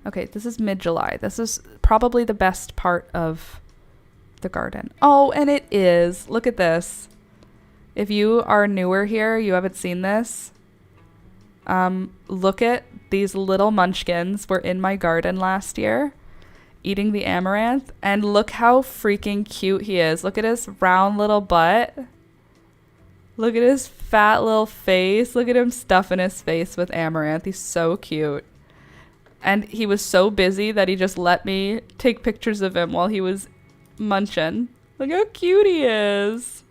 Okay, this is mid-July. This is probably the best part of the garden. Oh, and it is. Look at this. If you are newer here, you haven't seen this. Look at these little munchkins were in my garden last year eating the amaranth, and look how freaking cute he is. Look at his round little butt. Look at his fat little face. Look at him stuffing his face with amaranth. He's so cute. And he was so busy that he just let me take pictures of him while he was munching. Look how cute he is.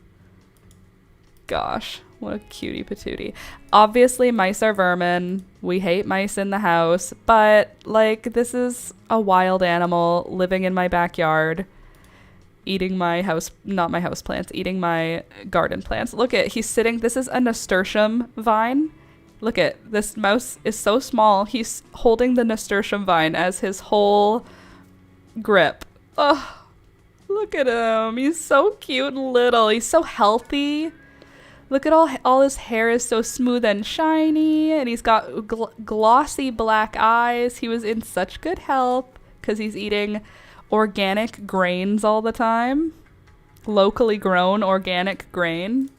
Gosh, what a cutie patootie. Obviously, mice are vermin. We hate mice in the house. But, like, this is a wild animal living in my backyard. Eating my house, not my house plants, eating my garden plants. Look at, he's sitting, this is a nasturtium vine. Look at, this mouse is so small. He's holding the nasturtium vine as his whole grip. Oh, look at him. He's so cute and little. He's so healthy. Look at all his hair is so smooth and shiny, and he's got glossy black eyes. He was in such good health because he's eating organic grains all the time. Locally grown organic grain.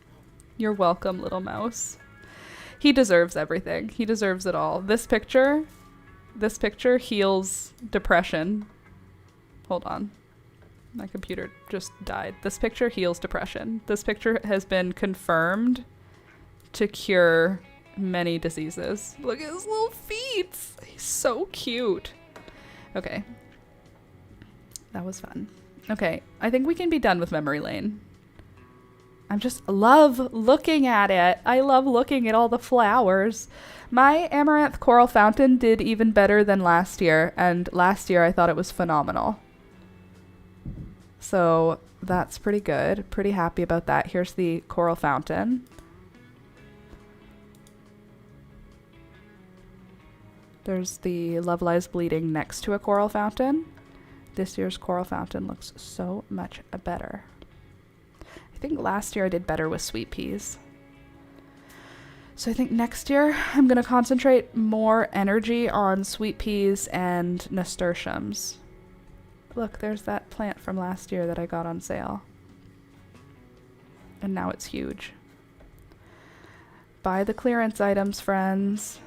You're welcome, little mouse. He deserves everything. He deserves it all. This picture heals depression. Hold on. My computer just died. This picture heals depression. This picture has been confirmed to cure many diseases. Look at his little feet. He's so cute. Okay. That was fun. Okay, I think we can be done with memory lane. I just love looking at it. I love looking at all the flowers. My amaranth coral fountain did even better than last year, and last year I thought it was phenomenal. So that's pretty good. Pretty happy about that. Here's the coral fountain. There's the Love Lies Bleeding next to a coral fountain. This year's coral fountain looks so much better. I think last year I did better with sweet peas. So I think next year I'm going to concentrate more energy on sweet peas and nasturtiums. Look, there's that plant from last year that I got on sale. And now it's huge. Buy the clearance items, friends.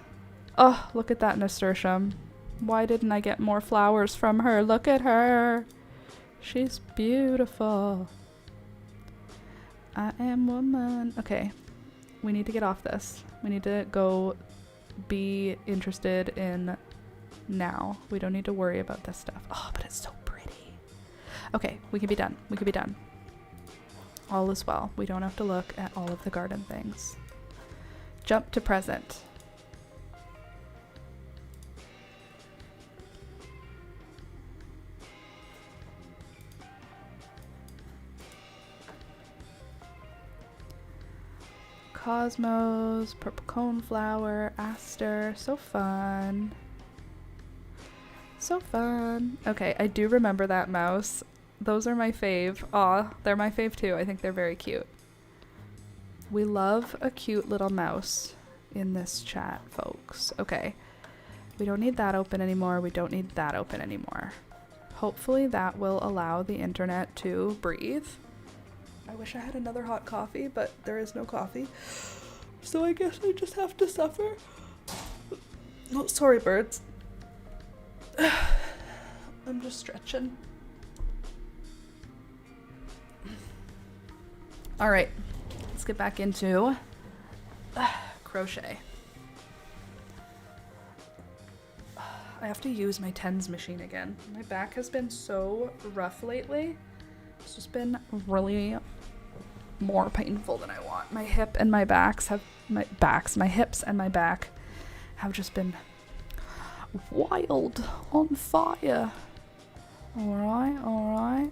Oh, look at that nasturtium. Why didn't I get more flowers from her? Look at her. She's beautiful. I am woman. Okay, we need to get off this. We need to go be interested in now. We don't need to worry about this stuff. Oh, but it's so pretty. Okay, we can be done. We can be done. All is well. We don't have to look at all of the garden things. Jump to present. Cosmos, purple coneflower, aster. So fun. So fun. Okay, I do remember that mouse. Those are my fave. Aw, they're my fave too. I think they're very cute. We love a cute little mouse in this chat, folks. Okay. We don't need that open anymore. We don't need that open anymore. Hopefully that will allow the internet to breathe. I wish I had another hot coffee, but there is no coffee. So I guess I just have to suffer. Oh, sorry, birds. I'm just stretching. All right, let's get back into crochet. I have to use my tens machine again. My back has been so rough lately. It's just been really more painful than I want. My hip and my backs have, my hips and my back have just been wild on fire. All right.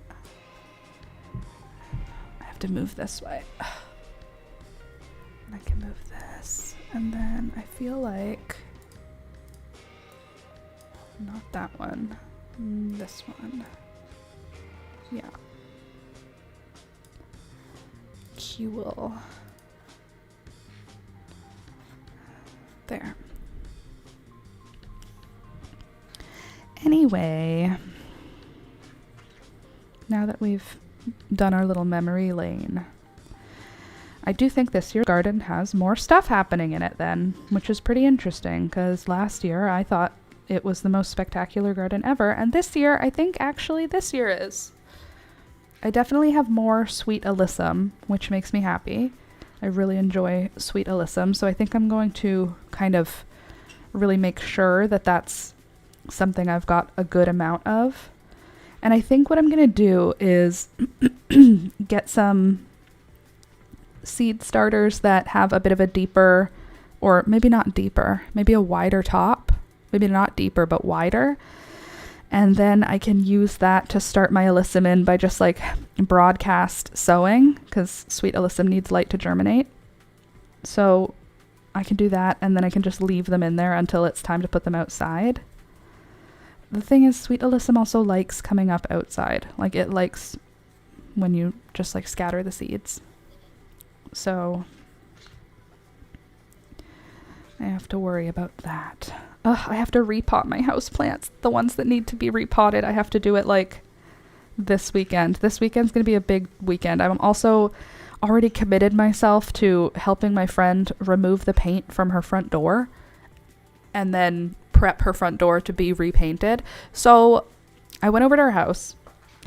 I have to move this way. I can move this, and then I feel like not that one, this one. Yeah. Cool. There. Anyway, now that we've done our little memory lane, I do think this year's garden has more stuff happening in it then, which is pretty interesting, because last year I thought it was the most spectacular garden ever, and this year I think actually this year is. I definitely have more sweet alyssum, which makes me happy. I really enjoy sweet alyssum, so I think I'm going to kind of really make sure that that's something I've got a good amount of. And I think what I'm going to do is get some seed starters that have a bit of a deeper, or maybe not deeper, maybe a wider top. Maybe not deeper, but wider. And then I can use that to start my alyssum in by just like broadcast sowing, because sweet alyssum needs light to germinate. So I can do that, and then I can just leave them in there until it's time to put them outside. The thing is, sweet alyssum also likes coming up outside. Like, it likes when you just like scatter the seeds. So I have to worry about that. I have to repot my houseplants. The ones that need to be repotted, I have to do it like this weekend. This weekend's going to be a big weekend. I'm also already committed myself to helping my friend remove the paint from her front door and then prep her front door to be repainted. So I went over to her house,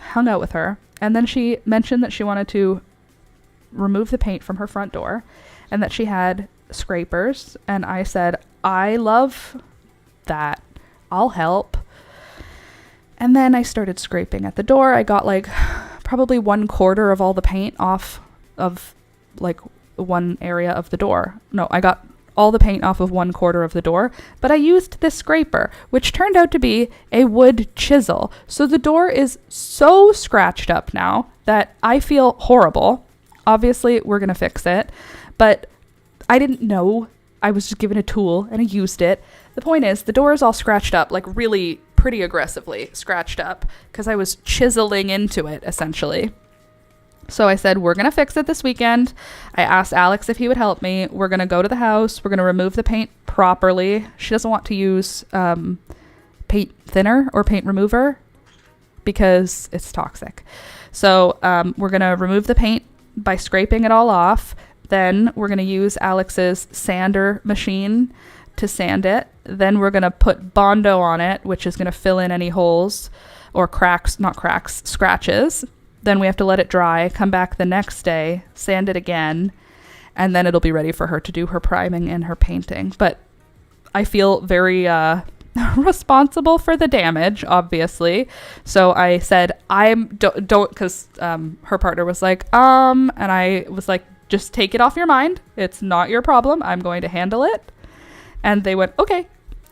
hung out with her, and then she mentioned that she wanted to remove the paint from her front door and that she had scrapers. And I said, I love that. I'll help. And then I started scraping at the door. I got like probably 1/4 of all the paint off of like one area of the door. No, I got all the paint off of 1/4 of the door, but I used this scraper, which turned out to be a wood chisel. So the door is so scratched up now that I feel horrible. Obviously, we're going to fix it, but I didn't know. I was just given a tool and I used it. The point is, the door is all scratched up, like really pretty aggressively scratched up, because I was chiseling into it, essentially. So I said, we're going to fix it this weekend. I asked Alex if he would help me. We're going to go to the house. We're going to remove the paint properly. She doesn't want to use paint thinner or paint remover because it's toxic. So we're going to remove the paint by scraping it all off. Then we're going to use Alex's sander machine to sand it. Then we're going to put Bondo on it, which is going to fill in any holes or cracks, not cracks, scratches. Then we have to let it dry, come back the next day, sand it again, and then it'll be ready for her to do her priming and her painting. But I feel very responsible for the damage, obviously. So I said, don't, because her partner was like, and I was like, just take it off your mind. It's not your problem. I'm going to handle it. And they went, okay.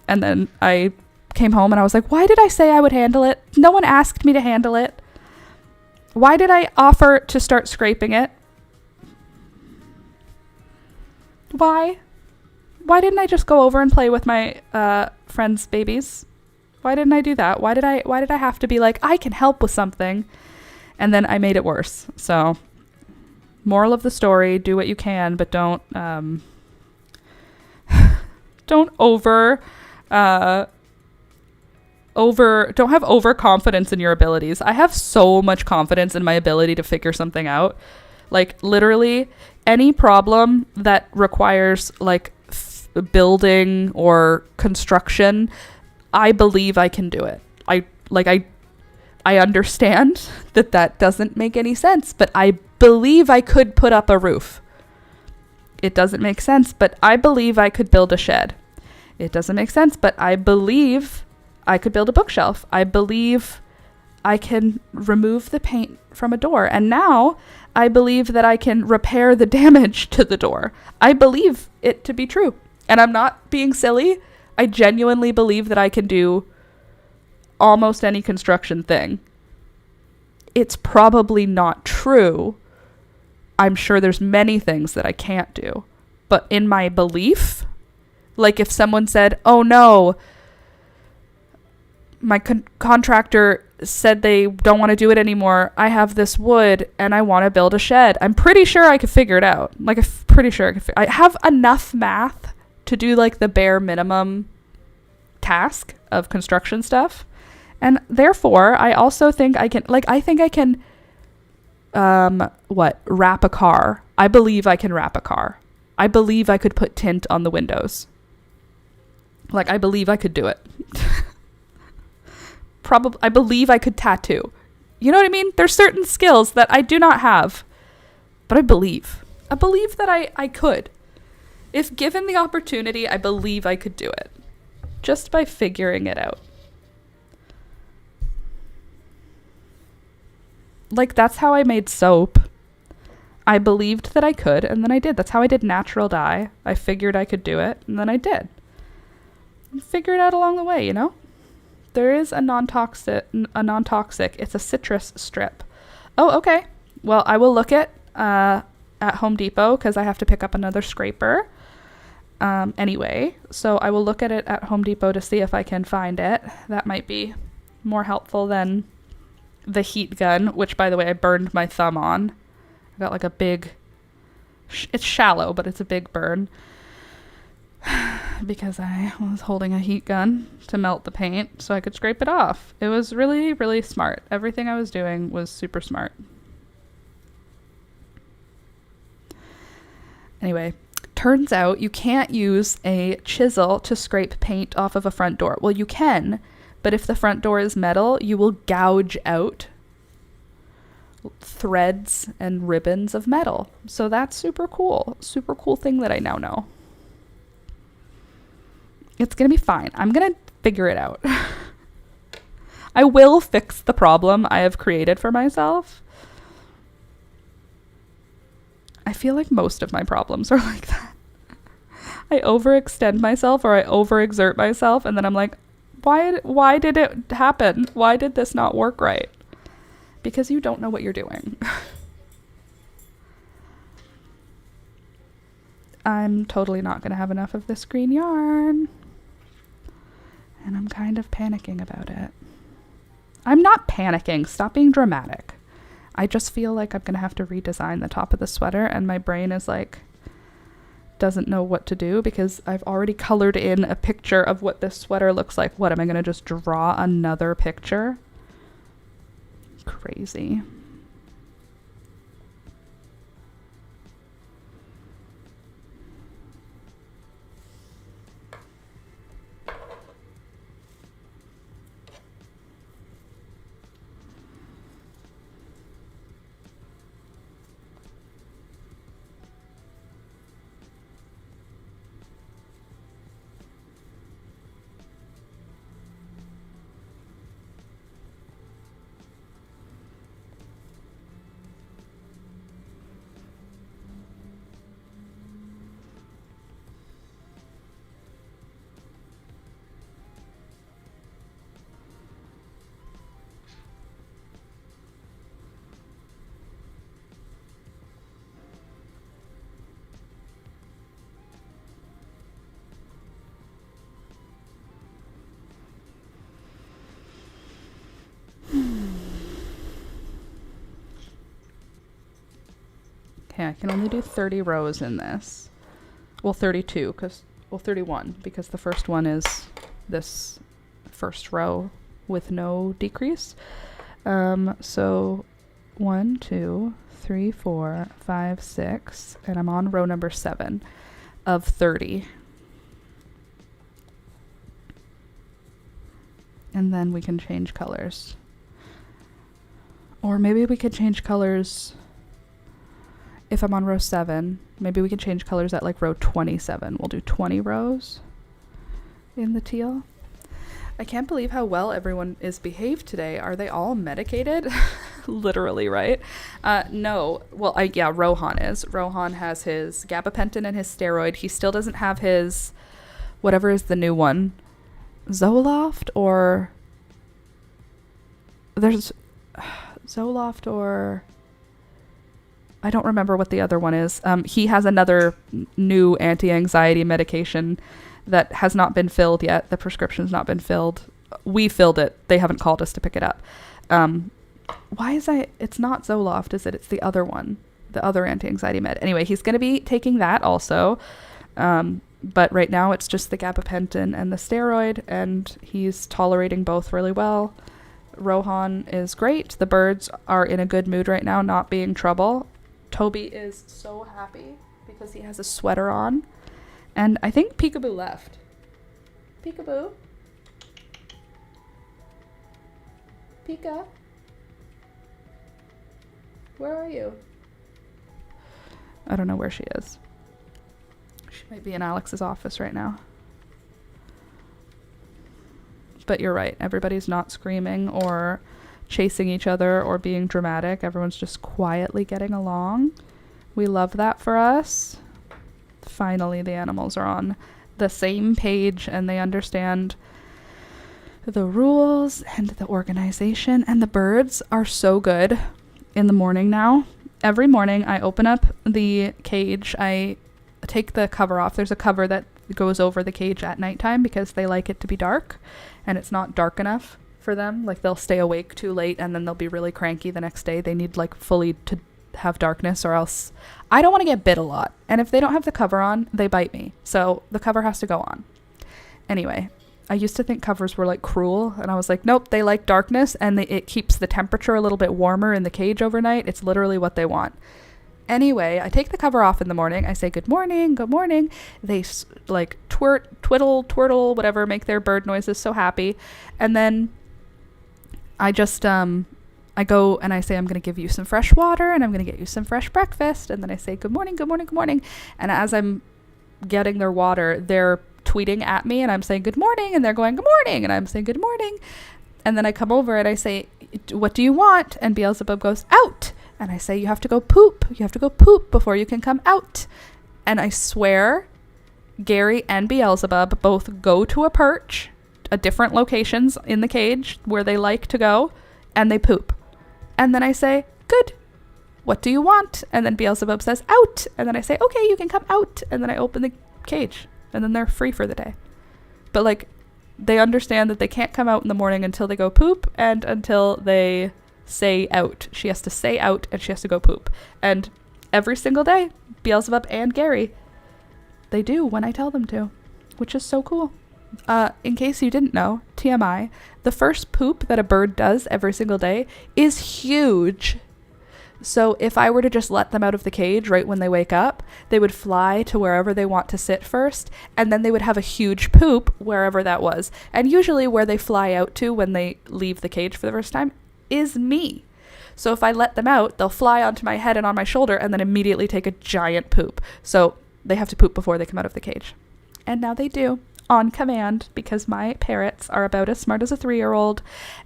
And then I came home and I was like, why did I say I would handle it? No one asked me to handle it. Why did I offer to start scraping it? Why? Why didn't I just go over and play with my friends' babies? Why didn't I do that? Why did I have to be like, I can help with something? And then I made it worse. So, moral of the story, do what you can, but don't don't have overconfidence in your abilities. I have so much confidence in my ability to figure something out. Like, literally any problem that requires like building or construction, I believe I can do it. I understand that doesn't make any sense, but I believe I could put up a roof. It doesn't make sense, but I believe I could build a shed. It doesn't make sense, but I believe I could build a bookshelf. I believe I can remove the paint from a door. And now I believe that I can repair the damage to the door. I believe it to be true. And I'm not being silly. I genuinely believe that I can do almost any construction thing. It's probably not true. I'm sure there's many things that I can't do. But in my belief, like if someone said, oh no, my contractor said they don't want to do it anymore. I have this wood and I want to build a shed. I'm pretty sure I could figure it out. Like, I'm pretty sure I have enough math to do like the bare minimum task of construction stuff. And therefore, I also think I can, wrap a car. I believe I can wrap a car. I believe I could put tint on the windows. Like, I believe I could do it. I believe I could tattoo. You know what I mean? There's certain skills that I do not have, but I believe. I believe that I could. If given the opportunity, I believe I could do it. Just by figuring it out. Like, that's how I made soap. I believed that I could, and then I did. That's how I did natural dye. I figured I could do it, and then I did. Figure it out along the way, you know? There is a non-toxic, it's a citrus strip. Oh, okay. Well, I will look at Home Depot because I have to pick up another scraper. Anyway, so I will look at it at Home Depot to see if I can find it. That might be more helpful than the heat gun, which, by the way, I burned my thumb on. I got like a big, it's shallow, but it's a big burn. Because I was holding a heat gun to melt the paint so I could scrape it off. It was really, really smart. Everything I was doing was super smart. Anyway, turns out you can't use a chisel to scrape paint off of a front door. Well, you can, but if the front door is metal, you will gouge out threads and ribbons of metal. So that's super cool. Super cool thing that I now know. It's going to be fine. I'm going to figure it out. I will fix the problem I have created for myself. I feel like most of my problems are like that. I overextend myself or I overexert myself, and then I'm like, why did it happen? Why did this not work right? Because you don't know what you're doing. I'm totally not going to have enough of this green yarn. And I'm kind of panicking about it. I'm not panicking. Stop being dramatic. I just feel like I'm going to have to redesign the top of the sweater, and my brain is like, doesn't know what to do because I've already colored in a picture of what this sweater looks like. What, am I going to just draw another picture? Crazy. Okay, I can only do 30 rows in this. Well, 32, 31, because the first one is this first row with no decrease. So 1, 2, 3, 4, 5, 6, and I'm on row number 7 of 30. And then we can change colors. Or maybe we could change colors if I'm on row 7, maybe we can change colors at like row 27. We'll do 20 rows in the teal. I can't believe how well everyone is behaved today. Are they all medicated? Literally, right? No. Well, yeah, Rohan is. Rohan has his gabapentin and his steroid. He still doesn't have his, whatever is the new one, Zoloft, or there's Zoloft, or I don't remember what the other one is. He has another new anti-anxiety medication that has not been filled yet. The prescription's not been filled. We filled it. They haven't called us to pick it up. It's not Zoloft, is it? It's the other one, the other anti-anxiety med. Anyway, he's going to be taking that also. But right now it's just the gabapentin and the steroid, and he's tolerating both really well. Rohan is great. The birds are in a good mood right now, not being trouble. Toby is so happy because he has a sweater on. And I think Peekaboo left. Peekaboo? Pika? Where are you? I don't know where she is. She might be in Alex's office right now. But you're right. Everybody's not screaming or chasing each other or being dramatic. Everyone's just quietly getting along. We love that for us. Finally, the animals are on the same page and they understand the rules and the organization. And the birds are so good in the morning now. Every morning I open up the cage. I take the cover off. There's a cover that goes over the cage at nighttime because they like it to be dark and it's not dark enough for them. Like they'll stay awake too late and then they'll be really cranky the next day. They need like fully to have darkness or else I don't want to get bit a lot. And if they don't have the cover on, they bite me. So the cover has to go on. Anyway, I used to think covers were like cruel and I was like, nope, they like darkness and it keeps the temperature a little bit warmer in the cage overnight. It's literally what they want. Anyway, I take the cover off in the morning. I say, good morning, good morning. They like twiddle, twirtle, whatever, make their bird noises, so happy. And then I just, I go and I say, I'm going to give you some fresh water and I'm going to get you some fresh breakfast. And then I say, good morning, good morning, good morning. And as I'm getting their water, they're tweeting at me and I'm saying, good morning. And they're going, good morning. And I'm saying, good morning. And then I come over and I say, what do you want? And Beelzebub goes, out. And I say, you have to go poop. You have to go poop before you can come out. And I swear, Gary and Beelzebub both go to a perch, different locations in the cage where they like to go, and they poop. And then I say, good. What do you want? And then Beelzebub says, out. And then I say, okay, you can come out. And then I open the cage. And then they're free for the day. But like, they understand that they can't come out in the morning until they go poop and until they say out. She has to say out and she has to go poop. And every single day, Beelzebub and Gary, they do when I tell them to, which is so cool. In case you didn't know, TMI, the first poop that a bird does every single day is huge. So if I were to just let them out of the cage right when they wake up, they would fly to wherever they want to sit first, and then they would have a huge poop wherever that was. And usually where they fly out to when they leave the cage for the first time is me. So if I let them out, they'll fly onto my head and on my shoulder and then immediately take a giant poop. So they have to poop before they come out of the cage. And now they do, on command, because my parrots are about as smart as a 3-year-old,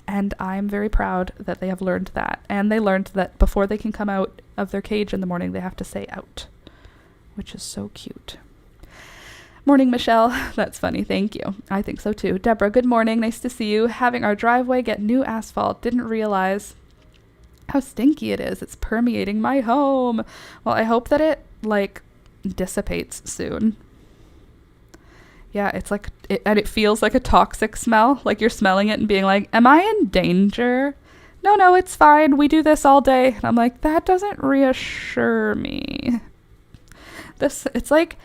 and I'm very proud that they have learned that. And they learned that before they can come out of their cage in the morning, they have to say out, which is so cute. Morning, Michelle. That's funny. Thank you. I think so too. Deborah, good morning. Nice to see you. Having our driveway get new asphalt. Didn't realize how stinky it is. It's permeating my home. Well, I hope that it like dissipates soon. Yeah, it's like, and it feels like a toxic smell. Like you're smelling it and being like, am I in danger? No, it's fine. We do this all day. And I'm like, that doesn't reassure me. It's like,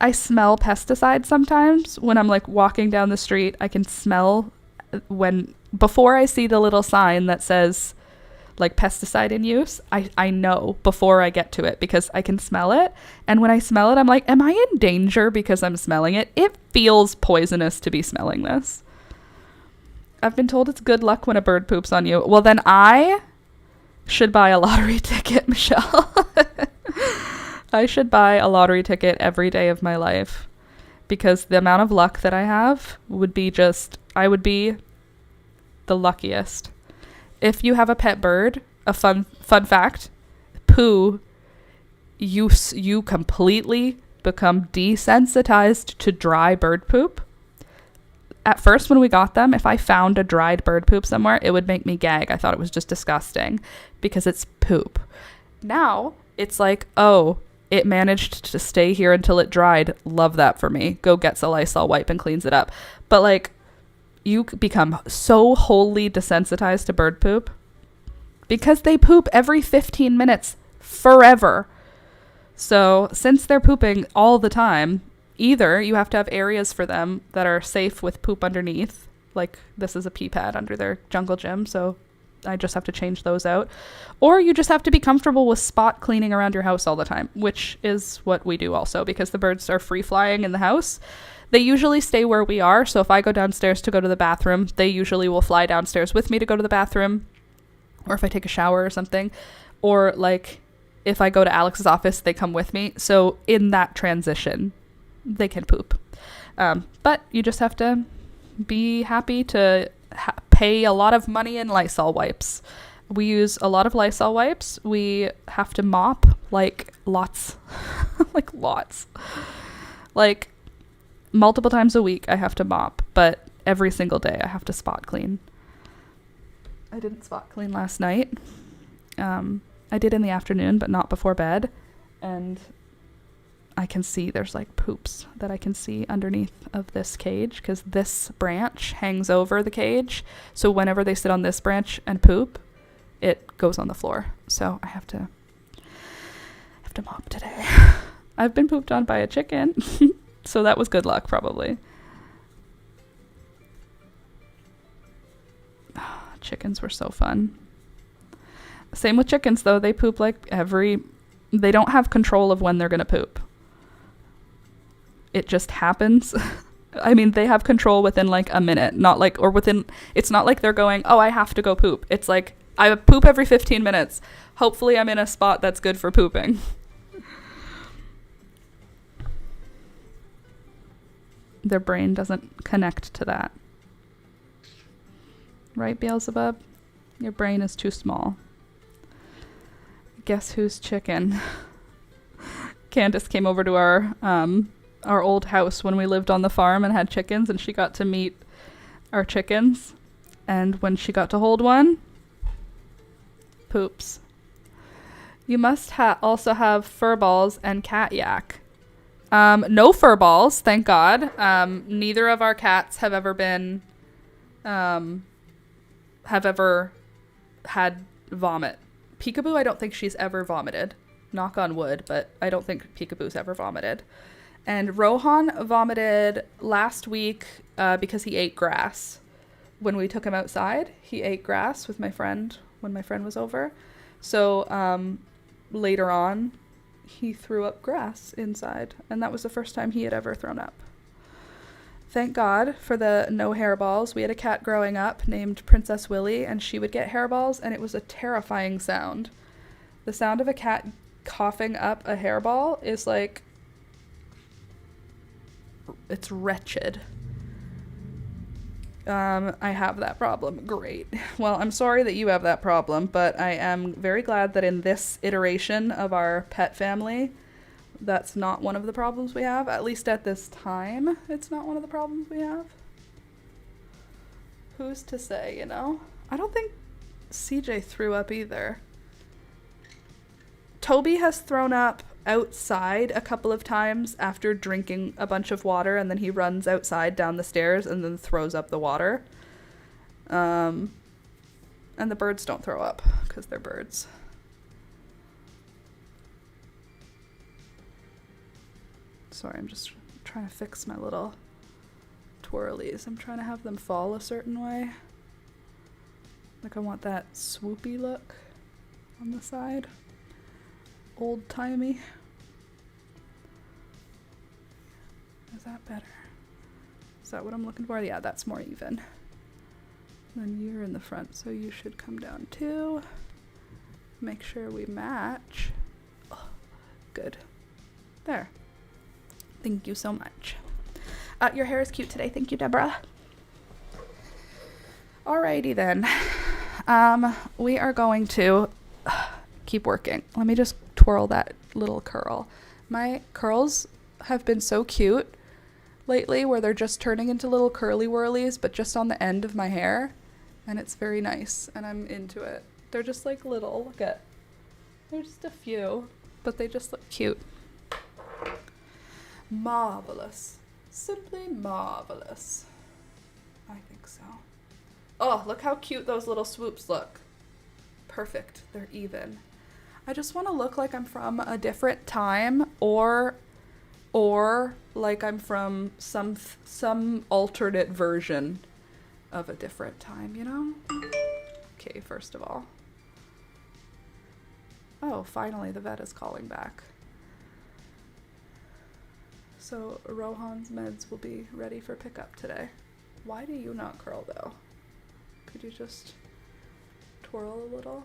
I smell pesticides sometimes when I'm like walking down the street. I can smell before I see the little sign that says like pesticide in use, I know before I get to it because I can smell it. And when I smell it, I'm like, am I in danger because I'm smelling it? It feels poisonous to be smelling this. I've been told it's good luck when a bird poops on you. Well, then I should buy a lottery ticket, Michelle. I should buy a lottery ticket every day of my life, because the amount of luck that I have would be I would be the luckiest. If you have a pet bird, a fun fact, poo, you completely become desensitized to dry bird poop. At first, when we got them, if I found a dried bird poop somewhere, it would make me gag. I thought it was just disgusting because it's poop. Now, it's like, oh, it managed to stay here until it dried. Love that for me. Go gets a Lysol wipe and cleans it up. But like, you become so wholly desensitized to bird poop because they poop every 15 minutes forever. So since they're pooping all the time, either you have to have areas for them that are safe with poop underneath, like this is a pee pad under their jungle gym, so I just have to change those out, or you just have to be comfortable with spot cleaning around your house all the time, which is what we do also, because the birds are free flying in the house. They usually stay where we are, so if I go downstairs to go to the bathroom, they usually will fly downstairs with me to go to the bathroom, or if I take a shower or something, or like if I go to Alex's office, they come with me. So in that transition, they can poop. But you just have to be happy to pay a lot of money in Lysol wipes. We use a lot of Lysol wipes. We have to mop like lots, like lots. Like multiple times a week I have to mop, but every single day I have to spot clean. I didn't spot clean last night. I did in the afternoon, but not before bed. And I can see there's like poops that I can see underneath of this cage because this branch hangs over the cage. So whenever they sit on this branch and poop, it goes on the floor. So I have to mop today. I've been pooped on by a chicken. So that was good luck probably. Chickens were so fun. Same with chickens though. They poop like they don't have control of when they're going to poop. It just happens. I mean, they have control within like a minute, it's not like they're going, oh, I have to go poop. It's like, I poop every 15 minutes. Hopefully I'm in a spot that's good for pooping. Their brain doesn't connect to that. Right, Beelzebub? Your brain is too small. Guess who's chicken? Candace came over to our old house when we lived on the farm and had chickens, and she got to meet our chickens. And when she got to hold one, poops. You must also have fur balls and cat yak. No fur balls, thank God. Neither of our cats have ever had vomit. Peekaboo, I don't think she's ever vomited. Knock on wood, but I don't think Peekaboo's ever vomited. And Rohan vomited last week because he ate grass. When we took him outside, he ate grass with my friend when my friend was over. So later on, he threw up grass inside, and that was the first time he had ever thrown up. Thank God for the no hairballs. We had a cat growing up named Princess Willie, and she would get hairballs, and it was a terrifying sound. The sound of a cat coughing up a hairball is like, it's wretched. I have that problem. Great. Well, I'm sorry that you have that problem, but I am very glad that in this iteration of our pet family, that's not one of the problems we have. At least at this time, it's not one of the problems we have. Who's to say, you know? I don't think CJ threw up either. Toby has thrown up outside a couple of times after drinking a bunch of water, and then he runs outside down the stairs and then throws up the water. And the birds don't throw up because they're birds. Sorry, I'm just trying to fix my little twirlies. I'm trying to have them fall a certain way. Like I want that swoopy look on the side. Old-timey. Is that better? Is that what I'm looking for? Yeah, that's more even. Then you're in the front, so you should come down too. Make sure we match. Oh, good. There. Thank you so much. Your hair is cute today. Thank you, Deborah. Alrighty then. We are going to keep working. Let me just twirl that little curl. My curls have been so cute lately where they're just turning into little curly whirlies, but just on the end of my hair. And it's very nice, and I'm into it. They're just like little, look at, they're just a few, but they just look cute. Marvelous. Simply marvelous. I think so. Oh, look how cute those little swoops look. Perfect. They're even. I just want to look like I'm from a different time or like I'm from some alternate version of a different time, you know? Okay, first of all. Oh, finally the vet is calling back. So Rohan's meds will be ready for pickup today. Why do you not curl though? Could you just twirl a little?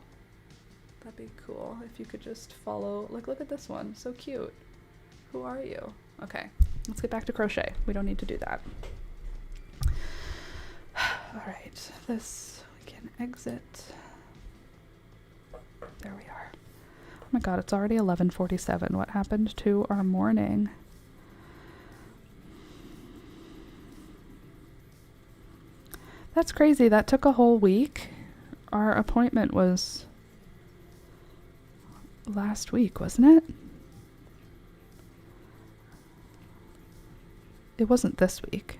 That'd be cool if you could just follow. Like, look at this one. So cute. Who are you? Okay, let's get back to crochet. We don't need to do that. All right, this we can exit. There we are. Oh my God, it's already 11:47. What happened to our morning? That's crazy. That took a whole week. Our appointment was last week, wasn't it? It wasn't this week.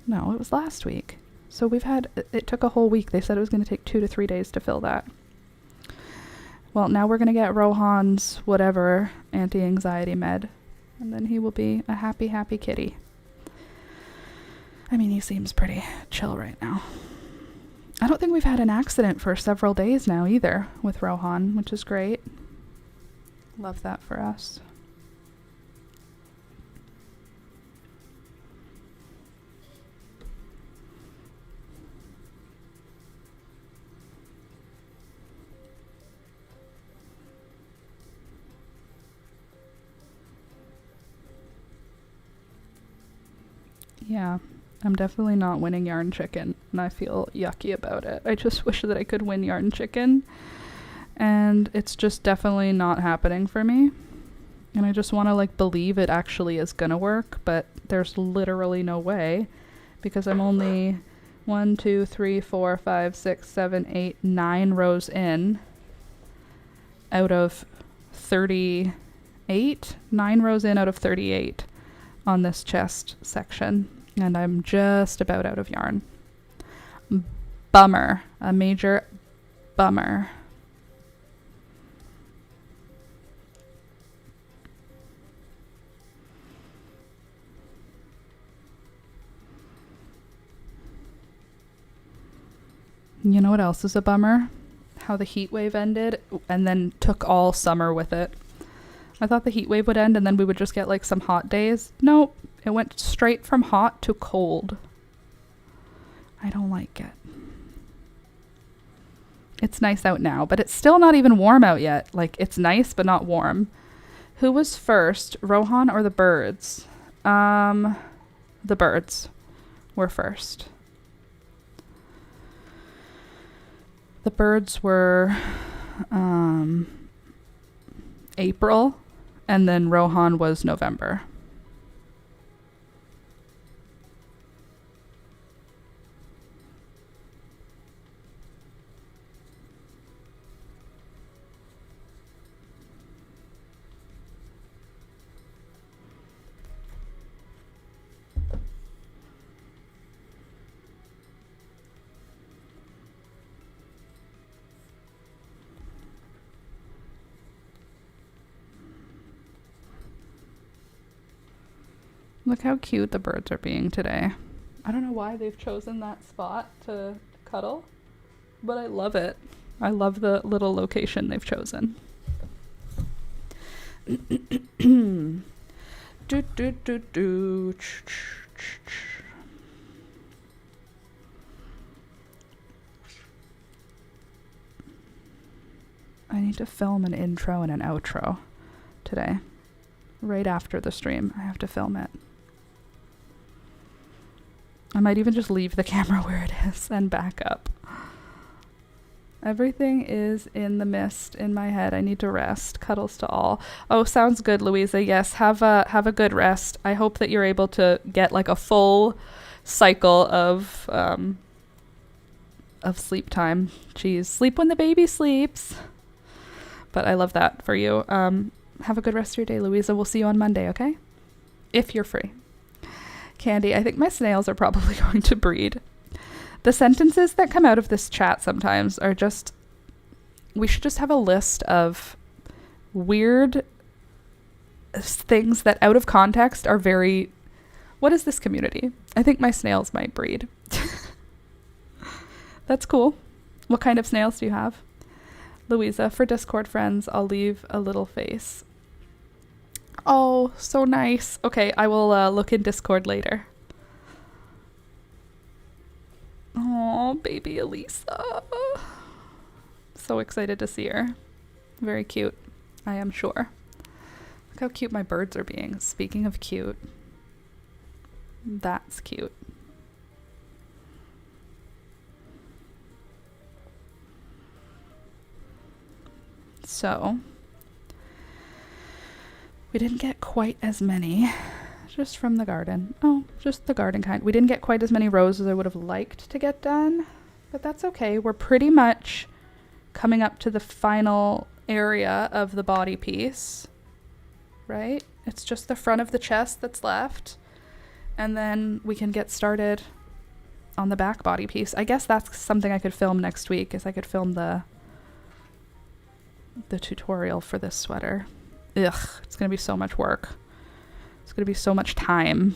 No, it was last week. So it took a whole week. They said it was going to take 2 to 3 days to fill that. Well, now we're going to get Rohan's whatever anti-anxiety med, and then he will be a happy, happy kitty. I mean, he seems pretty chill right now. I don't think we've had an accident for several days now either with Rohan, which is great. Love that for us. Yeah, I'm definitely not winning yarn chicken, and I feel yucky about it. I just wish that I could win yarn chicken, and it's just definitely not happening for me. And I just want to like believe it actually is gonna work, but there's literally no way, because I'm only 1, 2, 3, 4, 5, 6, 7, 8, 9 rows in out of 38. 9 rows in out of 38 on this chest section, and I'm just about out of yarn. Bummer. A major bummer. You know what else is a bummer? How the heat wave ended and then took all summer with it. I thought the heat wave would end and then we would just get like some hot days. Nope. It went straight from hot to cold. I don't like it. It's nice out now, but it's still not even warm out yet. Like, it's nice, but not warm. Who was first, Rohan or the birds? The birds were first. The birds were April, and then Rohan was November. Look how cute the birds are being today. I don't know why they've chosen that spot to cuddle, but I love it. I love the little location they've chosen. Do, do, do, do. I need to film an intro and an outro today. Right after the stream, I have to film it. I might even just leave the camera where it is and back up. Everything is in the mist in my head. I need to rest. Cuddles to all. Oh, sounds good, Louisa. Yes, have a good rest. I hope that you're able to get like a full cycle of sleep time. Jeez, sleep when the baby sleeps. But I love that for you. Have a good rest of your day, Louisa. We'll see you on Monday, okay? If you're free. Candy, I think my snails are probably going to breed. The sentences that come out of this chat sometimes are just... We should just have a list of weird things that out of context are very... What is this community? I think my snails might breed. That's cool. What kind of snails do you have? Louisa, for Discord friends, I'll leave a little face. Oh, so nice. Okay, I will look in Discord later. Oh, baby Elisa. So excited to see her. Very cute, I am sure. Look how cute my birds are being. Speaking of cute. That's cute. So, we didn't get quite as many, just from the garden. Oh, just the garden kind. We didn't get quite as many rows as I would have liked to get done, but that's okay. We're pretty much coming up to the final area of the body piece, right? It's just the front of the chest that's left, and then we can get started on the back body piece. I guess that's something I could film next week, is I could film the tutorial for this sweater. Ugh, it's gonna be so much work. It's gonna be so much time.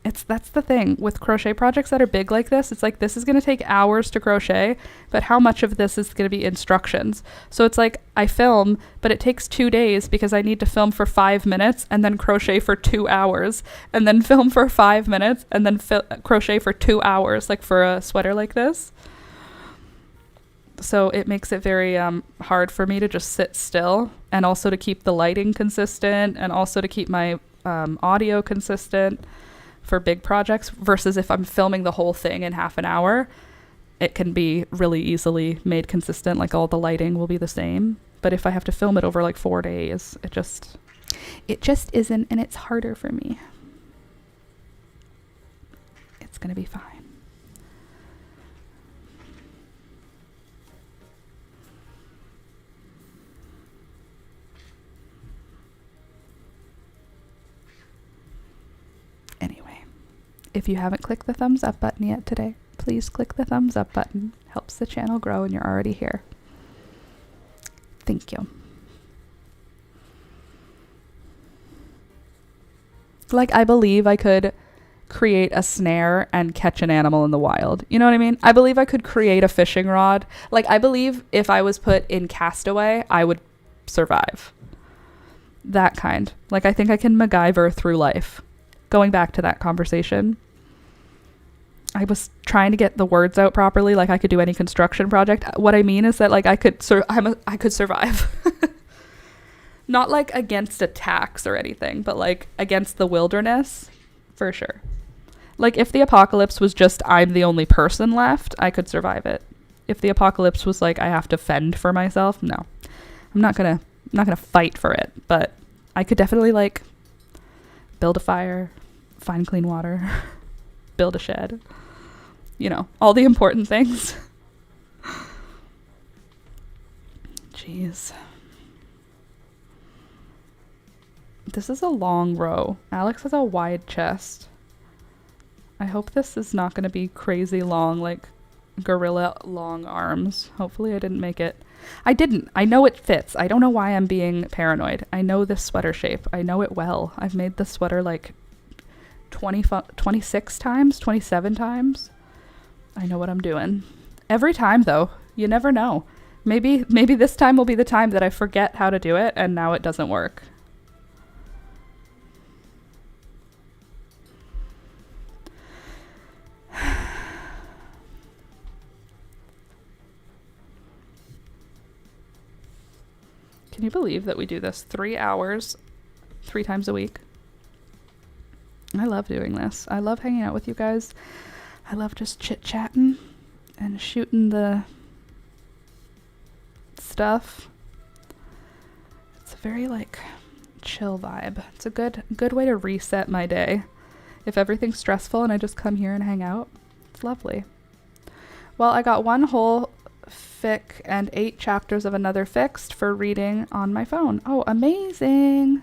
That's the thing with crochet projects that are big like this. It's like, this is gonna take hours to crochet, but how much of this is gonna be instructions? So it's like, I film, but it takes 2 days because I need to film for 5 minutes and then crochet for 2 hours, and then film for 5 minutes and then crochet for 2 hours, like for a sweater like this. So it makes it very hard for me to just sit still, and also to keep the lighting consistent, and also to keep my audio consistent for big projects, versus if I'm filming the whole thing in half an hour, it can be really easily made consistent, like all the lighting will be the same. But if I have to film it over like 4 days, it just isn't, and it's harder for me. It's gonna be fine. Anyway, if you haven't clicked the thumbs up button yet today, please click the thumbs up button. Helps the channel grow, and you're already here. Thank you. Like, I believe I could create a snare and catch an animal in the wild. You know what I mean? I believe I could create a fishing rod. Like, I believe if I was put in Castaway, I would survive. That kind. Like, I think I can MacGyver through life. Going back to that conversation, I was trying to get the words out properly, like I could do any construction project. What I mean is that, like, I could survive. Not like against attacks or anything, but like against the wilderness, for sure. Like, if the apocalypse was just I'm the only person left, I could survive it. If the apocalypse was like I have to fend for myself, no. I'm not gonna fight for it, but I could definitely like build a fire, find clean water, build a shed. You know, all the important things. Jeez. This is a long row. Alex has a wide chest. I hope this is not going to be crazy long, like gorilla long arms. Hopefully I didn't make it. I didn't. I know it fits. I don't know why I'm being paranoid. I know this sweater shape. I know it well. I've made this sweater like 26 times, 27 times. I know what I'm doing. Every time though, you never know. Maybe this time will be the time that I forget how to do it and now it doesn't work. Can you believe that we do this 3 hours, 3 times a week? I love doing this. I love hanging out with you guys. I love just chit-chatting and shooting the stuff. It's a very like chill vibe. It's a good way to reset my day. If everything's stressful and I just come here and hang out, it's lovely. Well, I got 1 whole fic and 8 chapters of another fixed for reading on my phone. Oh, amazing.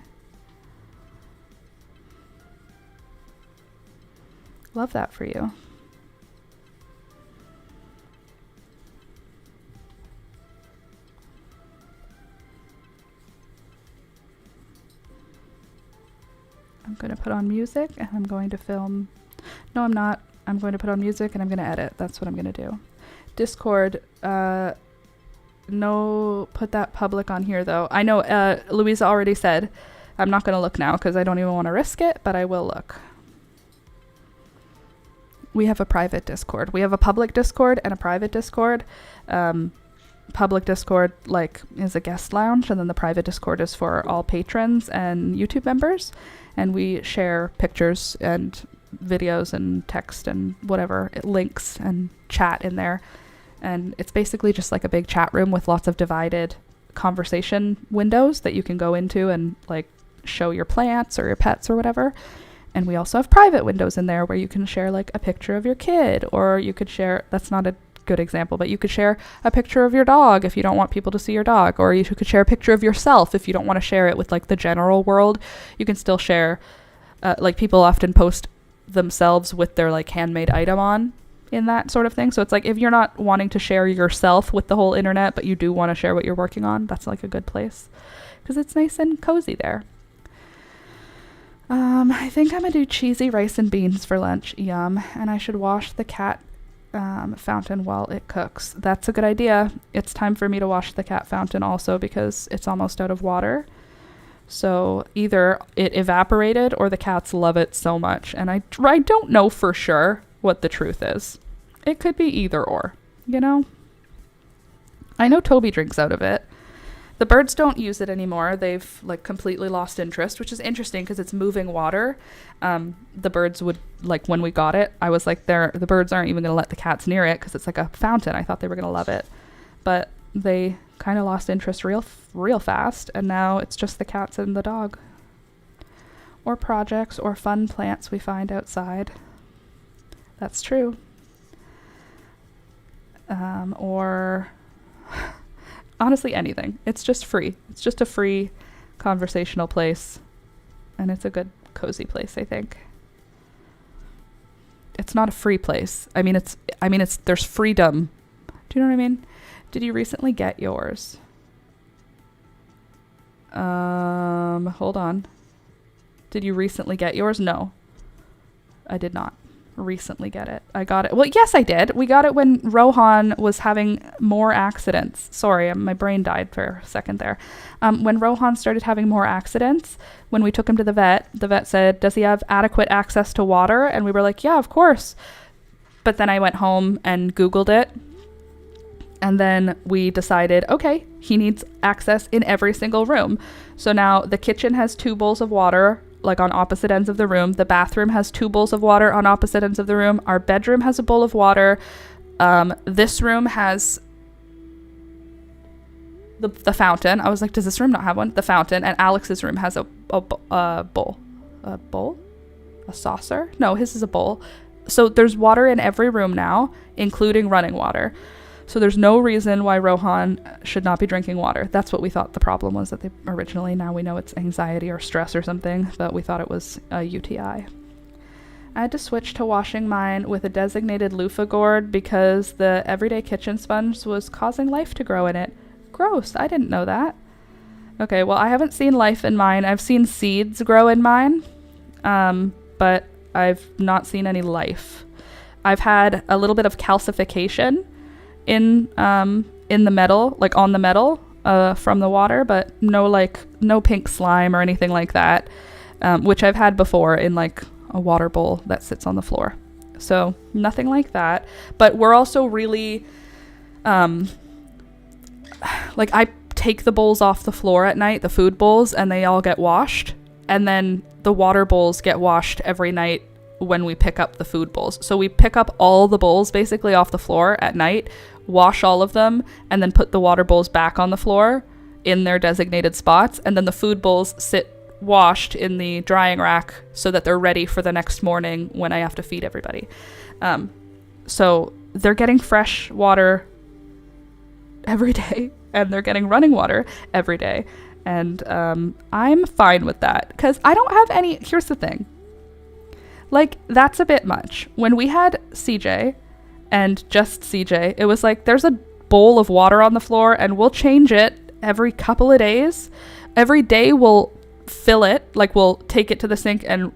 Love that for you. I'm going to put on music and I'm going to film. No, I'm not. I'm going to put on music and I'm going to edit. That's what I'm going to do. Discord, no, put that public on here though. I know Louisa already said I'm not going to look now because I don't even want to risk it, but I will look. We have a private Discord. We have a public Discord and a private Discord. Public Discord like is a guest lounge, and then the private Discord is for all patrons and YouTube members, and we share pictures and videos and text and whatever, links and chat in there. And it's basically just like a big chat room with lots of divided conversation windows that you can go into and like show your plants or your pets or whatever. And we also have private windows in there where you can share like a picture of your kid, or you could share, that's not a good example, but you could share a picture of your dog if you don't want people to see your dog, or you could share a picture of yourself if you don't want to share it with like the general world. You can still share, like people often post themselves with their like handmade item on in that sort of thing. So it's like if you're not wanting to share yourself with the whole internet, but you do want to share what you're working on, that's like a good place because it's nice and cozy there. I think I'm gonna do cheesy rice and beans for lunch. Yum. And I should wash the cat fountain while it cooks. That's a good idea. It's time for me to wash the cat fountain also because it's almost out of water. So either it evaporated or the cats love it so much. And I don't know for sure what the truth is. It could be either or, you know? I know Toby drinks out of it. The birds don't use it anymore. They've like completely lost interest, which is interesting because it's moving water. The birds would, like when we got it, I was like, the birds aren't even going to let the cats near it because it's like a fountain. I thought they were going to love it. But they kind of lost interest real fast. And now it's just the cats and the dog. Or projects or fun plants we find outside. That's true. Or... honestly, anything. It's just free. It's just a free conversational place. And it's a good, cozy place, I think. It's not a free place. I mean, there's freedom. Do you know what I mean? Did you recently get yours? Hold on. Did you recently get yours? No. I did not recently get it. I got it. Well, yes, I did. We got it when Rohan was having more accidents. Sorry, my brain died for a second there. When Rohan started having more accidents, when we took him to the vet said, does he have adequate access to water? And we were like, yeah, of course. But then I went home and Googled it. And then we decided, okay, he needs access in every single room. So now the kitchen has 2 bowls of water, like on opposite ends of the room. The bathroom has 2 bowls of water on opposite ends of the room. Our bedroom has a bowl of water. This room has the fountain. I was like, does this room not have one? The fountain. And Alex's room has a bowl. A bowl? A saucer? No, his is a bowl. So there's water in every room now, including running water. So there's no reason why Rohan should not be drinking water. That's what we thought the problem was that they originally. Now we know it's anxiety or stress or something, but we thought it was a UTI. I had to switch to washing mine with a designated loofah gourd because the everyday kitchen sponge was causing life to grow in it. Gross. I didn't know that. Okay, well, I haven't seen life in mine. I've seen seeds grow in mine, but I've not seen any life. I've had a little bit of calcification in the metal, like on the metal from the water, but no pink slime or anything like that, which I've had before in like a water bowl that sits on the floor. So nothing like that. But we're also really like I take the bowls off the floor at night, the food bowls, and they all get washed. And then the water bowls get washed every night when we pick up the food bowls. So we pick up all the bowls basically off the floor at night, wash all of them, and then put the water bowls back on the floor in their designated spots. And then the food bowls sit washed in the drying rack so that they're ready for the next morning when I have to feed everybody. So they're getting fresh water every day, and they're getting running water every day. And I'm fine with that because I don't have any. Here's the thing. Like, that's a bit much. When we had CJ and just CJ, it was like, there's a bowl of water on the floor and we'll change it every couple of days. Every day we'll fill it, like we'll take it to the sink and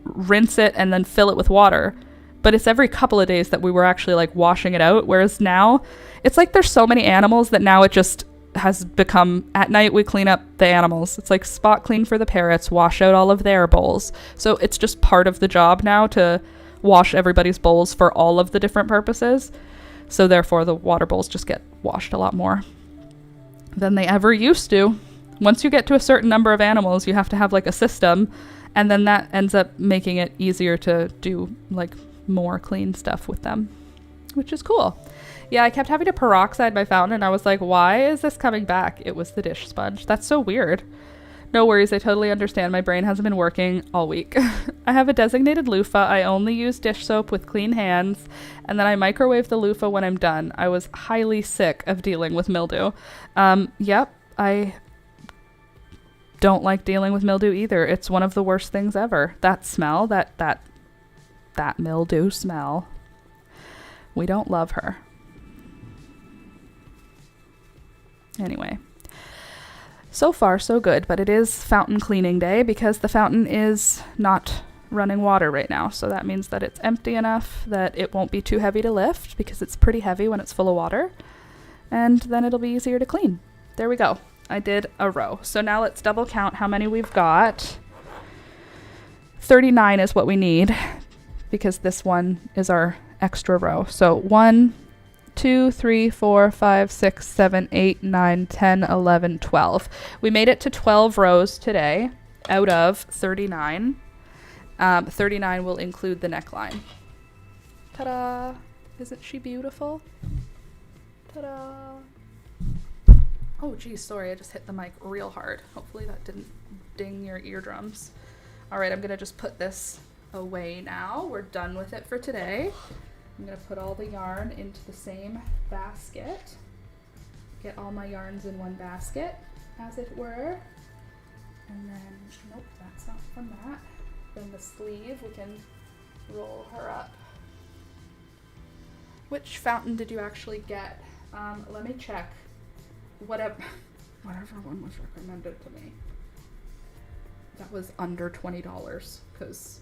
rinse it and then fill it with water. But it's every couple of days that we were actually like washing it out. Whereas now it's like there's so many animals that now it just has become, at night we clean up the animals. It's like spot clean for the parrots, wash out all of their bowls. So it's just part of the job now to wash everybody's bowls for all of the different purposes. So therefore the water bowls just get washed a lot more than they ever used to. Once you get to a certain number of animals, you have to have like a system, and then that ends up making it easier to do like more clean stuff with them, which is cool. Yeah, I kept having to peroxide my fountain, and I was like, why is this coming back? It was the dish sponge. That's so weird. No worries, I totally understand. My brain hasn't been working all week. I have a designated loofah. I only use dish soap with clean hands, and then I microwave the loofah when I'm done. I was highly sick of dealing with mildew. Yep, I don't like dealing with mildew either. It's one of the worst things ever. That smell, that mildew smell. We don't love her. Anyway, so far so good, but it is fountain cleaning day because the fountain is not running water right now. So that means that it's empty enough that it won't be too heavy to lift because it's pretty heavy when it's full of water. And then it'll be easier to clean. There we go. I did a row. So now let's double count how many we've got. 39 is what we need because this one is our extra row. So 1, 2, 3, 4, 5, 6, 7, 8, 9, 10, 11, 12. We made it to 12 rows today out of 39. 39 will include the neckline. Ta-da! Isn't she beautiful? Ta-da! Oh, geez, sorry, I just hit the mic real hard. Hopefully that didn't ding your eardrums. All right, I'm going to just put this away now. We're done with it for today. I'm going to put all the yarn into the same basket. Get all my yarns in one basket, as it were. And then, nope, that's not from that. Then the sleeve, we can roll her up. Which fountain did you actually get? Let me check. Whatever one was recommended to me. That was under $20 because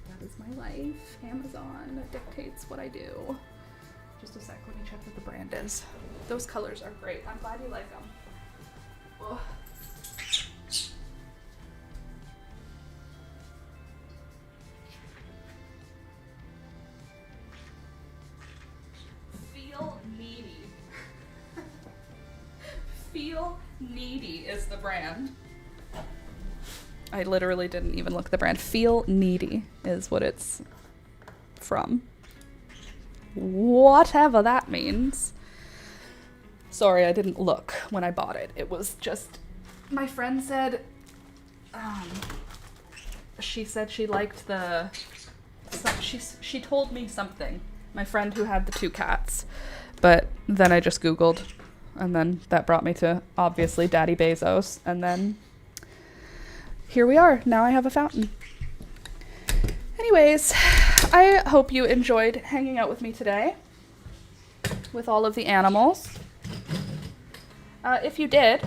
that is my life. Amazon dictates what I do. Just a sec, let me check what the brand is. Those colors are great. I'm glad you like them. Oh. Feel Needy. Feel Needy is the brand. I literally didn't even look at the brand. Feel Needy is what it's from. Whatever that means. Sorry, I didn't look when I bought it. It was just, my friend said, she said she liked she told me something. My friend who had the 2 cats. But then I just Googled, and then that brought me to, obviously, Daddy Bezos, and then here we are. Now I have a fountain. Anyways, I hope you enjoyed hanging out with me today with all of the animals. If you did,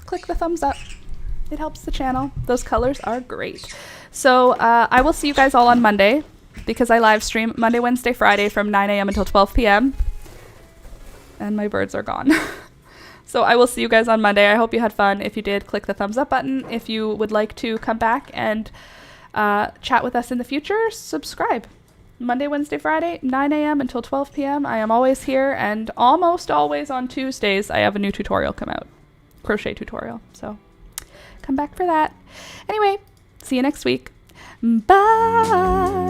click the thumbs up. It helps the channel. Those colors are great. So I will see you guys all on Monday because I live stream Monday, Wednesday, Friday from 9 a.m. until 12 p.m. And my birds are gone. So I will see you guys on Monday. I hope you had fun. If you did, click the thumbs up button. If you would like to come back and chat with us in the future, subscribe. Monday, Wednesday, Friday, 9 a.m. until 12 p.m. I am always here, and almost always on Tuesdays I have a new tutorial come out. Crochet tutorial. So come back for that. Anyway, see you next week. Bye!